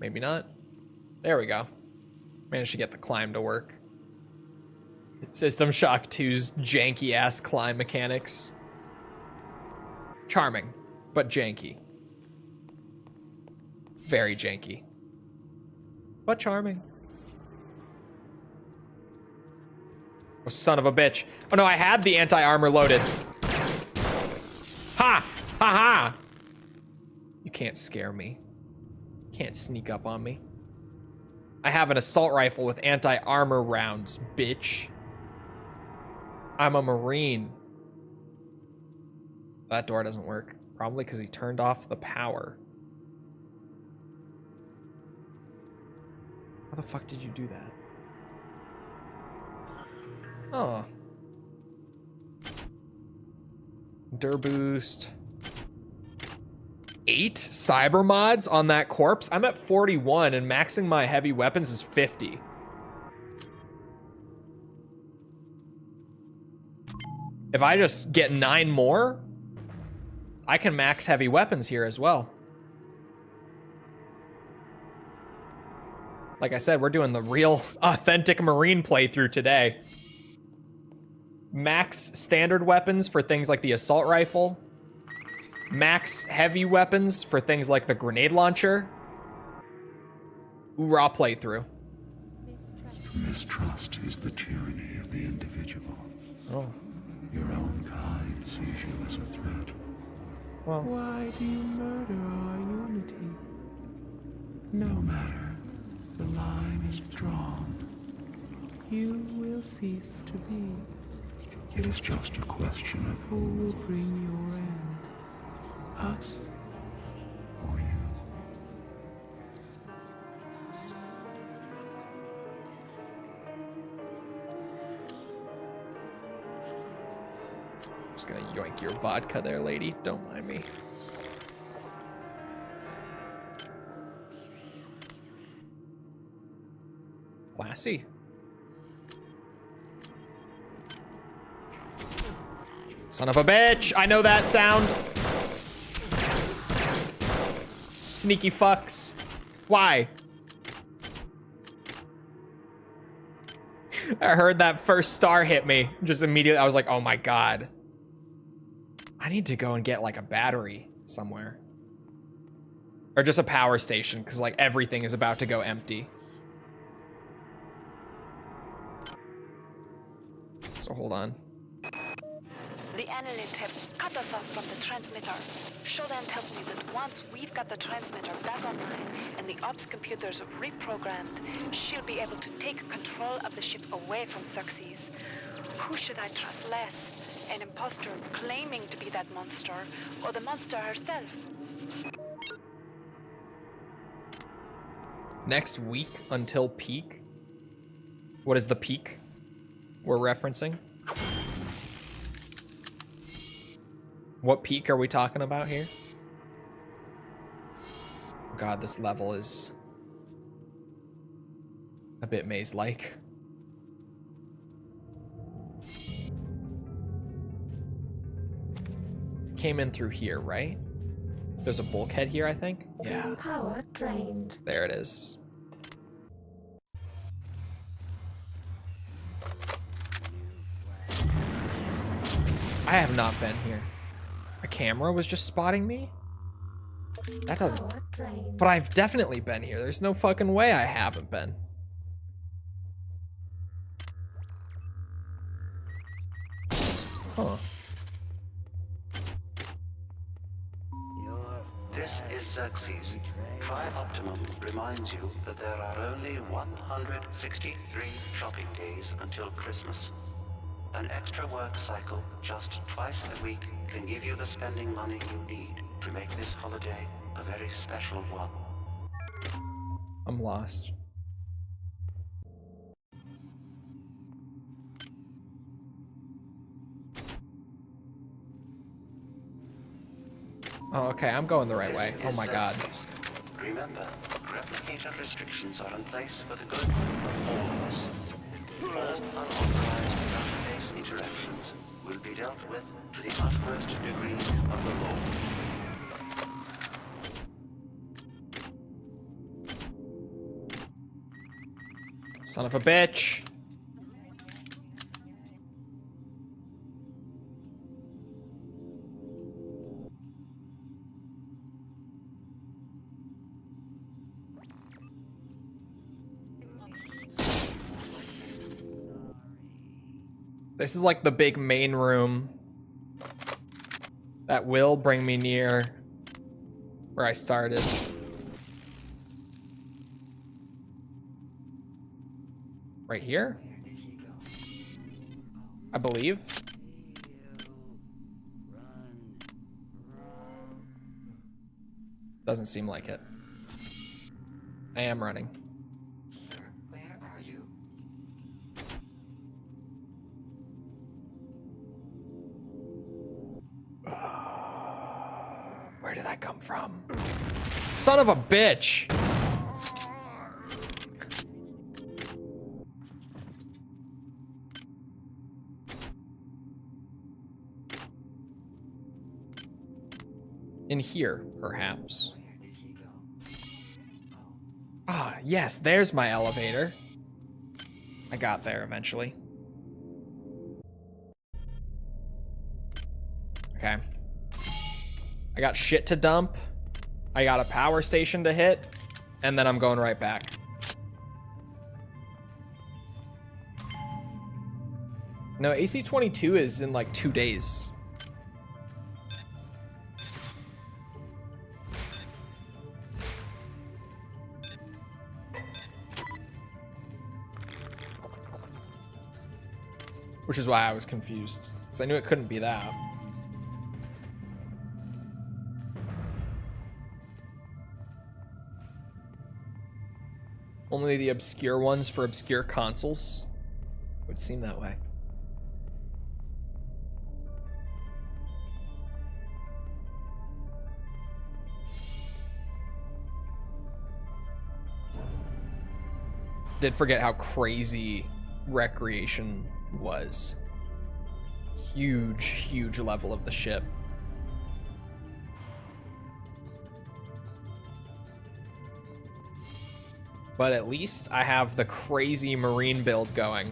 Maybe not. There we go. Managed to get the climb to work. System Shock 2's janky-ass climb mechanics. Charming, but janky. Very janky. But charming. Oh, son of a bitch. Oh no, I had the anti-armor loaded. Ha! Ha ha! You can't scare me. Can't sneak up on me. I have an assault rifle with anti-armor rounds, bitch. I'm a Marine. That door doesn't work. Probably because he turned off the power. How the fuck did you do that? Oh. Dur boost. 8 cyber mods on that corpse? I'm at 41 and maxing my heavy weapons is 50. If I just get 9 more, I can max heavy weapons here as well. Like I said, we're doing the real authentic Marine playthrough today. Max standard weapons for things like the assault rifle. Max heavy weapons for things like the grenade launcher. Raw playthrough. Mistrust is the tyranny of the individual. Oh. Your own kind sees you as a threat. Well. Why do you murder our unity? No matter. The line is drawn. You will cease to be. It is just a question of who will bring your end. Us or you. Just gonna yoink your vodka there, lady. Don't mind me. Classy. Son of a bitch! I know that sound. Sneaky fucks. Why? I heard that first star hit me. Just immediately, I was like, oh my god. I need to go and get like a battery somewhere. Or just a power station, because like everything is about to go empty. So hold on. The annelids have cut us off from the transmitter. Shodan tells me that once we've got the transmitter back online and the ops computers reprogrammed, she'll be able to take control of the ship away from Xerxes. Who should I trust less? An imposter claiming to be that monster, or the monster herself? Next week until peak. What is the peak we're referencing? What peak are we talking about here? God, this level is a bit maze-like. Came in through here, right? There's a bulkhead here, I think. Yeah. Power drained. There it is. I have not been here. A camera was just spotting me? That doesn't... But I've definitely been here. There's no fucking way I haven't been. Huh. This is Xerxes. Tri-Optimum reminds you that there are only 163 shopping days until Christmas. An extra work cycle just twice a week can give you the spending money you need to make this holiday a very special one. I'm lost. Oh, okay, I'm going the right way. Oh my god. Remember, replicator restrictions are in place for the good of all of us. All unauthorized database interactions will be dealt with to the utmost degree of the law. Son of a bitch. This is like the big main room that will bring me near where I started. Right here? I believe. Doesn't seem like it. I am running. Where are you? Where did I come from? Son of a bitch! In here, perhaps. Ah, yes, there's my elevator. I got there eventually. Okay. I got shit to dump. I got a power station to hit. And then I'm going right back. No, AC-22 is in like 2 days. Which is why I was confused, because I knew it couldn't be that. Only the obscure ones for obscure consoles. It would seem that way. Did forget how crazy Recreation was. Huge level of the ship. But at least I have the crazy marine build going.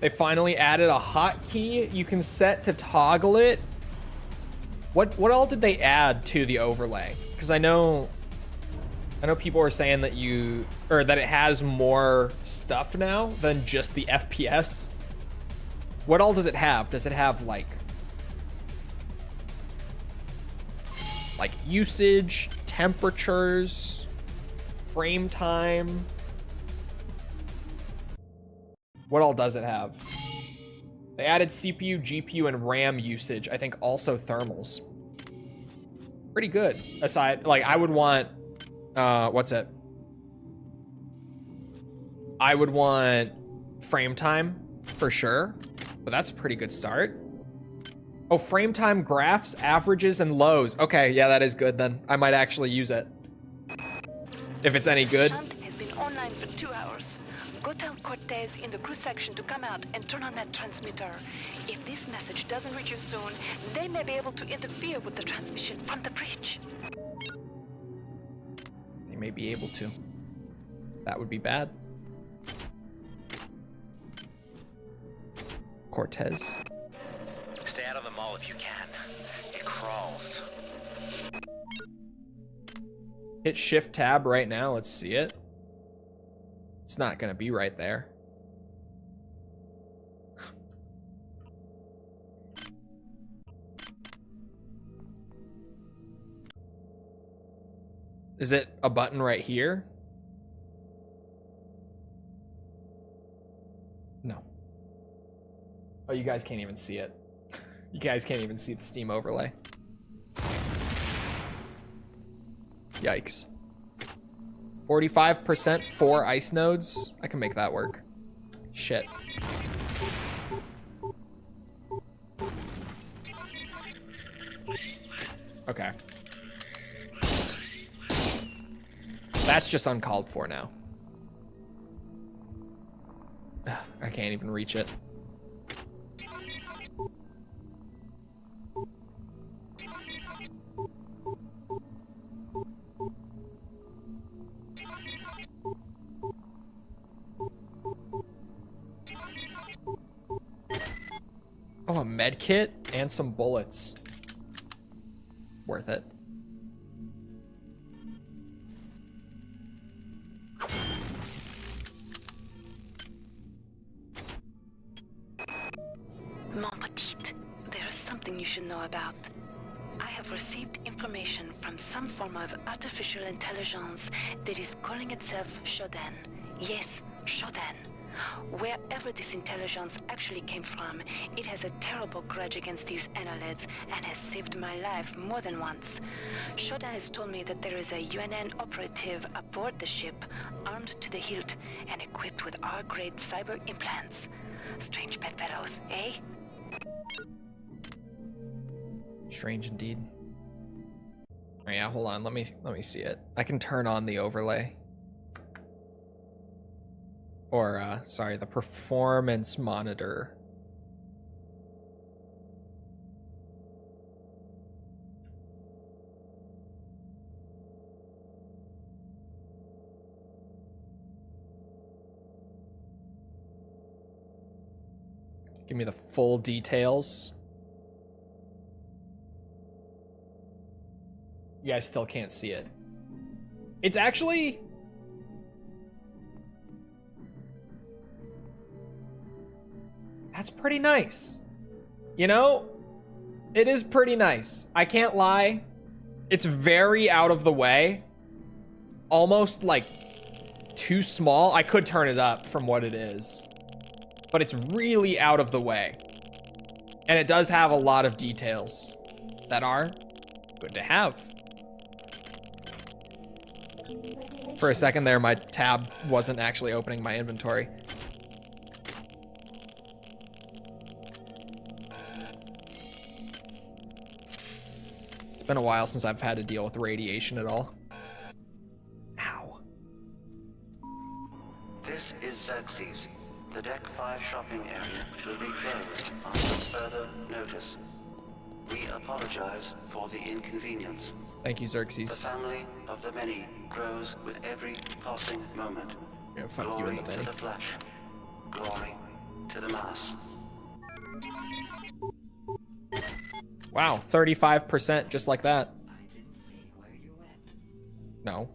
They finally added a hotkey you can set to toggle it. What all did they add to the overlay? Because I know people are saying that that it has more stuff now than just the FPS. What all does it have? Does it have like usage, temperatures, frame time? What all does it have? They added CPU, GPU, and RAM usage. I think also thermals. Pretty good. Aside, like, I would want, what's it? I would want frame time for sure, but that's a pretty good start. Oh, frame time graphs, averages, and lows. Okay, yeah, that is good then. I might actually use it. If it's any good. Shunt has been online for 2 hours. Go tell Cortez in the crew section to come out and turn on that transmitter. If this message doesn't reach you soon, they may be able to interfere with the transmission from the bridge. They may be able to. That would be bad. Cortez. Stay out of the mall if you can. It crawls. Hit shift tab right now. Let's see it. It's not gonna be right there. Is it a button right here? No. Oh, you guys can't even see it. You guys can't even see the Steam overlay. Yikes. 45% 4 ice nodes. I can make that work. Shit. Okay. That's just uncalled for now. I can't even reach it. Oh, a med kit and some bullets. Worth it. Mon petit, there is something you should know about. I have received information from some form of artificial intelligence that is calling itself Shodan. Yes, Shodan. Wherever this intelligence actually came from, it has a terrible grudge against these annelids and has saved my life more than once. Shodan has told me that there is a UNN operative aboard the ship, armed to the hilt and equipped with R-grade cyber implants. Strange bedfellows, eh? Strange indeed. Oh, yeah, hold on. Let me see it. I can turn on the overlay. Or, sorry, the performance monitor. Give me the full details. You guys still can't see it. It's actually... That's pretty nice. You know, it is pretty nice. I can't lie. It's very out of the way. Almost like too small. I could turn it up from what it is, but it's really out of the way. And it does have a lot of details that are good to have. For a second there, my tab wasn't actually opening my inventory. It's been a while since I've had to deal with radiation at all. Ow. This is Xerxes. The Deck 5 shopping area will be closed until further notice. We apologize for the inconvenience. Thank you, The Xerxes. family of the many grows with every passing moment. Yeah, fuck Glory you and the many. to the flesh. Glory to the mass. Wow, 35% just like that. No.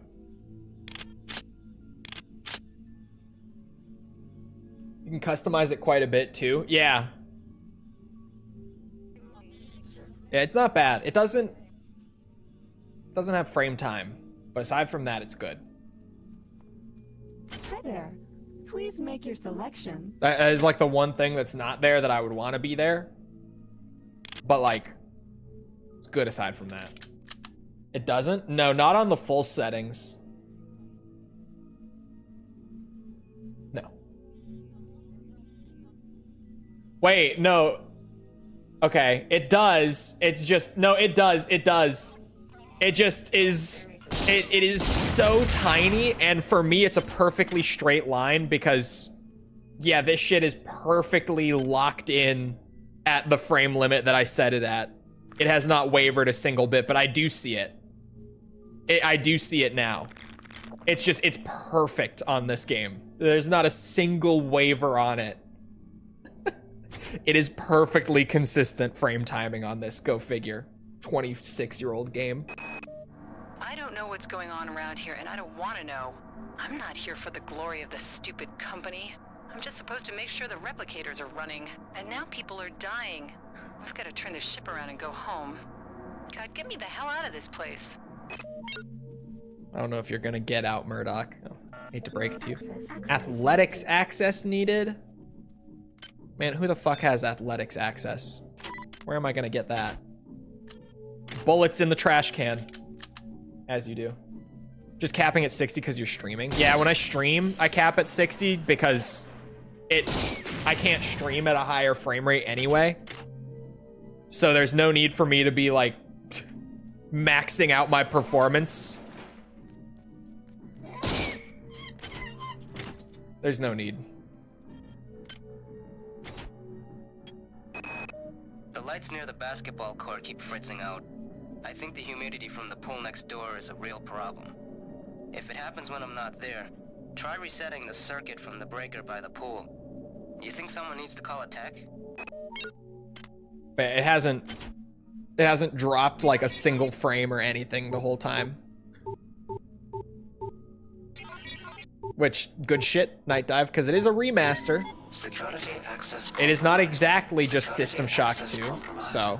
You can customize it quite a bit too. Yeah. Yeah, it's not bad. It doesn't have frame time, but aside from that, it's good. Hi there. Please make your selection. That is like the one thing that's not there that I would want to be there. But like, it's good aside from that. It doesn't? No, not on the full settings. No. Wait, no. Okay, it does. It's just, no, it does. It does. It just is, it is so tiny, and for me, it's a perfectly straight line because, yeah, this shit is perfectly locked in at the frame limit that I set it at. It has not wavered a single bit, but I do see it. I do see it now. It's just, it's perfect on this game. There's not a single waver on it. It is perfectly consistent frame timing on this, go figure. 26-year-old game. I don't know what's going on around here, and I don't want to know. I'm not here for the glory of the stupid company. I'm just supposed to make sure the replicators are running, and now people are dying. I've got to turn this ship around and go home. God, get me the hell out of this place. I don't know if you're gonna get out, Murdoch. Oh, hate to break it to you. Athletics access needed? Man, who the fuck has athletics access? Where am I gonna get that? Bullets in the trash can. As you do. Just capping at 60 because you're streaming. Yeah, when I stream, I cap at 60 because I can't stream at a higher frame rate anyway. So there's no need for me to be like maxing out my performance. There's no need. The lights near the basketball court keep fritzing out. I think the humidity from the pool next door is a real problem. If it happens when I'm not there, try resetting the circuit from the breaker by the pool. You think someone needs to call a tech? But it hasn't dropped like a single frame or anything the whole time. Which, good shit, Nightdive, because it is a remaster. It is not exactly just System Shock 2, so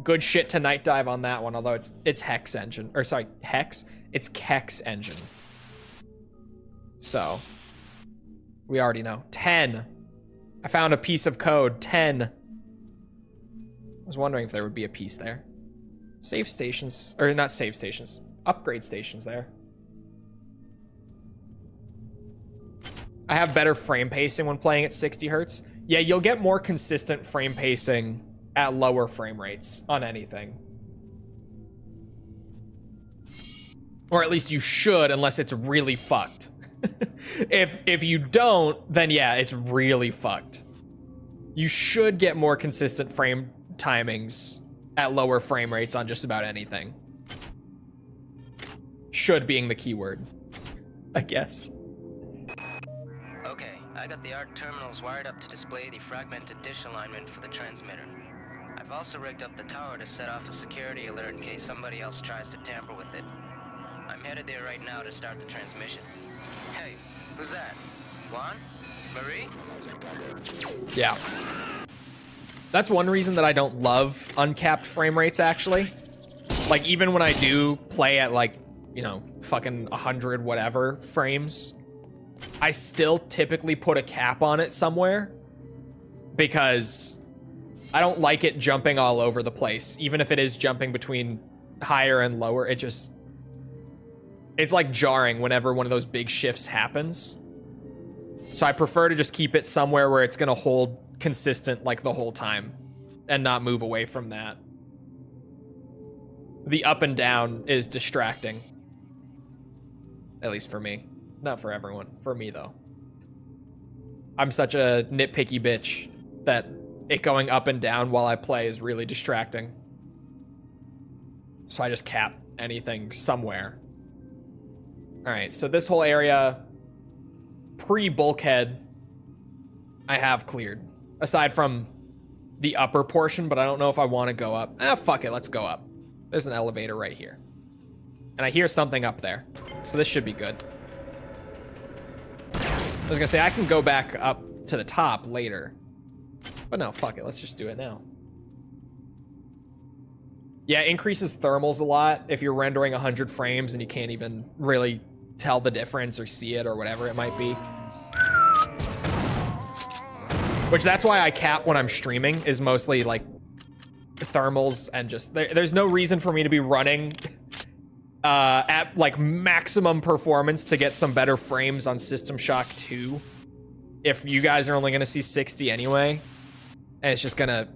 good shit to Nightdive on that one, although it's Hex engine, or sorry, Hex? It's Kex engine. So, we already know. 10. I found a piece of code, 10. I was wondering if there would be a piece there. Save stations, or not save stations, upgrade stations there. I have better frame pacing when playing at 60 hertz. Yeah, you'll get more consistent frame pacing at lower frame rates on anything. Or at least you should, unless it's really fucked. If you don't, then yeah, it's really fucked. You should get more consistent frame timings at lower frame rates on just about anything. Should being the keyword, I guess. Okay, I got the ARC terminals wired up to display the fragmented dish alignment for the transmitter. I've also rigged up the tower to set off a security alert in case somebody else tries to tamper with it. I'm headed there right now to start the transmission. Hey, who's that? Juan? Marie? Yeah. That's one reason that I don't love uncapped frame rates, actually. Like, even when I do play at, like, you know, fucking 100 whatever frames, I still typically put a cap on it somewhere because I don't like it jumping all over the place. Even if it is jumping between higher and lower, it's like jarring whenever one of those big shifts happens. So I prefer to just keep it somewhere where it's gonna hold consistent like the whole time and not move away from that. The up and down is distracting. At least for me. Not for everyone. For me, though. I'm such a nitpicky bitch that it going up and down while I play is really distracting. So I just cap anything somewhere. Alright, so this whole area, pre-bulkhead, I have cleared. Aside from the upper portion, but I don't know if I want to go up. Fuck it, let's go up. There's an elevator right here. And I hear something up there. So this should be good. I was gonna say, I can go back up to the top later. But no, fuck it, let's just do it now. Yeah, it increases thermals a lot if you're rendering 100 frames and you can't even really tell the difference or see it or whatever it might be. Which that's why I cap when I'm streaming, is mostly like thermals and just, there's no reason for me to be running at like maximum performance to get some better frames on System Shock 2 if you guys are only gonna see 60 anyway. And it's just gonna,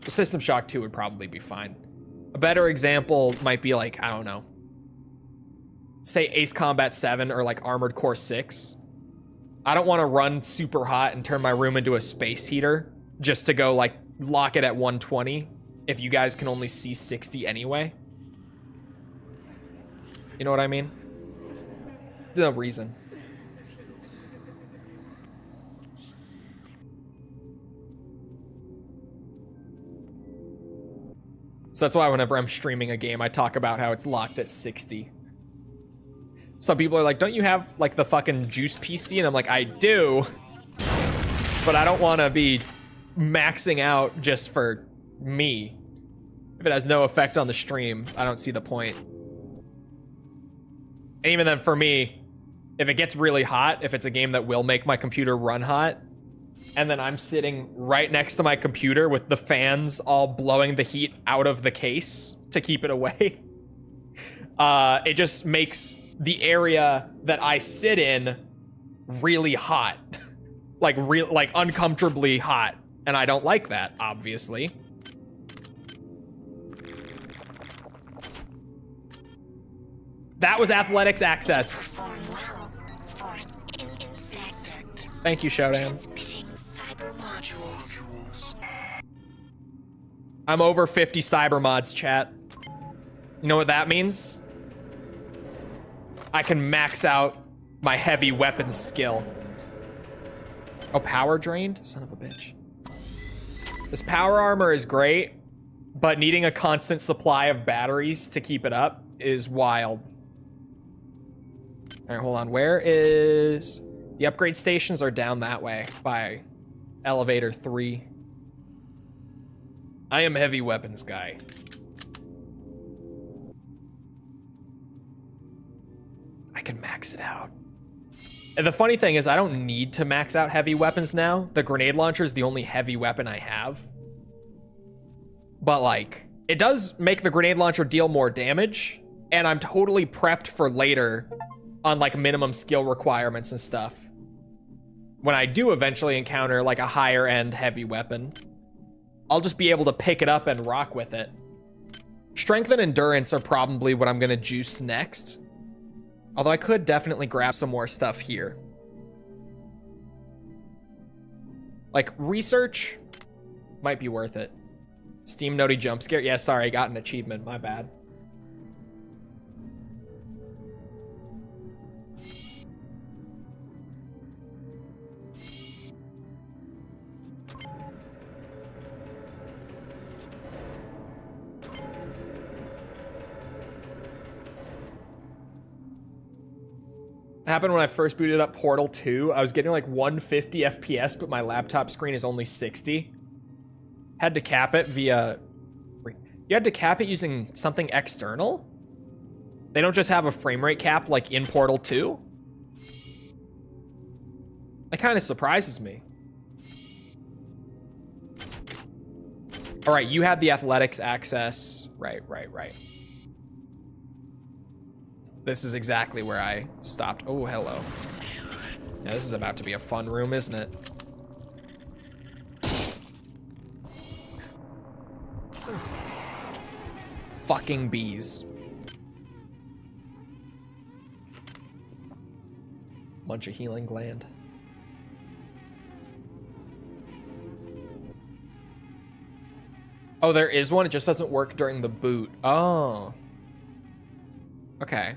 System Shock 2 would probably be fine. A better example might be like, I don't know, say Ace Combat 7 or like Armored Core 6. I don't want to run super hot and turn my room into a space heater just to go like lock it at 120 if you guys can only see 60 anyway. You know what I mean? No reason. So that's why whenever I'm streaming a game, I talk about how it's locked at 60. Some people are like, don't you have like the fucking Juice PC? And I'm like, I do, but I don't want to be maxing out just for me. If it has no effect on the stream, I don't see the point. And even then for me, if it gets really hot, if it's a game that will make my computer run hot, and then I'm sitting right next to my computer with the fans all blowing the heat out of the case to keep it away, it just makes the area that I sit in really hot. like uncomfortably hot. And I don't like that, obviously. That was athletics access. Thank you, Shodan. I'm over 50 cyber mods, chat. You know what that means? I can max out my heavy weapons skill. Oh, power drained? Son of a bitch. This power armor is great, but needing a constant supply of batteries to keep it up is wild. All right, hold on. Where is... The upgrade stations are down that way by elevator 3. I am heavy weapons guy. I can max it out. And the funny thing is I don't need to max out heavy weapons now. The grenade launcher is the only heavy weapon I have. But like, it does make the grenade launcher deal more damage, and I'm totally prepped for later on like minimum skill requirements and stuff. When I do eventually encounter like a higher end heavy weapon, I'll just be able to pick it up and rock with it. Strength and endurance are probably what I'm gonna juice next. Although I could definitely grab some more stuff here. Like research might be worth it. Steam Noti jump scare. Yeah, sorry, I got an achievement, my bad. Happened when I first booted up Portal 2. I was getting like 150 FPS, but my laptop screen is only 60. Had to cap it via... You had to cap it using something external? They don't just have a frame rate cap like in Portal 2? That kind of surprises me. All right, you had the athletics access. Right. This is exactly where I stopped. Oh, hello. Yeah, this is about to be a fun room, isn't it? Fucking bees. Bunch of healing gland. Oh, there is one. It just doesn't work during the boot. Oh. Okay.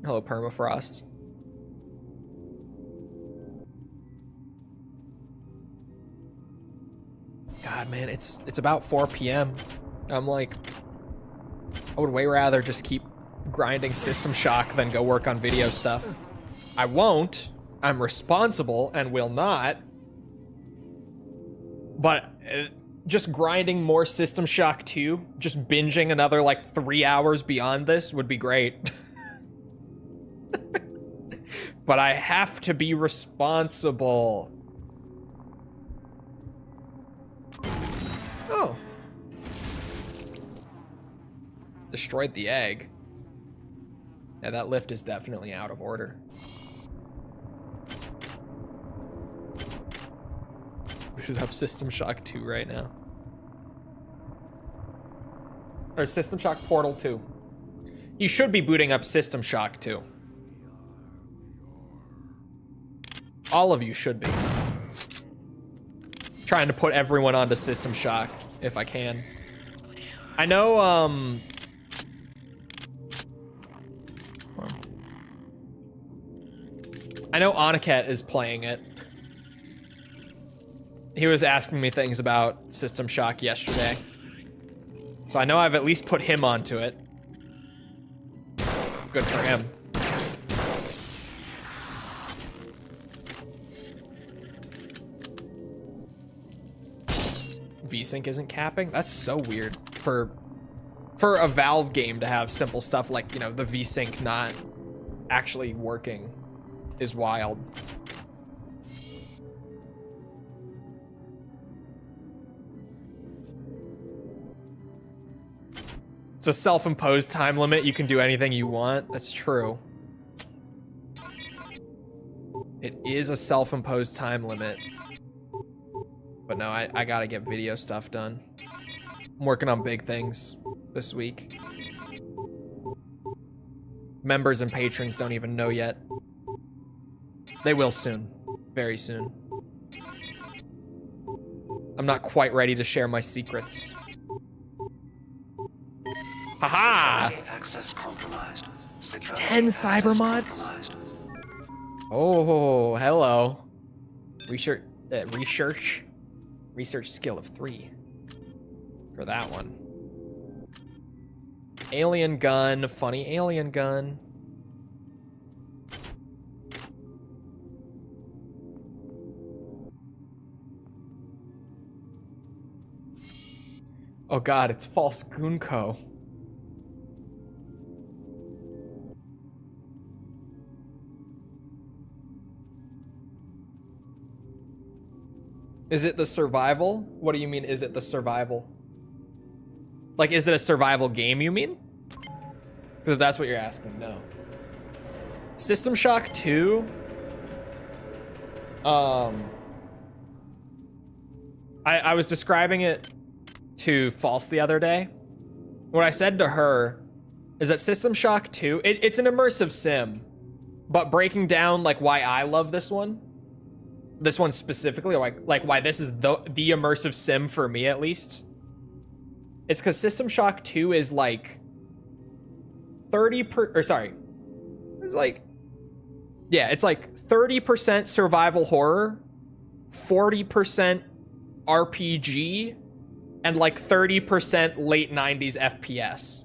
Hello, Permafrost. God, man, it's about 4 p.m. I'm like, I would way rather just keep grinding System Shock than go work on video stuff. I won't. I'm responsible and will not. But just grinding more System Shock 2, just binging another like 3 hours beyond this would be great. But I have to be responsible. Oh. Destroyed the egg. Yeah, that lift is definitely out of order. Booted up System Shock 2 right now. Or System Shock Portal 2. You should be booting up System Shock 2. All of you should be. Trying to put everyone onto System Shock, if I can. I know, I know Oniket is playing it. He was asking me things about System Shock yesterday. So I know I've at least put him onto it. Good for him. VSync isn't capping? That's so weird. For a Valve game to have simple stuff like, you know, the VSync not actually working is wild. It's a self-imposed time limit. You can do anything you want. That's true. It is a self-imposed time limit. But no, I gotta get video stuff done. I'm working on big things this week. Members and patrons don't even know yet. They will soon. Very soon. I'm not quite ready to share my secrets. Haha! Access compromised. 10 cyber mods? Oh, hello. Research skill of 3 for that one. Alien gun, funny alien gun. Oh god, it's false Gunko. Is it the survival? What do you mean, is it the survival? Like, is it a survival game, you mean? Because if that's what you're asking, no. System Shock 2? I was describing it to False the other day. What I said to her is that System Shock 2, it's an immersive sim, but breaking down like why I love this one specifically, like why this is the immersive sim for me at least. It's because System Shock 2 is like 30% survival horror, 40% RPG, and like 30% late 90s FPS.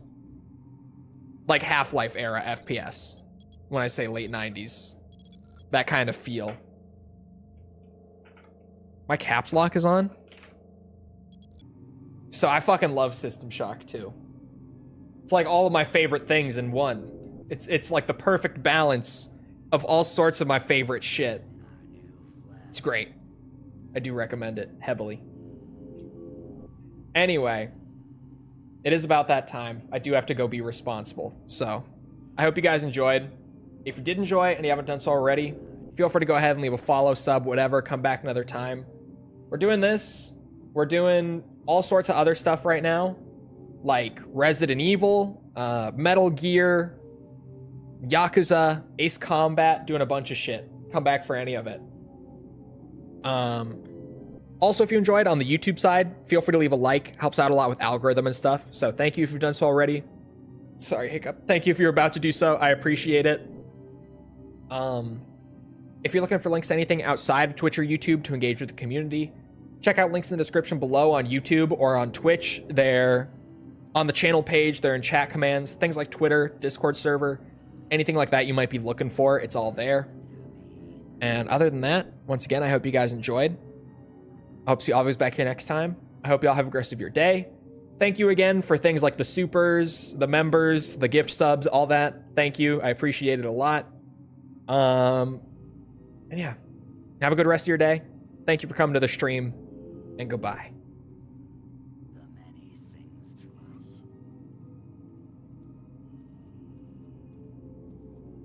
Like Half-Life era FPS. When I say late 90s. That kind of feel. My caps lock is on? So I fucking love System Shock 2. It's like all of my favorite things in one. It's like the perfect balance of all sorts of my favorite shit. It's great. I do recommend it heavily. Anyway, it is about that time. I do have to go be responsible. So I hope you guys enjoyed. If you did enjoy and you haven't done so already, feel free to go ahead and leave a follow, sub, whatever. Come back another time. We're doing this. We're doing all sorts of other stuff right now, like Resident Evil, Metal Gear, Yakuza, Ace Combat, doing a bunch of shit. Come back for any of it. Also, if you enjoyed on the YouTube side, feel free to leave a like. Helps out a lot with algorithm and stuff. So thank you if you've done so already. Sorry, hiccup. Thank you if you're about to do so. I appreciate it. If you're looking for links to anything outside of Twitch or YouTube to engage with the community, check out links in the description below on YouTube or on Twitch. They're on the channel page. They're in chat commands, things like Twitter, Discord server, anything like that you might be looking for. It's all there. And other than that, once again, I hope you guys enjoyed. I hope to see all of you back here next time. I hope you all have a great rest of your day. Thank you again for things like the supers, the members, the gift subs, all that. Thank you. I appreciate it a lot. And yeah, have a good rest of your day. Thank you for coming to the stream, and goodbye.